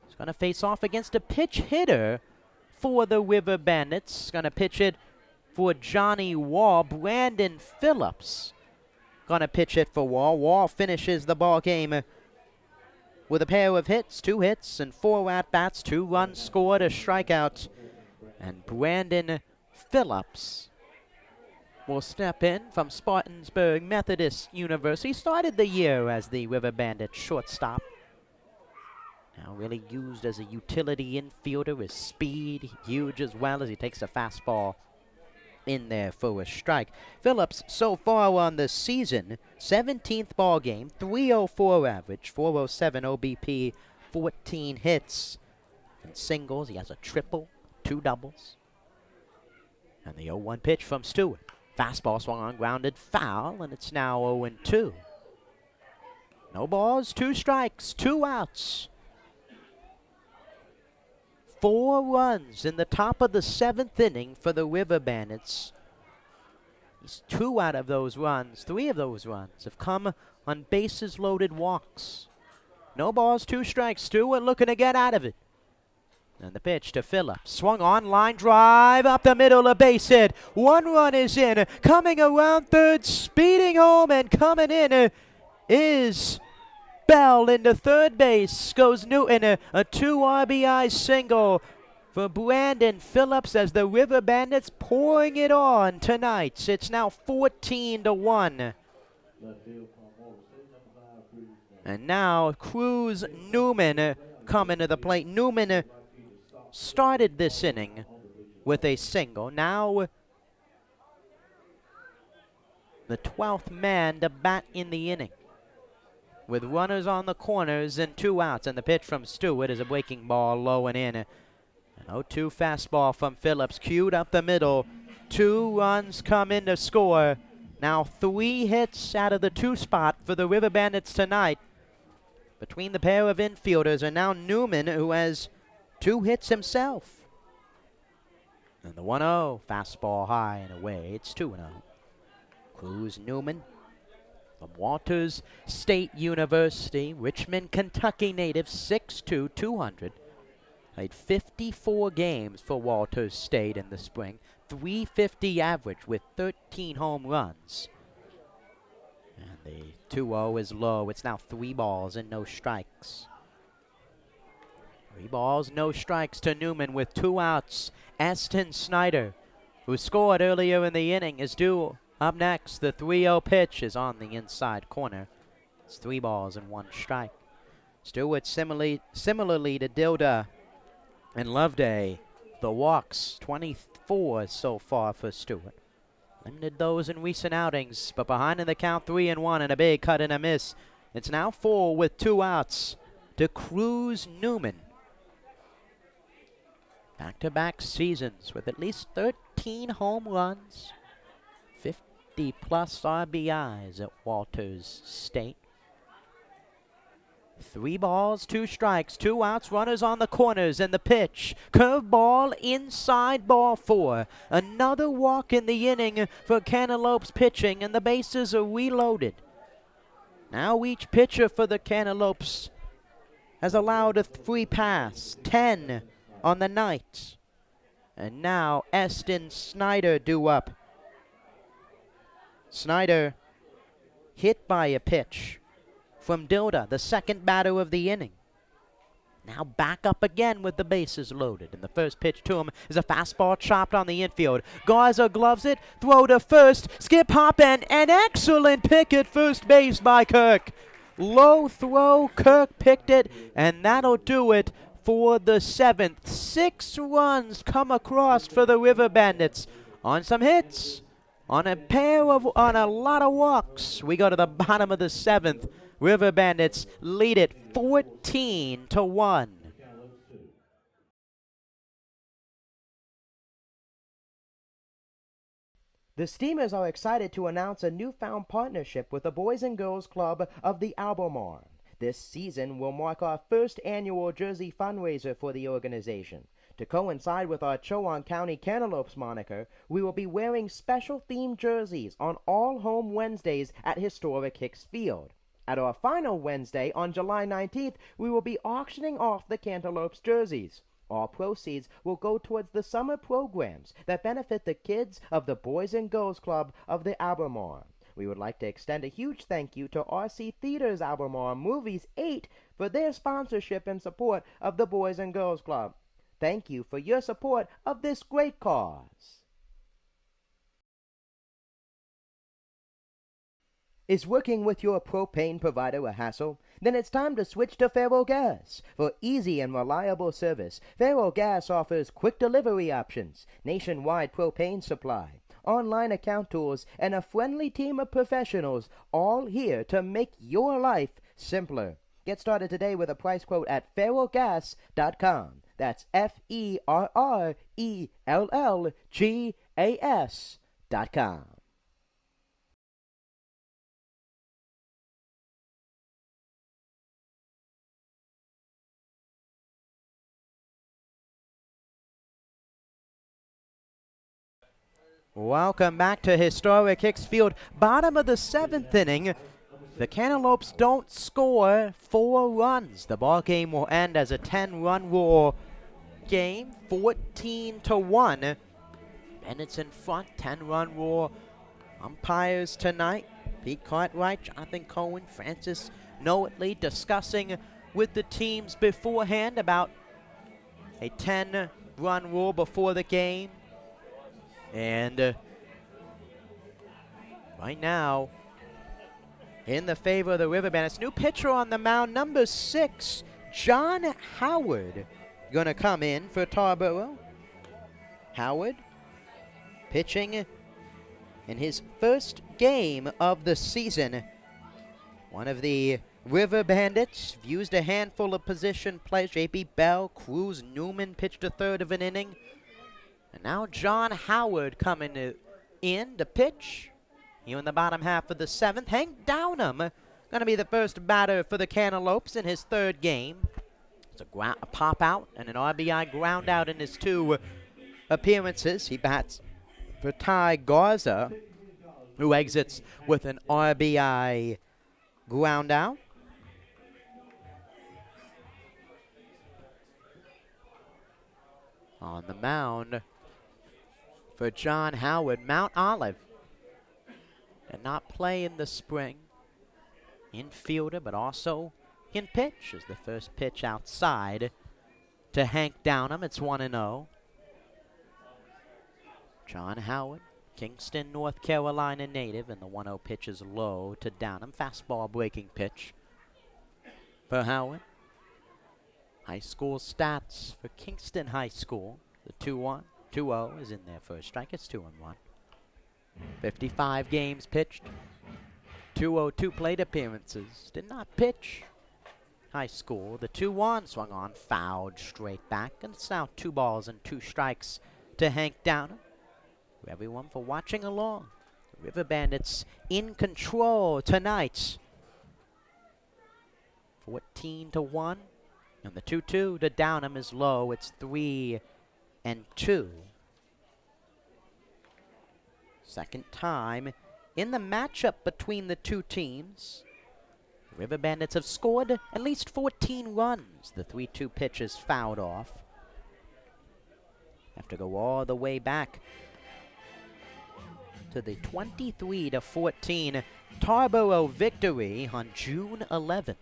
He's going to face off against a pitch hitter for the River Bandits. Going to pitch it for Johnny Wall. Brandon Phillips going to pitch it for Wall. Wall finishes the ball game with a pair of hits, 2 hits and 4 at-bats, 2 runs scored, a strikeout. And Brandon Phillips will step in from Spartansburg Methodist University. Started the year as the River Bandits shortstop. Now really used as a utility infielder. His speed huge as well as he takes a fastball in there for a strike. Phillips so far on the season, 17th ball game, 304 average, 407 OBP, 14 hits and singles. He has a triple, 2 doubles. And the 0-1 pitch from Stewart. Fastball swung on, grounded, foul, and it's now 0-2. No balls, 2 strikes, 2 outs. 4 runs in the top of the 7th inning for the River Bandits. These 2 out of those runs, 3 of those runs have come on bases loaded walks. No balls, 2 strikes. Stewart looking to get out of it. And the pitch to Phillips. Swung on, line drive up the middle, a base hit. 1 run is in. Coming around third, speeding home and coming in is Bell into third base. Goes Newton, a 2 RBI single for Brandon Phillips as the River Bandits pouring it on tonight. It's now 14-1. And now Cruz Newman coming to the plate. Newman started this inning with a single. Now the 12th man to bat in the inning, with runners on the corners and 2 outs. And the pitch from Stewart is a breaking ball low and in. An 0-2 fastball from Phillips, cued up the middle. 2 runs come in to score. Now 3 hits out of the 2 spot for the River Bandits tonight between the pair of infielders, and now Newman, who has 2 hits himself. And the 1-0 fastball high and away. It's 2-0. Cruz Newman from Walters State University, Richmond, Kentucky native, 6'2", 200. Played 54 games for Walters State in the spring. 350 average with 13 home runs. And the 2-0 is low. It's now 3 balls and no strikes. 3 balls, no strikes to Newman with 2 outs. Aston Snyder, who scored earlier in the inning, is due up next. The 3-0 pitch is on the inside corner. It's 3 balls and 1 strike. Stewart similarly to Dilda and Loveday. The walks, 24 so far for Stewart. Limited those in recent outings, but behind in the count, 3-1, and a big cut and a miss. It's now 4 with 2 outs to Cruz Newman. Back-to-back seasons with at least 13 home runs, 50-plus RBIs at Walters State. 3 balls, 2 strikes, 2 outs, runners on the corners, and the pitch. Curveball inside, ball 4. Another walk in the inning for Cantaloupes pitching, and the bases are reloaded. Now each pitcher for the Cantaloupes has allowed a free pass, 10 on the night. And now Aston Snyder due up. Snyder hit by a pitch from Dilda, the second batter of the inning. Now back up again with the bases loaded. And the first pitch to him is a fastball chopped on the infield. Garza gloves it, throw to first, skip hop, and an excellent pick at first base by Kirk. Low throw, Kirk picked it, and that'll do it for the 7th. 6 runs come across for the River Bandits on some hits, on a lot of walks. We go to the bottom of the 7th. River Bandits lead it 14-1. The Steamers are excited to announce a newfound partnership with the Boys and Girls Club of the Albemarle. This season will mark our first annual jersey fundraiser for the organization. To coincide with our Chowan County Cantaloupes moniker, we will be wearing special themed jerseys on all home Wednesdays at historic Hicks Field. At our final Wednesday on July 19th, we will be auctioning off the Cantaloupes jerseys. All proceeds will go towards the summer programs that benefit the kids of the Boys and Girls Club of the Albemarle. We would like to extend a huge thank you to RC Theaters Albemarle Movies 8 for their sponsorship and support of the Boys and Girls Club. Thank you for your support of this great cause. Is working with your propane provider a hassle? Then it's time to switch to Faro Gas. For easy and reliable service, Faro Gas offers quick delivery options, nationwide propane supply, online account tools, and a friendly team of professionals, all here to make your life simpler. Get started today with a price quote at ferrogas.com. That's FERRELLGAS.com. Welcome back to historic Hicks Field. Bottom of the 7th inning. The Cantaloupes don't score 4 runs. The ball game will end as a 10-run rule game, 14-1. Bennett's in front, 10-run rule. Umpires tonight, Pete Cartwright, Jonathan Cohen, Francis Noatley, discussing with the teams beforehand about a 10-run rule before the game. And right now, in the favor of the River Bandits, new pitcher on the mound, number 6, John Howard, going to come in for Tarboro. Howard pitching in his first game of the season. One of the River Bandits used a handful of position players. J.B. Bell, Cruz, Newman pitched a third of an inning. And now John Howard coming in to pitch. Here in the bottom half of the 7th. Hank Downham going to be the first batter for the Cantaloupes in his 3rd game. It's a pop out and an RBI ground out in his 2 appearances. He bats for Ty Garza, who exits with an RBI ground out. On the mound for John Howard, Mount Olive. Did not play in the spring. Infielder, but also can pitch. Is the first pitch outside to Hank Downham. It's 1-0. John Howard, Kingston, North Carolina native, and the 1-0 pitch is low to Downham. Fastball breaking pitch for Howard. High school stats for Kingston High School. The 2-1, 2-0 is in there for a strike. It's 2-1. 55 games pitched. 202 plate appearances. Did not pitch high school. The 2-1 swung on, fouled straight back, and it's now 2 balls and 2 strikes to Hank Downham. To everyone for watching along. The River Bandits in control tonight. 14-1. And the 2-2 to Downham is low. It's 3-2. Second time in the matchup between the 2 teams. The River Bandits have scored at least 14 runs. The 3-2 pitch is fouled off. Have to go all the way back to the 23-14 Tarboro victory on June 11th.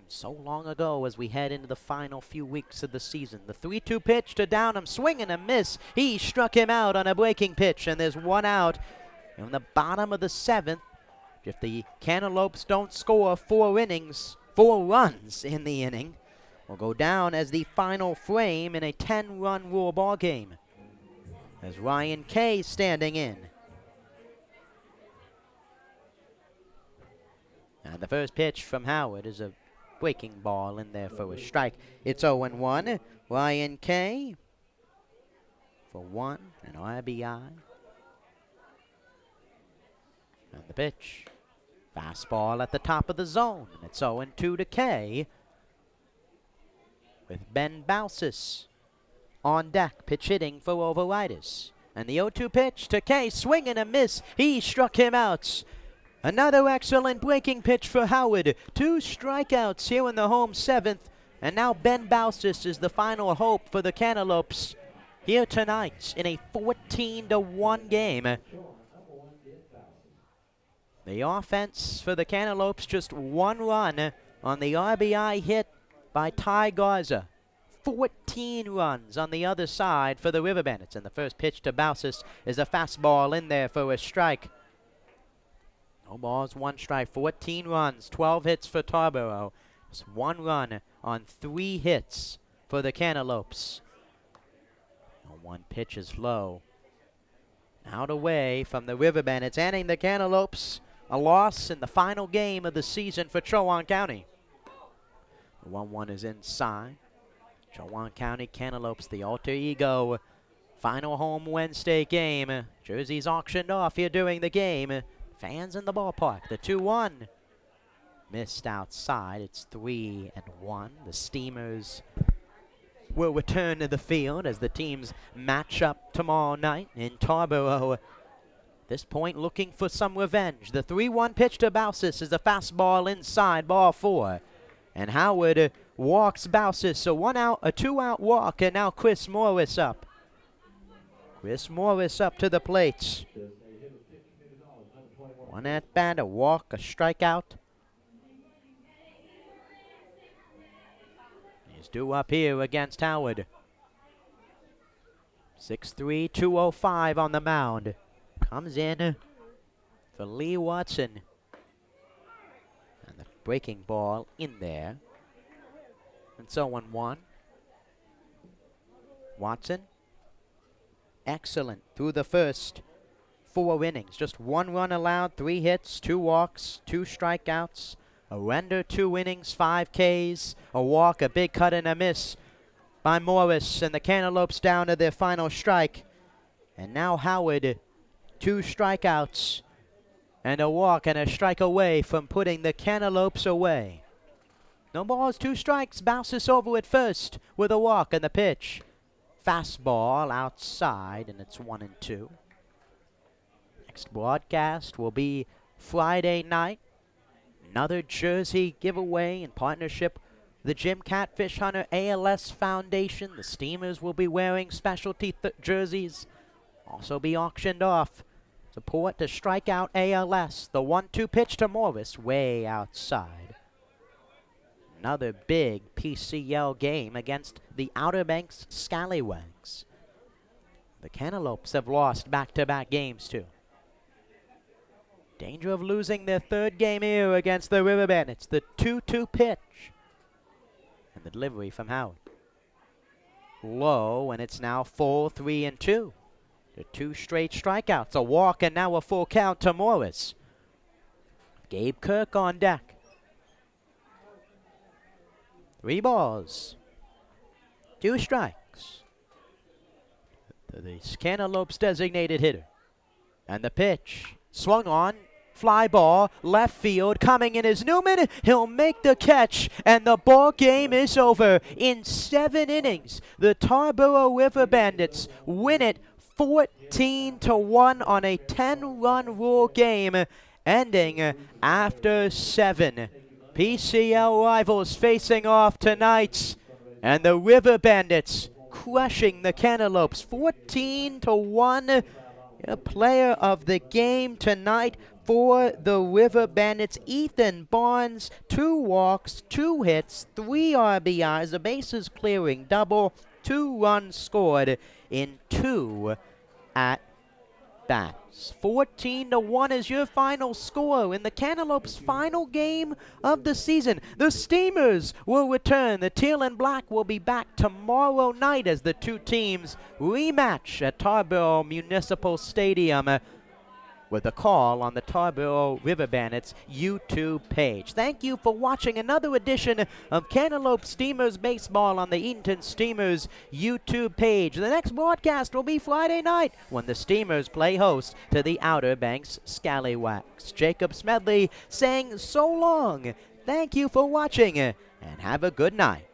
So long ago as we head into the final few weeks of the season. The 3-2 pitch to Downham, swing and a miss. He struck him out on a breaking pitch, and there's 1 out in the bottom of the 7th. If the Cantaloupes don't score 4 runs in the inning, will go down as the final frame in a 10-run rule ball game. As Ryan Kay standing in. And the first pitch from Howard is a breaking ball in there for a strike. It's 0-1. Ryan Kay for 1, an RBI. And the pitch. Fastball at the top of the zone. And it's 0-2 to Kay. With Ben Bausis on deck, pitch hitting for Overitis. And the 0-2 pitch to Kay, swing and a miss. He struck him out. Another excellent breaking pitch for Howard. 2 strikeouts here in the home 7th. And now Ben Bausis is the final hope for the Cantaloupes here tonight in a 14-1 game. The offense for the Cantaloupes, just 1 run on the RBI hit by Ty Garza. 14 runs on the other side for the River Bandits. And the first pitch to Bausis is a fastball in there for a strike. No balls, 1 strike, 14 runs, 12 hits for Tarboro. Just 1 run on 3 hits for the Cantaloupes. 1 pitch is low. Out away from the River Bandits, handing the Cantaloupes a loss in the final game of the season for Chowan County. The 1-1 is inside. Chowan County Cantaloupes, the alter ego. Final home Wednesday game. Jerseys auctioned off here during the game. Fans in the ballpark. The 2-1 missed outside. It's 3-1. The Steamers will return to the field as the teams match up tomorrow night in Tarboro. At this point, looking for some revenge. The 3-1 pitch to Bausis is a fastball inside, ball 4. And Howard walks Bausis. A 1-out, a 2-out walk, and now Chris Morris up. Chris Morris up to the plate. 1 at bat, a walk, a strikeout. He's due up here against Howard. 6'3", 205 on the mound. Comes in for Lee Watson. And the breaking ball in there. And so 1-1. Watson excellent through the first 4 innings. Just 1 run allowed, 3 hits, 2 walks, 2 strikeouts. A render, 2 innings, 5 Ks, a walk, a big cut and a miss by Morris, and the Cantaloupes down to their final strike. And now Howard, 2 strikeouts and a walk and a strike away from putting the Cantaloupes away. No balls, 2 strikes. Bounces over at first with a walk and the pitch. Fastball outside, and it's 1-2. Next broadcast will be Friday night. Another jersey giveaway in partnership with the Jim Catfish Hunter ALS Foundation. The Steamers will be wearing specialty jerseys. Also be auctioned off. Support to strike out ALS. The 1-2 pitch to Morris, way outside. Another big PCL game against the Outer Banks Scallywags. The Cantaloupes have lost back-to-back games too. Danger of losing their 3rd game here against the River Bandits. The 2-2 pitch. And the delivery from Howard. Low, and it's now full 3-2. The 2 straight strikeouts, a walk, and now a full count to Morris. Gabe Kirk on deck. 3 balls, 2 strikes. The Cantaloupes designated hitter. And the pitch, swung on, fly ball, left field, coming in is Newman. He'll make the catch, and the ball game is over. In 7 innings, the Tarboro River Bandits win it 14-1 on a 10-run rule game, ending after 7. PCL rivals facing off tonight, and the River Bandits crushing the Cantaloupes 14-1. A player of the game tonight for the River Bandits, Ethan Barnes, 2 walks, 2 hits, 3 RBIs, a bases clearing double, 2 runs scored in 2 at bats. 14-1 is your final score in the Cantaloupes' final game of the season. The Steamers will return. The Teal and Black will be back tomorrow night as the 2 teams rematch at Tarboro Municipal Stadium with a call on the Tarboro River Bandits YouTube page. Thank you for watching another edition of Cantaloupe Steamers Baseball on the Edenton Steamers YouTube page. The next broadcast will be Friday night when the Steamers play host to the Outer Banks Scallywags. Jacob Smedley saying so long. Thank you for watching and have a good night.